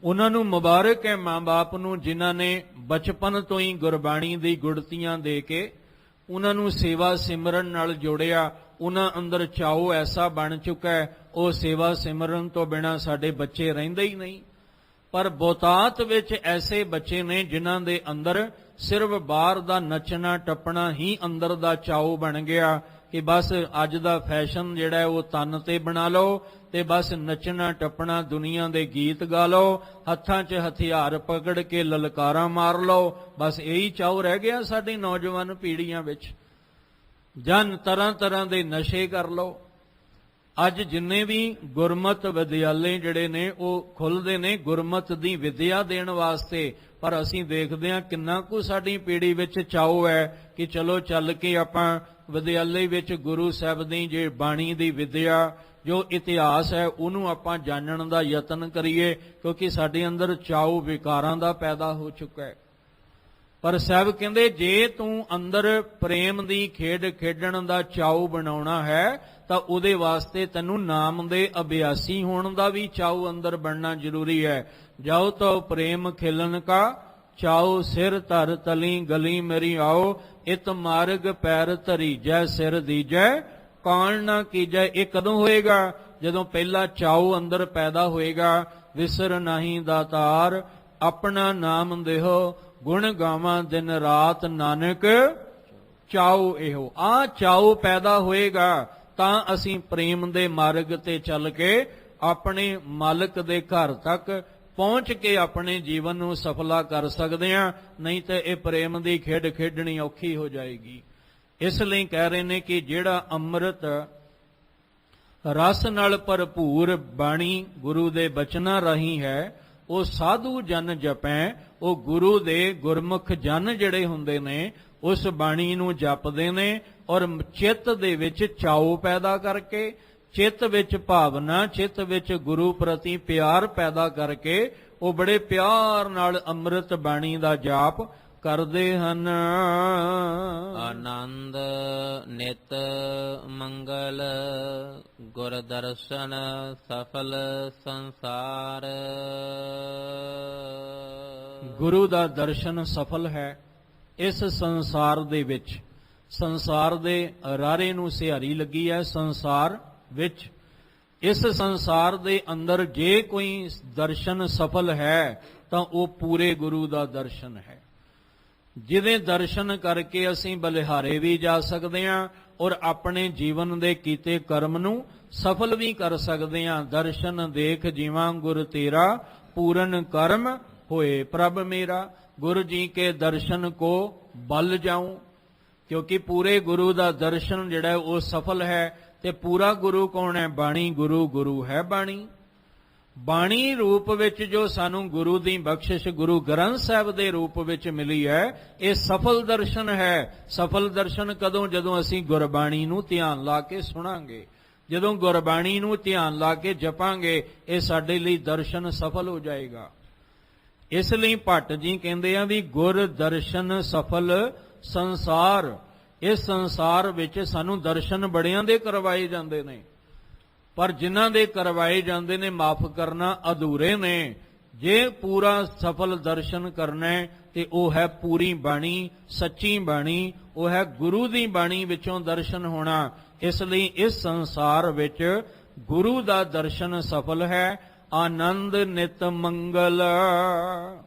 ਉਹਨਾਂ ਨੂੰ ਮੁਬਾਰਕ ਹੈ, ਮਾਂ-ਬਾਪ ਨੂੰ, ਜਿਨ੍ਹਾਂ ਨੇ ਬਚਪਨ ਤੋਂ ਹੀ ਗੁਰਬਾਣੀ ਦੀ ਗੁੜਤੀਆਂ ਦੇ ਕੇ ਉਹਨਾਂ ਨੂੰ ਸੇਵਾ ਸਿਮਰਨ ਨਾਲ ਜੋੜਿਆ। ਉਹਨਾਂ ਅੰਦਰ ਚਾਉ ਐਸਾ ਬਣ ਚੁੱਕਾ ਹੈ, ਉਹ ਸੇਵਾ ਸਿਮਰਨ ਤੋਂ ਬਿਨਾਂ ਸਾਡੇ ਬੱਚੇ ਰਹਿੰਦੇ ਹੀ ਨਹੀਂ। ਪਰ ਬਹੁਤਾਤ ਵਿੱਚ ਐਸੇ ਬੱਚੇ ਨੇ ਜਿਨ੍ਹਾਂ ਦੇ ਅੰਦਰ ਸਿਰਫ ਬਾਹਰ ਦਾ ਨੱਚਣਾ ਟੱਪਣਾ ਹੀ ਅੰਦਰ ਦਾ ਚਾਉ ਬਣ ਗਿਆ ਕਿ ਬਸ ਅੱਜ ਦਾ ਫੈਸ਼ਨ ਜਿਹੜਾ ਹੈ ਉਹ ਤਨ ਤੇ ਬਣਾ ਲਓ ਤੇ ਬਸ ਨੱਚਣਾ ਟੱਪਣਾ, ਦੁਨੀਆ ਦੇ ਗੀਤ ਗਾ ਲਓ, ਹੱਥਾਂ 'ਚ ਹਥਿਆਰ ਪਕੜ ਕੇ ਲਲਕਾਰਾਂ ਮਾਰ ਲਓ। ਬਸ ਇਹੀ ਚਾਉ ਰਹਿ ਗਿਆ ਸਾਡੀ ਨੌਜਵਾਨ ਪੀੜ੍ਹੀਆਂ ਵਿੱਚ। ਜਨ ਤਰ੍ਹਾਂ ਤਰ੍ਹਾਂ ਦੇ ਨਸ਼ੇ ਕਰ ਲਓ। ਅੱਜ ਜਿੰਨੇ ਵੀ ਗੁਰਮਤ ਵਿਦਿਆਲੇ ਜਿਹੜੇ ਨੇ ਉਹ ਖੁੱਲ੍ਹਦੇ ਨੇ ਗੁਰਮਤ ਦੀ ਵਿਦਿਆ ਦੇਣ ਵਾਸਤੇ, ਪਰ ਅਸੀਂ ਦੇਖਦੇ ਹਾਂ ਕਿੰਨਾ ਕੁ ਸਾਡੀ ਪੀੜ੍ਹੀ ਵਿੱਚ ਚਾਉ ਹੈ ਕਿ ਚਲੋ ਚੱਲ ਕੇ ਆਪਾਂ ਵਿਦਿਆਲੇ ਵਿੱਚ ਗੁਰੂ ਸਾਹਿਬ ਦੀ ਜੇ ਬਾਣੀ ਦੀ ਵਿਦਿਆ, ਜੋ ਇਤਿਹਾਸ ਹੈ, ਉਹਨੂੰ ਆਪਾਂ ਜਾਣਨ ਦਾ ਯਤਨ ਕਰੀਏ, ਕਿਉਂਕਿ ਸਾਡੇ ਅੰਦਰ ਚਾਉ ਵਿਕਾਰਾਂ ਦਾ ਪੈਦਾ ਹੋ ਚੁੱਕਾ ਹੈ। ਪਰ ਸਾਹਿਬ ਕਹਿੰਦੇ ਜੇ ਤੂੰ ਅੰਦਰ ਪ੍ਰੇਮ ਦੀ ਖੇਡ ਖੇਡਣ ਦਾ ਚਾਉ ਬਣਾਉਣਾ ਹੈ ਤਾਂ ਉਹਦੇ ਵਾਸਤੇ ਤੈਨੂੰ ਨਾਮ ਦੇ ਅਭਿਆਸੀ ਹੋਣ ਦਾ ਵੀ ਚਾਉ ਅੰਦਰ ਬਣਨਾ ਜ਼ਰੂਰੀ ਹੈ। ਜਾਓ ਤਾਂ ਪ੍ਰੇਮ ਖਿਲਨ ਕਾ ਚਾਉ, ਸਿਰ ਧਰ ਤਲੀ ਗਲੀ ਮੇਰੀ ਆਓ, ਇਤ ਮਾਰਗ ਪੈਰ ਧਰੀ ਜੈ, ਸਿਰ ਦੀਜੈ ਕੌਣ ਨਾ ਕੀਜੈ। ਇਹ ਕਦੋਂ ਹੋਏਗਾ? ਜਦੋਂ ਪਹਿਲਾ ਚਾਉ ਅੰਦਰ ਪੈਦਾ ਹੋਏਗਾ। ਵਿਸਰ ਨਹੀਂ ਦਾਤਾਰ, ਆਪਣਾ ਨਾਮ ਦੇਹੋ, ਗੁਣ ਗਾਵਾਂ ਦਿਨ ਰਾਤ, ਨਾਨਕ ਚਾਉ ਇਹੋ। ਆ ਚਾਉ ਪੈਦਾ ਹੋਏਗਾ ਤਾਂ ਅਸੀਂ ਪ੍ਰੇਮ ਦੇ ਮਾਰਗ ਤੇ ਚੱਲ ਕੇ ਆਪਣੇ ਮਾਲਕ ਦੇ ਘਰ ਤੱਕ ਪਹੁੰਚ ਕੇ ਆਪਣੇ ਜੀਵਨ ਨੂੰ ਸਫਲਾ ਕਰ ਸਕਦੇ ਹਾਂ। ਨਹੀਂ ਤਾਂ ਇਹ ਪ੍ਰੇਮ ਦੀ ਖੇਡ ਖੇਡਣੀ ਔਖੀ ਹੋ ਜਾਏਗੀ। ਇਸ ਲਈ ਕਹਿ ਰਹੇ ਨੇ ਕਿ ਜਿਹੜਾ ਅੰਮ੍ਰਿਤ ਰਸ ਨਾਲ ਭਰਪੂਰ ਬਾਣੀ ਗੁਰੂ ਦੇ ਬਚਨਾਂ ਰਾਹੀਂ ਹੈ, ਉਹ ਸਾਧੂ ਜਨ ਜਪੈ। ਉਹ ਗੁਰੂ ਦੇ ਗੁਰਮੁਖ ਜਨ ਜਿਹੜੇ ਹੁੰਦੇ ਨੇ ਉਸ ਬਾਣੀ ਨੂੰ ਜਪਦੇ ਨੇ ਔਰ ਚਿੱਤ ਦੇ ਵਿੱਚ ਚਾਉ ਪੈਦਾ ਕਰਕੇ, ਚਿੱਤ ਵਿੱਚ ਭਾਵਨਾ, ਚਿੱਤ ਵਿੱਚ ਗੁਰੂ ਪ੍ਰਤੀ ਪਿਆਰ ਪੈਦਾ ਕਰਕੇ ਉਹ ਬੜੇ ਪਿਆਰ ਨਾਲ ਅੰਮ੍ਰਿਤ ਬਾਣੀ ਦਾ ਜਾਪ ਕਰਦੇ ਹਨ।
ਆਨੰਦ ਨਿਤ ਮੰਗਲ ਗੁਰ ਦਰਸ਼ਨ ਸਫਲ ਸੰਸਾਰ।
ਗੁਰੂ ਦਾ ਦਰਸ਼ਨ ਸਫਲ ਹੈ ਇਸ ਸੰਸਾਰ ਦੇ ਵਿੱਚ। ਸੰਸਾਰ ਦੇ ਰਾਰੇ ਨੂੰ ਸਿਹਾਰੀ ਲੱਗੀ ਹੈ ਸੰਸਾਰ ਵਿੱਚ। ਇਸ ਸੰਸਾਰ ਦੇ ਅੰਦਰ ਜੇ ਕੋਈ ਦਰਸ਼ਨ ਸਫਲ ਹੈ ਤਾਂ ਉਹ ਪੂਰੇ ਗੁਰੂ ਦਾ ਦਰਸ਼ਨ ਹੈ, ਜਿਹਦੇ ਦਰਸ਼ਨ ਕਰਕੇ ਅਸੀਂ ਬਲਿਹਾਰੇ ਵੀ ਜਾ ਸਕਦੇ ਹਾਂ ਔਰ ਆਪਣੇ ਜੀਵਨ ਦੇ ਕੀਤੇ ਕਰਮ ਨੂੰ ਸਫਲ ਵੀ ਕਰ ਸਕਦੇ ਹਾਂ। ਦਰਸ਼ਨ ਦੇਖ ਜੀਵਾਂ ਗੁਰ ਤੇਰਾ, ਪੂਰਨ ਕਰਮ ਹੋਏ ਪ੍ਰਭ ਮੇਰਾ। ਗੁਰੂ ਜੀ ਕੇ ਦਰਸ਼ਨ ਕੋ ਬਲ ਜਾऊं, ਕਿਉਂਕਿ ਪੂਰੇ ਗੁਰੂ ਦਾ ਦਰਸ਼ਨ ਜਿਹੜਾ ਉਹ ਸਫਲ ਹੈ। ਤੇ ਪੂਰਾ ਗੁਰੂ ਕੌਣ ਹੈ? ਬਾਣੀ ਗੁਰੂ, ਗੁਰੂ ਹੈ ਬਾਣੀ। ਬਾਣੀ ਰੂਪ ਵਿੱਚ ਜੋ ਸਾਨੂੰ ਗੁਰੂ ਦੀ ਬਖਸ਼ਿਸ਼ ਗੁਰੂ ਗ੍ਰੰਥ ਸਾਹਿਬ ਦੇ ਰੂਪ ਵਿੱਚ ਮਿਲੀ ਹੈ, ਇਹ ਸਫਲ ਦਰਸ਼ਨ ਹੈ। ਸਫਲ ਦਰਸ਼ਨ ਕਦੋਂ? ਜਦੋਂ ਅਸੀਂ ਗੁਰਬਾਣੀ ਨੂੰ ਧਿਆਨ ਲਾ ਕੇ ਸੁਣਾਂਗੇ, ਜਦੋਂ ਗੁਰਬਾਣੀ ਨੂੰ ਧਿਆਨ ਲਾ ਕੇ ਜਪਾਂਗੇ, ਇਹ ਸਾਡੇ ਲਈ ਦਰਸ਼ਨ ਸਫਲ ਹੋ ਜਾਏਗਾ। ਇਸ ਲਈ ਭੱਟ ਜੀ ਕਹਿੰਦੇ ਆ ਵੀ ਗੁਰ ਦਰਸ਼ਨ ਸਫਲ ਸੰਸਾਰ। ਇਸ ਸੰਸਾਰ ਵਿੱਚ ਸਾਨੂੰ ਦਰਸ਼ਨ ਬੜਿਆਂ ਦੇ ਕਰਵਾਏ ਜਾਂਦੇ ਨੇ, ਪਰ ਜਿਨ੍ਹਾਂ ਦੇ ਕਰਵਾਏ ਜਾਂਦੇ ਨੇ ਮਾਫ ਕਰਨਾ ਅਧੂਰੇ ਨੇ। ਜੇ ਪੂਰਾ ਸਫਲ ਦਰਸ਼ਨ ਕਰਨਾ ਹੈ ਤੇ ਉਹ ਹੈ ਪੂਰੀ ਬਾਣੀ, ਸੱਚੀ ਬਾਣੀ, ਉਹ ਹੈ ਗੁਰੂ ਦੀ ਬਾਣੀ ਵਿੱਚੋਂ ਦਰਸ਼ਨ ਹੋਣਾ। ਇਸ ਲਈ ਇਸ ਸੰਸਾਰ ਵਿੱਚ ਗੁਰੂ ਦਾ ਦਰਸ਼ਨ ਸਫਲ ਹੈ। ਆਨੰਦ ਨਿਤ ਮੰਗਲ।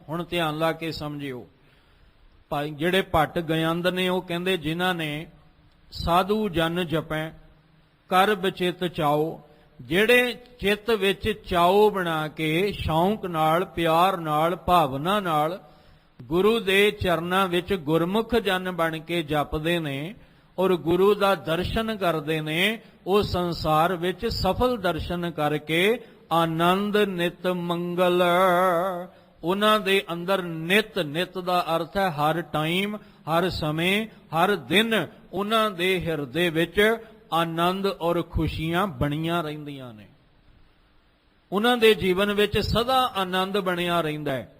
ਹੁਣ ਧਿਆਨ ਲਾ ਕੇ ਸਮਝਿਓ। ਭਾਈ ਜਿਹੜੇ ਭੱਟ ਗਯੰਦ ਨੇ ਉਹ ਕਹਿੰਦੇ ਜਿਨ੍ਹਾਂ ਨੇ ਸਾਧੂ ਜਨ ਜਪੈ ਕਰ ਬਚਿਤ ਚਾਓ, ਜਿਹੜੇ ਚਿੱਤ ਵਿੱਚ ਚਾਓ ਬਣਾ ਕੇ ਸ਼ੌਂਕ ਨਾਲ, ਪਿਆਰ ਨਾਲ, ਭਾਵਨਾ ਨਾਲ ਗੁਰੂ ਦੇ ਚਰਨਾਂ ਵਿੱਚ ਗੁਰਮੁਖ ਜਨ ਬਣ ਕੇ ਜਪਦੇ ਨੇ ਔਰ ਗੁਰੂ ਦਾ ਦਰਸ਼ਨ ਕਰਦੇ ਨੇ, ਉਹ ਸੰਸਾਰ ਵਿੱਚ ਸਫਲ ਦਰਸ਼ਨ ਕਰਕੇ ਆਨੰਦ ਨਿਤ ਮੰਗਲ। ਉਹਨਾਂ ਦੇ ਅੰਦਰ ਨਿਤ, ਨਿਤ ਦਾ ਅਰਥ ਹੈ ਹਰ ਟਾਈਮ, ਹਰ ਸਮੇਂ, ਹਰ ਦਿਨ ਉਹਨਾਂ ਦੇ ਹਿਰਦੇ ਵਿੱਚ ਆਨੰਦ ਔਰ ਖੁਸ਼ੀਆਂ ਬਣੀਆਂ ਰਹਿੰਦੀਆਂ ਨੇ। ਉਹਨਾਂ ਦੇ ਜੀਵਨ ਵਿੱਚ ਸਦਾ ਆਨੰਦ ਬਣਿਆ ਰਹਿੰਦਾ ਹੈ।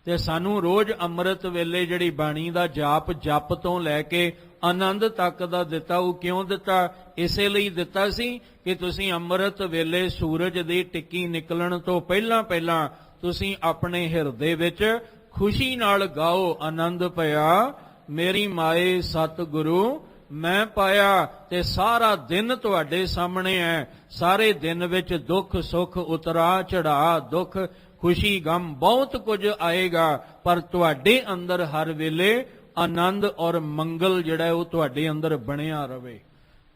ਤੇ ਸਾਨੂੰ ਰੋਜ਼ ਅੰਮ੍ਰਿਤ ਵੇਲੇ ਜਿਹੜੀ ਬਾਣੀ ਦਾ ਜਾਪ, ਜਪ ਤੋਂ ਲੈ ਕੇ ਆਨੰਦ ਤੱਕ ਦਾ ਦਿੱਤਾ। ਉਹ ਕਿਉਂ ਦਿੱਤਾ? ਇਸੇ ਲਈ ਦਿੱਤਾ ਸੀ ਕਿ ਤੁਸੀਂ ਅੰਮ੍ਰਿਤ ਵੇਲੇ ਸੂਰਜ ਦੀ ਟਿੱਕੀ ਨਿਕਲਣ ਤੋਂ ਪਹਿਲਾਂ ਪਹਿਲਾਂ ਤੁਸੀਂ ਆਪਣੇ ਹਿਰਦੇ ਵਿੱਚ ਖੁਸ਼ੀ ਨਾਲ ਗਾਓ, ਆਨੰਦ ਪਿਆ ਮੇਰੀ ਮਾਏ ਸਤਿਗੁਰੂ ਮੈਂ ਪਾਇਆ। ਤੇ ਸਾਰਾ ਦਿਨ ਤੁਹਾਡੇ ਸਾਹਮਣੇ ਹੈ। ਸਾਰੇ ਦਿਨ ਵਿੱਚ ਦੁੱਖ ਸੁੱਖ, ਉਤਰਾ ਚੜਾ, ਦੁੱਖ ਖੁਸ਼ੀ ਗਮ ਬਹੁਤ ਕੁਝ ਆਏਗਾ, ਪਰ ਤੁਹਾਡੇ ਅੰਦਰ ਹਰ ਵੇਲੇ ਆਨੰਦ ਔਰ ਮੰਗਲ ਜਿਹੜਾ ਉਹ ਤੁਹਾਡੇ ਅੰਦਰ ਬਣਿਆ ਰਵੇ।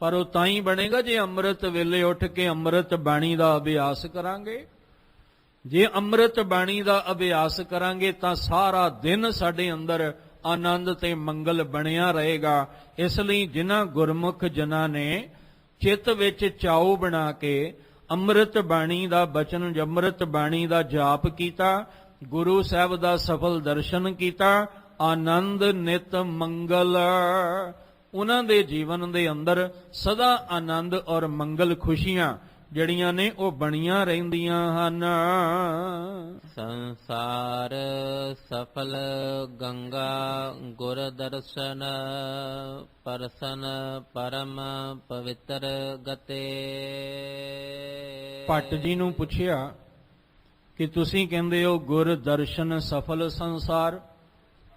ਪਰ ਉਹ ਤਾਂ ਹੀ ਬਣੇਗਾ ਜੇ ਅੰਮ੍ਰਿਤ ਵੇਲੇ ਉੱਠ ਕੇ ਅੰਮ੍ਰਿਤ ਬਾਣੀ ਦਾ ਅਭਿਆਸ ਕਰਾਂਗੇ। ਜੇ ਅੰਮ੍ਰਿਤ ਬਾਣੀ ਦਾ ਅਭਿਆਸ ਕਰਾਂਗੇ ਤਾਂ ਸਾਰਾ ਦਿਨ ਸਾਡੇ ਅੰਦਰ ਆਨੰਦ ਤੇ ਮੰਗਲ ਬਣਿਆ ਰਹੇਗਾ। ਇਸ ਲਈ ਜਿਨ੍ਹਾਂ ਗੁਰਮੁਖ ਜਨਾਂ ਨੇ ਚਿੱਤ ਵਿੱਚ ਚਾਉ ਬਣਾ ਕੇ ਅੰਮ੍ਰਿਤ ਬਾਣੀ ਦਾ ਬਚਨ, ਅੰਮ੍ਰਿਤ ਬਾਣੀ ਦਾ ਜਾਪ ਕੀਤਾ, ਗੁਰੂ ਸਾਹਿਬ ਦਾ ਸਫਲ ਦਰਸ਼ਨ ਕੀਤਾ, ਆਨੰਦ ਨਿਤ ਮੰਗਲ, ਉਹਨਾਂ ਦੇ ਜੀਵਨ ਦੇ ਅੰਦਰ ਸਦਾ ਆਨੰਦ ਔਰ ਮੰਗਲ ਖੁਸ਼ੀਆਂ ਜਿਹੜੀਆਂ ਨੇ ਉਹ ਬਣੀਆਂ ਰਹਿੰਦੀਆਂ ਹਨ।
ਸੰਸਾਰ ਸਫਲ ਗੰਗਾ ਗੁਰ ਦਰਸ਼ਨ ਪਰਸਨ ਪਰਮ ਪਵਿੱਤਰ ਗਤੇ।
ਭੱਟ ਜੀ ਨੂੰ ਪੁੱਛਿਆ ਕਿ ਤੁਸੀਂ ਕਹਿੰਦੇ ਹੋ ਗੁਰ ਦਰਸ਼ਨ ਸਫਲ ਸੰਸਾਰ,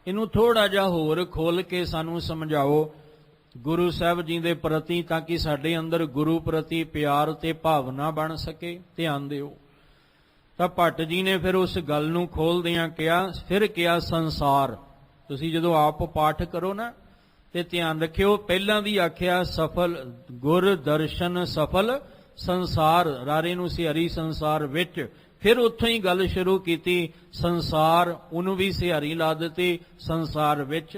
ਇਹਨੂੰ ਥੋੜਾ ਜਿਹਾ ਹੋਰ ਖੋਲ ਕੇ ਸਾਨੂੰ ਸਮਝਾਓ ਗੁਰੂ ਸਾਹਿਬ ਜੀ ਦੇ ਪ੍ਰਤੀ, ਤਾਂ ਕਿ ਸਾਡੇ ਅੰਦਰ ਗੁਰੂ ਪ੍ਰਤੀ ਪਿਆਰ ਤੇ ਭਾਵਨਾ ਬਣ ਸਕੇ। ਧਿਆਨ ਦਿਓ। ਤਾਂ ਭੱਟ ਜੀ ਨੇ ਫਿਰ ਉਸ ਗੱਲ ਨੂੰ ਖੋਲਦਿਆਂ ਕਿਹਾ, ਫਿਰ ਕਿਹਾ ਸੰਸਾਰ। ਤੁਸੀਂ ਜਦੋਂ ਆਪ ਪਾਠ ਕਰੋ ਨਾ ਤੇ ਧਿਆਨ ਰੱਖਿਓ, ਪਹਿਲਾਂ ਵੀ ਆਖਿਆ ਸਫਲ ਗੁਰ ਦਰਸ਼ਨ ਸਫਲ ਸੰਸਾਰ, ਰਾਰੇ ਨੂੰ ਸਿਹਾਰੀ ਸੰਸਾਰ ਵਿੱਚ, ਫਿਰ ਉੱਥੋਂ ਹੀ ਗੱਲ ਸ਼ੁਰੂ ਕੀਤੀ ਸੰਸਾਰ, ਉਹਨੂੰ ਵੀ ਸਿਹਾਰੀ ਲਾ ਦਿੱਤੀ ਸੰਸਾਰ ਵਿੱਚ।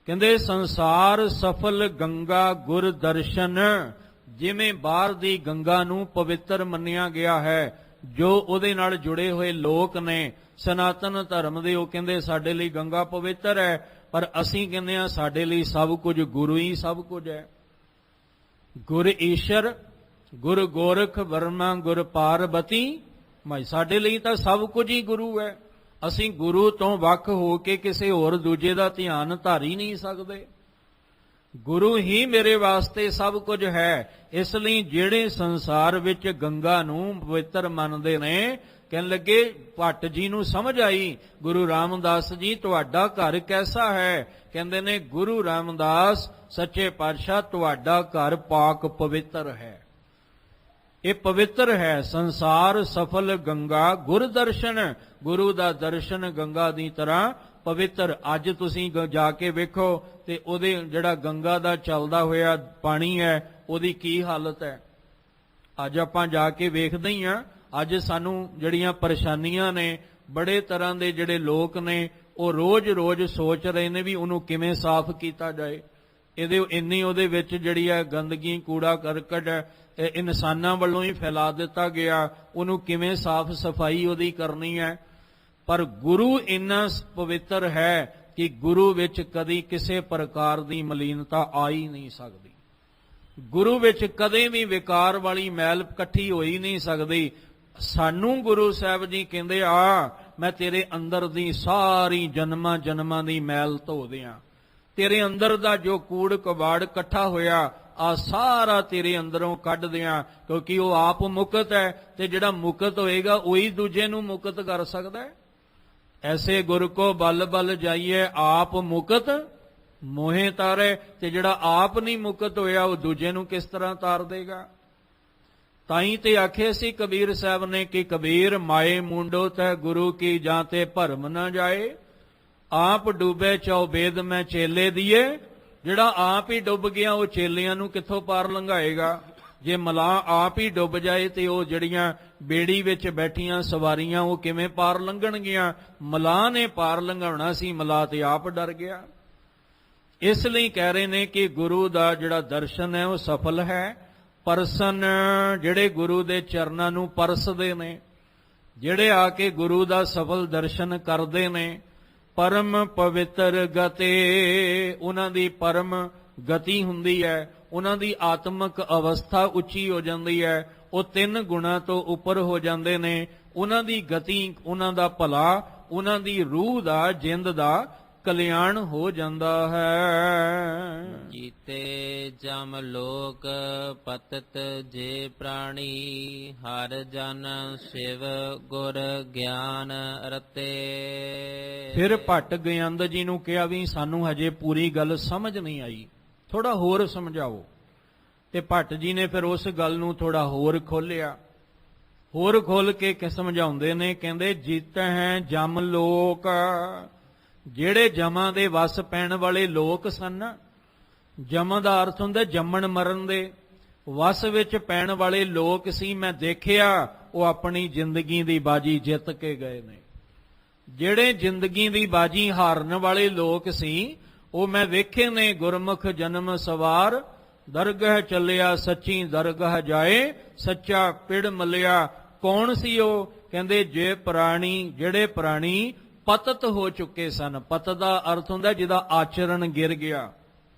ਕਹਿੰਦੇ ਸੰਸਾਰ ਸਫਲ ਗੰਗਾ ਗੁਰ ਦਰਸ਼ਨ, ਜਿਵੇਂ ਬਾਹਰ ਦੀ ਗੰਗਾ ਨੂੰ ਪਵਿੱਤਰ ਮੰਨਿਆ ਗਿਆ ਹੈ, ਜੋ ਉਹਦੇ ਨਾਲ ਜੁੜੇ ਹੋਏ ਲੋਕ ਨੇ ਸਨਾਤਨ ਧਰਮ ਦੇ, ਉਹ ਕਹਿੰਦੇ ਸਾਡੇ ਲਈ ਗੰਗਾ ਪਵਿੱਤਰ ਹੈ, ਪਰ ਅਸੀਂ ਕਹਿੰਦੇ ਹਾਂ ਸਾਡੇ ਲਈ ਸਭ ਕੁਝ ਗੁਰੂ ਹੀ ਸਭ ਕੁਝ ਹੈ। ਗੁਰ ਈਸ਼ਰ, ਗੁਰ ਗੋਰਖ ਬਰਮਾ, ਗੁਰ ਪਾਰਬਤੀ ਮਾਈ, ਸਾਡੇ ਲਈ ਤਾਂ ਸਭ ਕੁਝ ਹੀ ਗੁਰੂ ਹੈ। ਅਸੀਂ ਗੁਰੂ ਤੋਂ ਵੱਖ ਹੋ ਕੇ ਕਿਸੇ ਹੋਰ ਦੂਜੇ ਦਾ ਧਿਆਨ ਧਾਰ ਹੀ ਨਹੀਂ ਸਕਦੇ। ਗੁਰੂ ਹੀ ਮੇਰੇ ਵਾਸਤੇ ਸਭ ਕੁਝ ਹੈ। ਇਸ ਲਈ ਜਿਹੜੇ ਸੰਸਾਰ ਵਿੱਚ ਗੰਗਾ ਨੂੰ ਪਵਿੱਤਰ ਮੰਨਦੇ ਨੇ, ਕਹਿਣ ਲੱਗੇ ਭੱਟ ਜੀ ਨੂੰ ਸਮਝ ਆਈ, ਗੁਰੂ ਰਾਮਦਾਸ ਜੀ ਤੁਹਾਡਾ ਘਰ ਕੈਸਾ ਹੈ? ਕਹਿੰਦੇ ਨੇ ਗੁਰੂ ਰਾਮਦਾਸ ਸੱਚੇ ਪਾਤਸ਼ਾਹ ਤੁਹਾਡਾ ਘਰ ਪਾਕ ਪਵਿੱਤਰ ਹੈ। ਇਹ ਪਵਿੱਤਰ ਹੈ। ਸੰਸਾਰ ਸਫਲ ਗੰਗਾ ਗੁਰ ਦਰਸ਼ਨ, ਗੁਰੂ ਦਾ ਦਰਸ਼ਨ ਗੰਗਾ ਦੀ ਤਰ੍ਹਾਂ ਪਵਿੱਤਰ। ਅੱਜ ਤੁਸੀਂ ਜਾ ਕੇ ਵੇਖੋ ਤੇ ਉਹਦੇ ਜਿਹੜਾ ਗੰਗਾ ਦਾ ਚੱਲਦਾ ਹੋਇਆ ਪਾਣੀ ਹੈ ਉਹਦੀ ਕੀ ਹਾਲਤ ਹੈ। ਅੱਜ ਆਪਾਂ ਜਾ ਕੇ ਵੇਖਦੇ ਹੀ ਆ। ਅੱਜ ਸਾਨੂੰ ਜਿਹੜੀਆਂ ਪਰੇਸ਼ਾਨੀਆਂ ਨੇ, ਬੜੇ ਤਰ੍ਹਾਂ ਦੇ ਜਿਹੜੇ ਲੋਕ ਨੇ ਉਹ ਰੋਜ਼-ਰੋਜ਼ ਸੋਚ ਰਹੇ ਨੇ ਵੀ ਉਹਨੂੰ ਕਿਵੇਂ ਸਾਫ਼ ਕੀਤਾ ਜਾਏ। ਇੰਨੀ ਉਹਦੇ ਵਿੱਚ ਜਿਹੜੀ ਹੈ ਗੰਦਗੀ, ਕੂੜਾ ਕਰਕਟ ਇਨਸਾਨਾਂ ਵੱਲੋਂ ਹੀ ਫੈਲਾ ਦਿੱਤਾ ਗਿਆ। ਉਹਨੂੰ ਕਿਵੇਂ ਸਾਫ਼ ਸਫਾਈ ਉਹਦੀ ਕਰਨੀ ਹੈ। ਪਰ ਗੁਰੂ ਇੰਨਾ ਪਵਿੱਤਰ ਹੈ ਕਿ ਗੁਰੂ ਵਿੱਚ ਕਦੀ ਕਿਸੇ ਪ੍ਰਕਾਰ ਦੀ ਮਲੀਨਤਾ ਆ ਹੀ ਨਹੀਂ ਸਕਦੀ। ਗੁਰੂ ਵਿੱਚ ਕਦੇ ਵੀ ਵਿਕਾਰ ਵਾਲੀ ਮੈਲ ਇਕੱਠੀ ਹੋਈ ਨਹੀਂ ਸਕਦੀ। ਸਾਨੂੰ ਗੁਰੂ ਸਾਹਿਬ ਜੀ ਕਹਿੰਦੇ ਆ ਮੈਂ ਤੇਰੇ ਅੰਦਰ ਦੀ ਸਾਰੀ ਜਨਮਾਂ ਜਨਮਾਂ ਦੀ ਮੈਲ ਧੋ ਦਿਆਂ। ਤੇਰੇ ਅੰਦਰ ਦਾ ਜੋ ਕੂੜ ਕਬਾੜ ਇਕੱਠਾ ਹੋਇਆ ਆ ਸਾਰਾ ਤੇਰੇ ਅੰਦਰੋਂ ਕੱਢ ਦਿਆਂ, ਕਿਉਂਕਿ ਉਹ ਆਪ ਮੁਕਤ ਹੈ ਤੇ ਜਿਹੜਾ ਮੁਕਤ ਹੋਏਗਾ ਉਹੀ ਦੂਜੇ ਨੂੰ ਮੁਕਤ ਕਰ ਸਕਦਾ ਹੈ। ਐਸੇ ਗੁਰ ਕੋ ਬਲ ਬਲ ਜਾਈਏ ਆਪ ਮੁਕਤ ਮੋਹੇ ਤਾਰੇ। ਤੇ ਜਿਹੜਾ ਆਪ ਨਹੀਂ ਮੁਕਤ ਹੋਇਆ ਉਹ ਦੂਜੇ ਨੂੰ ਕਿਸ ਤਰ੍ਹਾਂ ਤਾਰ ਦੇਗਾ। ਤਾਂ ਹੀ ਤੇ ਆਖੇ ਸੀ ਕਬੀਰ ਸਾਹਿਬ ਨੇ ਕਿ ਕਬੀਰ ਮਾਏ ਮੁੰਡੋ ਤੈ ਗੁਰੂ ਕੀ ਜਾਂ ਤੇ ਭਰਮ ਨਾ ਜਾਏ, ਆਪ ਡੁੱਬੇ ਚੌ ਬੇਦ ਮੈਂ ਚੇਲੇ ਦੀਏ। ਜਿਹੜਾ ਆਪ ਹੀ ਡੁੱਬ ਗਿਆ ਉਹ ਚੇਲਿਆਂ ਨੂੰ ਕਿੱਥੋਂ ਪਾਰ ਲੰਘਾਏਗਾ। ਜੇ ਮਲਾਹ ਆਪ ਹੀ ਡੁੱਬ ਜਾਏ ਤੇ ਉਹ ਜਿਹੜੀਆਂ ਬੇੜੀ ਵਿੱਚ ਬੈਠੀਆਂ ਸਵਾਰੀਆਂ ਉਹ ਕਿਵੇਂ ਪਾਰ ਲੰਘਣਗੀਆਂ। ਮਲਾਹ ਨੇ ਪਾਰ ਲੰਘਾਉਣਾ ਸੀ, ਮਲਾਹ ਤੇ ਆਪ ਡਰ ਗਿਆ। ਇਸ ਲਈ ਕਹਿ ਰਹੇ ਨੇ ਕਿ ਗੁਰੂ ਦਾ ਜਿਹੜਾ ਦਰਸ਼ਨ ਹੈ ਉਹ ਸਫਲ ਹੈ। ਪਰਸਨ ਜਿਹੜੇ ਗੁਰੂ ਦੇ ਚਰਨਾਂ ਨੂੰ ਪਰਸਦੇ ਨੇ, ਜਿਹੜੇ ਆ ਕੇ ਗੁਰੂ ਦਾ ਸਫਲ ਦਰਸ਼ਨ ਕਰਦੇ ਨੇ, ਪਰਮ ਪਵਿੱਤਰ ਗਤੇ, ਉਹਨਾਂ ਦੀ ਪਰਮ ਗਤੀ ਹੁੰਦੀ ਹੈ। ਉਹਨਾਂ ਦੀ ਆਤਮਿਕ ਅਵਸਥਾ ਉੱਚੀ ਹੋ ਜਾਂਦੀ ਹੈ। ਉਹ 3 ਗੁਣਾ ਤੋਂ ਉੱਪਰ ਹੋ ਜਾਂਦੇ ਨੇ। ਉਹਨਾਂ ਦੀ ਗਤੀ, ਉਹਨਾਂ ਦਾ ਭਲਾ, ਉਹਨਾਂ ਦੀ ਰੂਹ ਦਾ, ਜਿੰਦ ਦਾ ਕਲਿਆਣ ਹੋ ਜਾਂਦਾ ਹੈ।
ਜੀਤੇ ਜਮ ਲੋਕ ਪਤਿਤ ਜੇ ਪ੍ਰਾਣੀ, ਹਰ ਜਨ ਸ਼ਿਵ ਗੁਰ ਗਿਆਨ ਰਤੇ।
ਫਿਰ ਭੱਟ ਗਯੰਦ ਜੀ ਨੂੰ ਕਿਹਾ ਵੀ ਸਾਨੂੰ ਹਜੇ ਪੂਰੀ ਗੱਲ ਸਮਝ ਨਹੀਂ ਆਈ, ਥੋੜਾ ਹੋਰ ਸਮਝਾਓ। ਤੇ ਭੱਟ ਜੀ ਨੇ ਫਿਰ ਉਸ ਗੱਲ ਨੂੰ ਥੋੜਾ ਹੋਰ ਖੋਲਿਆ। ਹੋਰ ਖੋਲ ਕੇ ਸਮਝਾਉਂਦੇ ਨੇ, ਕਹਿੰਦੇ ਜਿਤ ਹੈ ਜਮ ਲੋਕ, ਜਿਹੜੇ ਜਮਾਂ ਦੇ ਵਸ ਪੈਣ ਵਾਲੇ ਲੋਕ ਸਨ। ਜਮਾਂ ਦਾ ਅਰਥ ਹੁੰਦਾ ਜੰਮਣ ਮਰਨ ਦੇ। ਵਸ ਵਿੱਚ ਪੈਣ ਵਾਲੇ ਲੋਕ ਸੀ। ਮੈਂ ਦੇਖਿਆ ਉਹ ਆਪਣੀ ਜ਼ਿੰਦਗੀ ਦੀ ਬਾਜੀ ਜਿੱਤ ਕੇ ਗਏ ਨੇ। ਜਿਹੜੇ ਜ਼ਿੰਦਗੀ ਦੀ ਬਾਜੀ ਹਾਰਨ ਵਾਲੇ ਲੋਕ ਸੀ ਉਹ ਮੈਂ ਵੇਖੇ ਨੇ। ਗੁਰਮੁਖ ਜਨਮ ਸਵਾਰ, ਦਰਗਹ ਚੱਲਿਆ ਸੱਚੀ ਦਰਗਹ ਜਾਏ, ਸੱਚਾ ਪਿੜ ਮਲਿਆ। ਕੌਣ ਸੀ ਉਹ? ਕਹਿੰਦੇ ਜਿਹੜੇ ਪ੍ਰਾਣੀ ਪਤਤ ਹੋ ਚੁੱਕੇ ਸਨ। ਪਤਤ ਦਾ ਅਰਥ ਹੁੰਦਾ ਜਿਹਦਾ ਆਚਰਣ ਗਿਰ ਗਿਆ,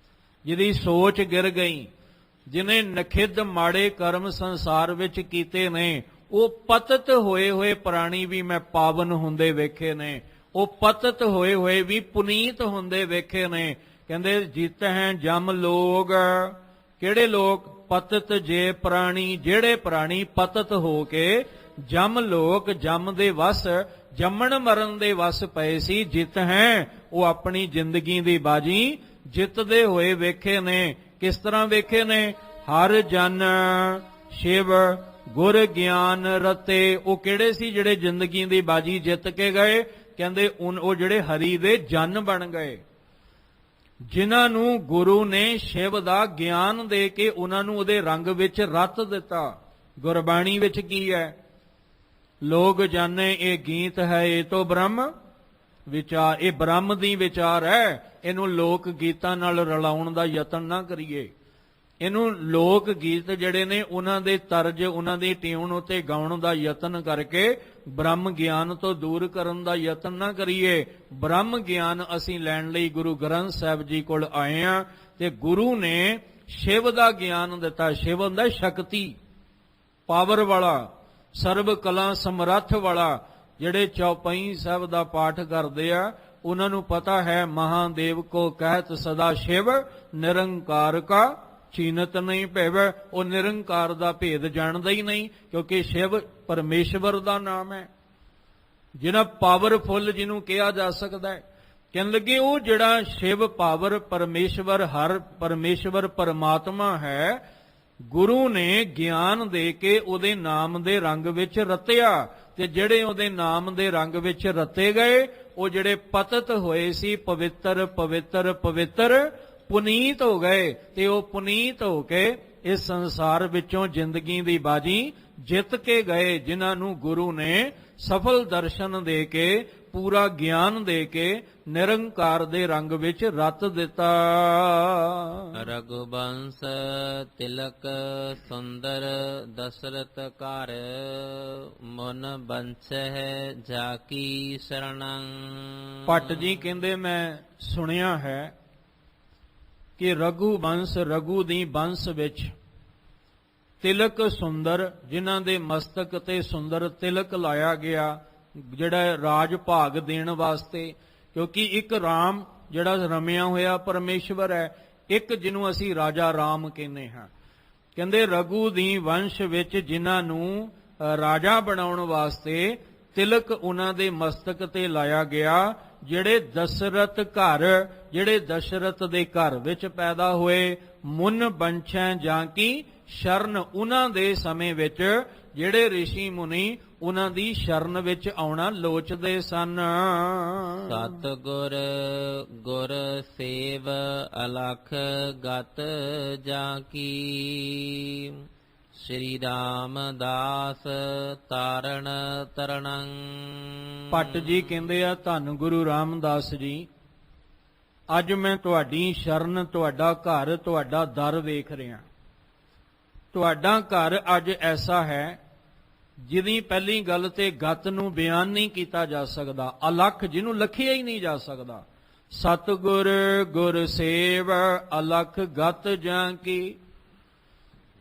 ਜਿਹਦੀ ਸੋਚ ਗਿਰ ਗਈ, ਜਿਹਨੇ ਨਖਿੱਧ ਮਾੜੇ ਕਰਮ ਸੰਸਾਰ ਵਿੱਚ ਕੀਤੇ ਨੇ। ਉਹ ਪਤਤ ਹੋਏ ਹੋਏ ਪ੍ਰਾਣੀ ਵੀ ਮੈਂ ਪਾਵਨ ਹੁੰਦੇ ਵੇਖੇ ਨੇ। ਉਹ ਪਤਤ ਹੋਏ ਹੋਏ ਵੀ ਪੁਨੀਤ ਹੁੰਦੇ ਵੇਖੇ ਨੇ। ਕਹਿੰਦੇ ਜਿਤ ਹੈ ਜਮ ਲੋਕ, ਕਿਹੜੇ ਲੋਕ? ਪਤਤ ਜੇ ਪ੍ਰਾਣੀ, ਜਿਹੜੇ ਪ੍ਰਾਣੀ ਪਤਤ ਹੋ ਕੇ ਜਮ ਲੋਕ, ਜਮ ਦੇ ਵਸ, ਜੰਮਣ ਮਰਨ ਦੇ ਵਸ ਪਏ ਸੀ। ਜਿੱਤ ਹੈ ਉਹ ਆਪਣੀ ਜ਼ਿੰਦਗੀ ਦੀ ਬਾਜੀ ਜਿੱਤਦੇ ਹੋਏ ਵੇਖੇ ਨੇ। ਕਿਸ ਤਰ੍ਹਾਂ ਵੇਖੇ ਨੇ? ਹਰ ਜਨ ਸ਼ਿਵ ਗੁਰ ਗਿਆਨ ਰਤੇ। ਉਹ ਕਿਹੜੇ ਸੀ ਜਿਹੜੇ ਜ਼ਿੰਦਗੀ ਦੀ ਬਾਜੀ ਜਿੱਤ ਕੇ ਗਏ? ਕਹਿੰਦੇ ਉਹ ਜਿਹੜੇ ਹਰੀ ਦੇ ਜਨ ਬਣ ਗਏ, ਜਿਨ੍ਹਾਂ ਨੂੰ ਗੁਰੂ ਨੇ ਸ਼ਿਵ ਦਾ ਗਿਆਨ ਦੇ ਕੇ ਉਹਨਾਂ ਨੂੰ ਉਹਦੇ ਰੰਗ ਵਿੱਚ ਰੱਤ ਦਿੱਤਾ। ਗੁਰਬਾਣੀ ਵਿੱਚ ਕੀ ਹੈ? ਲੋਕ ਜਾਣੇ ਇਹ ਗੀਤ ਹੈ ਇਹ ਤੋਂ ਬ੍ਰਹਮ ਵਿਚਾਰ। ਇਹ ਬ੍ਰਹਮ ਦੀ ਵਿਚਾਰ ਹੈ। ਇਹਨੂੰ ਲੋਕ ਗੀਤਾਂ ਨਾਲ ਰਲਾਉਣ ਦਾ ਯਤਨ ਨਾ ਕਰੀਏ। ਇਹਨੂੰ ਲੋਕ ਗੀਤ ਜਿਹੜੇ ਨੇ ਉਹਨਾਂ ਦੇ ਤਰਜ, ਉਹਨਾਂ ਦੀ ਟਿਊਨ ਉਤੇ ਗਾਉਣ ਦਾ ਯਤਨ ਕਰਕੇ ਬ੍ਰਹਮ ਗਿਆਨ ਤੋਂ ਦੂਰ ਕਰਨ ਦਾ ਯਤਨ ਨਾ ਕਰੀਏ। ਬ੍ਰਹਮ ਗਿਆਨ ਅਸੀਂ ਲੈਣ ਲਈ ਗੁਰੂ ਗ੍ਰੰਥ ਸਾਹਿਬ ਜੀ ਕੋਲ ਆਏ ਆ ਤੇ ਗੁਰੂ ਨੇ ਸ਼ਿਵ ਦਾ ਗਿਆਨ ਦਿੱਤਾ। ਸ਼ਿਵ ਹੁੰਦਾ ਸ਼ਕਤੀ, ਪਾਵਰ ਵਾਲਾ, ਸਰਬ ਕਲਾ ਸਮਰੱਥ ਵਾਲਾ। ਜਿਹੜੇ ਚੌਪਈ ਸਾਹਿਬ ਦਾ ਪਾਠ ਕਰਦੇ ਆ ਉਹਨਾਂ ਨੂੰ ਪਤਾ ਹੈ ਮਹਾਦੇਵ ਕੋ ਕਹਿਤ ਸਦਾ ਸ਼ਿਵ ਨਿਰੰਕਾਰ ਕਾ ਚੀਨਤ ਨਹੀਂ ਭੇਵ। ਉਹ ਨਿਰੰਕਾਰ ਦਾ ਭੇਦ ਜਾਣਦਾ ਹੀ ਨਹੀਂ, ਕਿਉਂਕਿ ਸ਼ਿਵ ਪਰਮੇਸ਼ਵਰ ਦਾ ਨਾਮ ਹੈ, ਜਿਹਨਾਂ ਪਾਵਰਫੁੱਲ ਜਿਹਨੂੰ ਕਿਹਾ ਜਾ ਸਕਦਾ ਹੈ। ਕਹਿਣ ਲੱਗੇ ਉਹ ਜਿਹੜਾ ਸ਼ਿਵ ਪਾਵਰ ਪਰਮੇਸ਼ਵਰ ਹਰ ਪਰਮੇਸ਼ਵਰ ਪਰਮਾਤਮਾ ਹੈ, ਗੁਰੂ ਨੇ ਗਿਆਨ ਦੇ ਕੇ ਉਹਦੇ ਨਾਮ ਦੇ ਰੰਗ ਵਿੱਚ ਰਤਿਆ, ਤੇ ਜਿਹੜੇ ਉਹਦੇ ਨਾਮ ਦੇ ਰੰਗ ਵਿੱਚ ਰਤੇ ਗਏ ਉਹ ਜਿਹੜੇ ਪਤਿਤ ਹੋਏ ਸੀ ਪਵਿੱਤਰ ਪਵਿੱਤਰ ਪਵਿੱਤਰ ਪੁਨੀਤ ਹੋ ਗਏ, ਤੇ ਉਹ ਪੁਨੀਤ ਹੋ ਕੇ ਇਸ ਸੰਸਾਰ ਵਿੱਚੋਂ ਜ਼ਿੰਦਗੀ ਦੀ ਬਾਜੀ ਜਿੱਤ ਕੇ ਗਏ, ਜਿਨ੍ਹਾਂ ਨੂੰ ਗੁਰੂ ਨੇ ਸਫਲ ਦਰਸ਼ਨ ਦੇ ਕੇ ਪੂਰਾ ਗਿਆਨ ਦੇ ਕੇ ਨਿਰੰਕਾਰ ਦੇ ਰੰਗ ਵਿੱਚ ਰਤ ਦਿੱਤਾ।
ਰਘੁਬੰਸ ਤਿਲਕ ਸੁੰਦਰ ਦਸਰਤ ਘਰ ਮਨ ਬੰਸਹਿ ਜਾਕੀ ਸ਼ਰਣੰ।
ਭੱਟ ਜੀ ਕਹਿੰਦੇ ਮੈਂ ਸੁਣਿਆ ਹੈ ਕਿ ਰਘੁਬੰਸ ਰਘੂ ਦੀ ਬੰਸ ਵਿੱਚ ਤਿਲਕ ਸੁੰਦਰ, ਜਿਨ੍ਹਾਂ ਦੇ ਮਸਤਕ ਤੇ ਸੁੰਦਰ ਤਿਲਕ ਲਾਇਆ ਗਿਆ, ਜਿਹੜਾ ਰਾਜ ਭਾਗ ਦੇਣ ਵਾਸਤੇ, ਕਿਉਂਕਿ ਇੱਕ ਰਾਮ ਜਿਹੜਾ ਰਮਿਆ ਹੋਇਆ ਪਰਮੇਸ਼ਵਰ ਹੈ, ਇੱਕ ਜਿਹਨੂੰ ਅਸੀਂ ਰਾਜਾ ਰਾਮ ਕਹਿੰਦੇ ਹਾਂ। ਕਹਿੰਦੇ ਰਘੂ ਦੀ ਵੰਸ਼ ਵਿੱਚ ਜਿਨ੍ਹਾਂ ਨੂੰ ਰਾਜਾ ਬਣਾਉਣ ਵਾਸਤੇ ਤਿਲਕ ਉਹਨਾਂ ਦੇ ਮਸਤਕ ਤੇ ਲਾਇਆ ਗਿਆ, ਜਿਹੜੇ ਦਸ਼ਰਥ ਘਰ, ਜਿਹੜੇ ਦਸ਼ਰਥ ਦੇ ਘਰ ਵਿੱਚ ਪੈਦਾ ਹੋਏ, ਮੁਨ ਬੰਛੈ ਜਾਂ ਕੀ ਸ਼ਰਨ, ਉਹਨਾਂ ਦੇ ਸਮੇਂ ਵਿੱਚ ਜਿਹੜੇ ਰਿਸ਼ੀ ਮੁਨੀ ਉਹਨਾਂ ਦੀ ਸ਼ਰਨ ਵਿੱਚ ਆਉਣਾ ਲੋਚਦੇ ਸਨ।
ਸਤਿਗੁਰ ਗੁਰ ਸੇਵ ਅਲਖ ਗਤ ਜਾਂ ਕੀ ਸ਼੍ਰੀ ਰਾਮਦਾਸ ਤਾਰਨ ਤਰਣੰ।
ਭੱਟ ਜੀ ਕਹਿੰਦੇ ਆ ਧੰਨ ਗੁਰੂ ਰਾਮਦਾਸ ਜੀ, ਅੱਜ ਮੈਂ ਤੁਹਾਡੀ ਸ਼ਰਨ, ਤੁਹਾਡਾ ਘਰ, ਤੁਹਾਡਾ ਦਰ ਵੇਖ ਰਿਹਾ। ਤੁਹਾਡਾ ਘਰ ਅੱਜ ਐਸਾ ਹੈ ਜਿਹਦੀ ਪਹਿਲੀ ਗੱਲ ਤੇ ਗਤ ਨੂੰ ਬਿਆਨ ਨਹੀਂ ਕੀਤਾ ਜਾ ਸਕਦਾ, ਅਲਖ ਜਿਹਨੂੰ ਲਖਿਆ ਹੀ ਨਹੀਂ ਜਾ ਸਕਦਾ। ਸਤਿਗੁਰ ਗੁਰ ਸੇਵ ਅਲਖ ਗਤ ਜਾਂ ਕੀ।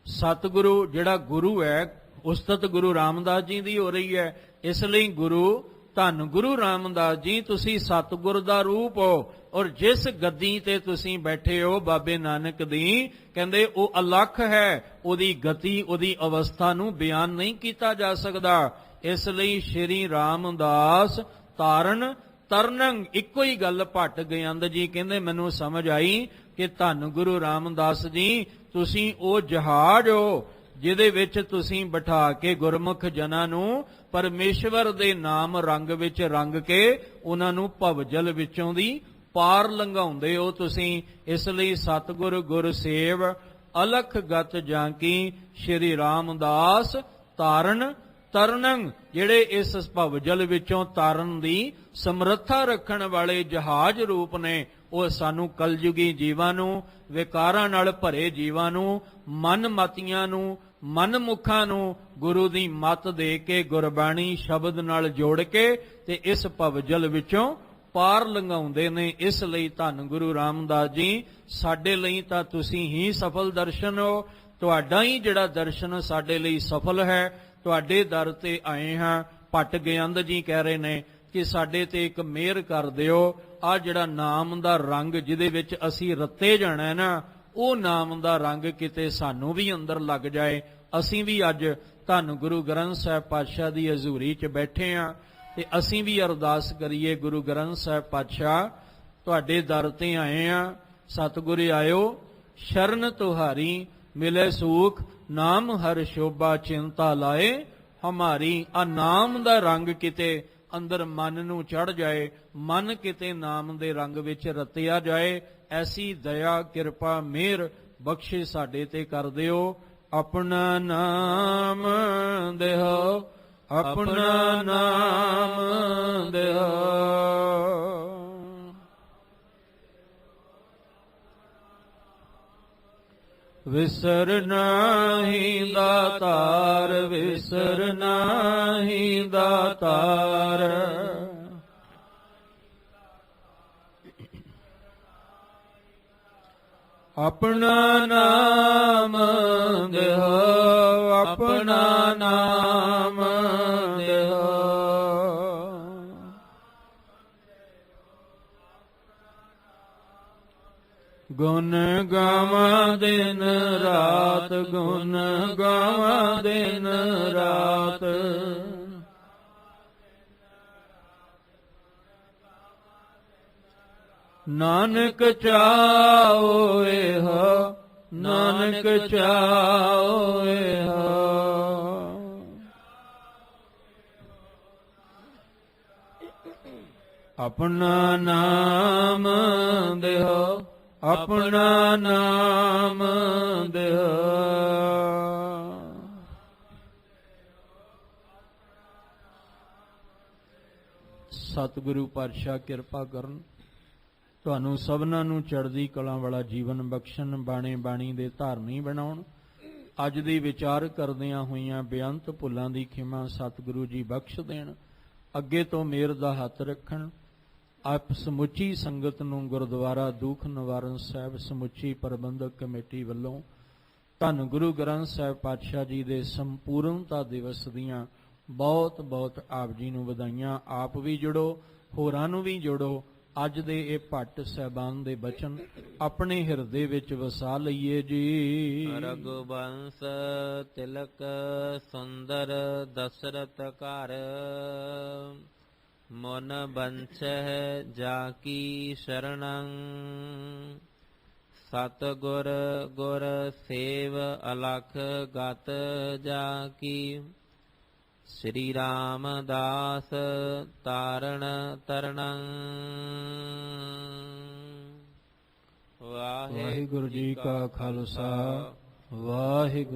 ਸਤਿਗੁਰੂ ਜਿਹੜਾ ਗੁਰੂ ਹੈ, ਉਸਤਤ ਗੁਰੂ ਰਾਮਦਾਸ ਜੀ ਦੀ ਹੋ ਰਹੀ ਹੈ, ਇਸ ਲਈ ਗੁਰੂ ਧੰਨ ਗੁਰੂ ਰਾਮਦਾਸ ਜੀ ਤੁਸੀਂ ਸਤਿਗੁਰ ਦਾ ਰੂਪ ਹੋ, ਔਰ ਜਿਸ ਗੱਦੀ ਤੇ ਤੁਸੀਂ ਬੈਠੇ ਹੋ ਬਾਬੇ ਨਾਨਕ ਦੀ, ਕਹਿੰਦੇ ਉਹ ਅਲਖ ਹੈ, ਉਹਦੀ ਗਤੀ ਉਹਦੀ ਅਵਸਥਾ ਨੂੰ ਬਿਆਨ ਨਹੀਂ ਕੀਤਾ ਜਾ ਸਕਦਾ। ਇਸ ਲਈ ਸ਼੍ਰੀ ਰਾਮਦਾਸ ਤਾਰਨ ਤਰਨੰ, ਇੱਕੋ ਹੀ ਗੱਲ ਭੱਟ ਗਿਆਨੰਦ ਜੀ ਕਹਿੰਦੇ ਮੈਨੂੰ ਸਮਝ ਆਈ ਕਿ ਧੰਨ ਗੁਰੂ ਰਾਮਦਾਸ ਜੀ ਤੁਸੀਂ ਉਹ ਜਹਾਜ਼ ਹੋ ਜਿਹਦੇ ਵਿੱਚ ਤੁਸੀਂ ਬਿਠਾ ਕੇ ਗੁਰਮੁਖ ਜਨਾਂ ਨੂੰ ਪਰਮੇਸ਼ਵਰ ਦੇ ਨਾਮ ਰੰਗ ਵਿੱਚ ਰੰਗ ਕੇ ਉਹਨਾਂ ਨੂੰ ਭਵਜਲ ਵਿੱਚੋਂ ਦੀ ਪਾਰ ਲੰਘਾਉਂਦੇ ਹੋ ਤੁਸੀਂ। ਇਸ ਲਈ ਸਤਿਗੁਰ ਗੁਰ ਸੇਵ ਅਲਖ ਗਤ ਜਾਂ ਕੀ ਸ਼੍ਰੀ ਰਾਮਦਾਸ ਤਾਰਨ ਤਰਨੰ, ਜਿਹੜੇ ਇਸ ਭਵਜਲ ਵਿੱਚੋਂ ਤਾਰਨ ਦੀ ਸਮਰੱਥਾ ਰੱਖਣ ਵਾਲੇ ਜਹਾਜ਼ ਰੂਪ ਨੇ, ਉਹ ਸਾਨੂੰ ਕਲਯੁਗੀ ਜੀਵਾਂ ਨੂੰ, ਵਿਕਾਰਾਂ ਨਾਲ ਭਰੇ ਜੀਵਾਂ ਨੂੰ, ਮਨ ਮਤੀਆਂ ਨੂੰ, ਮਨਮੁਖਾਂ ਨੂੰ ਗੁਰੂ ਦੀ ਮੱਤ ਦੇ ਕੇ ਗੁਰਬਾਣੀ ਸ਼ਬਦ ਨਾਲ ਜੋੜ ਕੇ ਤੇ ਇਸ ਭਵਜਲ ਵਿੱਚੋਂ ਪਾਰ ਲੰਘਾਉਂਦੇ ਨੇ। ਇਸ ਲਈ ਧੰਨ ਗੁਰੂ ਰਾਮਦਾਸ ਜੀ ਸਾਡੇ ਲਈ ਤਾਂ ਤੁਸੀਂ ਹੀ ਸਫਲ ਦਰਸ਼ਨ ਹੋ, ਤੁਹਾਡਾ ਹੀ ਜਿਹੜਾ ਦਰਸ਼ਨ ਸਾਡੇ ਲਈ ਸਫਲ ਹੈ। ਤੁਹਾਡੇ ਦਰ ਤੇ ਆਏ ਹਾਂ। ਭੱਟ ਗਿਆਨੰਦ ਜੀ ਕਹਿ ਰਹੇ ਨੇ ਕਿ ਸਾਡੇ ਤੇ ਇੱਕ ਮਿਹਰ ਕਰ ਦਿਓ, ਆ ਜਿਹੜਾ ਨਾਮ ਦਾ ਰੰਗ ਜਿਹਦੇ ਵਿੱਚ ਅਸੀਂ ਰੱਤੇ ਜਾਣਾ ਹੈ ਨਾ, ਉਹ ਨਾਮ ਦਾ ਰੰਗ ਕਿਤੇ ਸਾਨੂੰ ਵੀ ਅੰਦਰ ਲੱਗ ਜਾਏ। ਅਸੀਂ ਵੀ ਅੱਜ ਧੰਨ ਗੁਰੂ ਗ੍ਰੰਥ ਸਾਹਿਬ ਪਾਤਸ਼ਾਹ ਦੀ ਹਜ਼ੂਰੀ 'ਚ ਬੈਠੇ ਹਾਂ ਤੇ ਅਸੀਂ ਵੀ ਅਰਦਾਸ ਕਰੀਏ, ਗੁਰੂ ਗ੍ਰੰਥ ਸਾਹਿਬ ਪਾਤਸ਼ਾਹ ਤੁਹਾਡੇ ਦਰ ਤੇ ਆਏ ਹਾਂ, ਸਤਿਗੁਰ ਆਇਓ ਸ਼ਰਨ ਤੁਹਾਰੀ ਮਿਲੇ ਸੂਖ, ਨਾਮ ਹਰ ਸ਼ੋਭਾ ਚਿੰਤਾ ਲਾਏ ਹਮਾਰੀ। ਆ ਨਾਮ ਦਾ ਰੰਗ ਕਿਤੇ ਅੰਦਰ ਮਨ ਨੂੰ ਚੜ ਜਾਏ, ਮਨ ਕਿਤੇ ਨਾਮ ਦੇ ਰੰਗ ਵਿੱਚ ਰਤਿਆ ਜਾਏ। ਐਸੀ ਦਇਆ ਕਿਰਪਾ ਮਿਹਰ ਬਖਸ਼ੇ ਸਾਡੇ ਤੇ ਕਰ ਦਿਓ। ਆਪਣਾ ਨਾਮ ਦੇਹੋ, ਆਪਣਾ ਨਾਮ ਦੇਹੋ। ਵਿਸਰ ਨਾਹੀ ਦਾਤਾਰ, ਵਿਸਰ ਨਾਹੀ ਦਾਤਾਰ। ਆਪਣਾ ਨਾਮ ਦੇਹੋ, ਆਪਣਾ ਨਾਮ ਦੇਹੋ। ਗੁਣ ਗਾਵਾਂ ਦਿਨ ਰਾਤ, ਗੁਣ ਗਾਵਾਂ ਦਿਨ ਰਾਤ। ਨਾਨਕ ਚਾਓ ਇਹ, ਨਾਨਕ ਚਾਓ ਇਹ। ਆਪਣਾ ਨਾਮ ਦੇਹੁ, ਆਪਣਾ ਨਾਮ ਦੇਹੁ। ਸਤਿਗੁਰੂ ਪਾਤਸ਼ਾਹ ਕਿਰਪਾ ਕਰਨ, ਤੁਹਾਨੂੰ ਸਭਨਾਂ ਨੂੰ ਚੜ੍ਹਦੀ ਕਲਾ ਵਾਲਾ ਜੀਵਨ ਬਖਸ਼ਣ, ਬਾਣੇ ਬਾਣੀ ਦੇ ਧਾਰਨੀ ਬਣਾਉਣ। ਅੱਜ ਦੀ ਵਿਚਾਰ ਕਰਦਿਆਂ ਹੋਈਆਂ ਬੇਅੰਤ ਭੁੱਲਾਂ ਦੀ ਖਿਮਾ ਸਤਿਗੁਰੂ ਜੀ ਬਖਸ਼ ਦੇਣ। ਅੱਗੇ ਤੋਂ ਮਿਹਰ ਦਾ ਹੱਥ ਰੱਖਣ। ਆਪ ਸਮੁੱਚੀ ਸੰਗਤ ਨੂੰ ਗੁਰਦੁਆਰਾ ਦੂਖ ਨਿਵਾਰਨ ਸਾਹਿਬ ਸਮੁੱਚੀ ਪ੍ਰਬੰਧਕ ਕਮੇਟੀ ਵੱਲੋਂ ਧੰਨ ਗੁਰੂ ਗ੍ਰੰਥ ਸਾਹਿਬ ਪਾਤਸ਼ਾਹ ਜੀ ਦੇ ਸੰਪੂਰਨਤਾ ਦਿਵਸ ਦੀਆਂ ਬਹੁਤ ਬਹੁਤ ਆਪ ਜੀ ਨੂੰ ਵਧਾਈਆਂ। ਆਪ ਵੀ ਜੁੜੋ, ਹੋਰਾਂ ਨੂੰ ਵੀ ਜੋੜੋ। ਅੱਜ ਦੇ ਇਹ ਭੱਟ ਸਾਹਿਬਾਨ ਦੇ ਬਚਨ ਆਪਣੇ ਹਿਰਦੇ ਵਿੱਚ ਵਸਾ ਲਈਏ ਜੀ।
ਰਘੁਬੰਸ ਤਿਲਕ ਸੁੰਦਰ ਦਸਰਤ ਘਰ, ਮਨ ਬੰਛਹਿ ਜਾ ਕੀ ਸ਼ਰਣੰ। ਸਤਿਗੁਰ ਗੁਰ ਸੇਵ ਅਲਖ ਗਤ ਜਾ ਕੀ। ਸ੍ਰੀ ਰਾਮਦਾਸ ਤਾਰਨ ਤਰਣੰ।
ਵਾਹਿਗੁਰੂ ਜੀ ਕਾ ਖਾਲਸਾ, ਵਾਹਿਗੁਰੂ।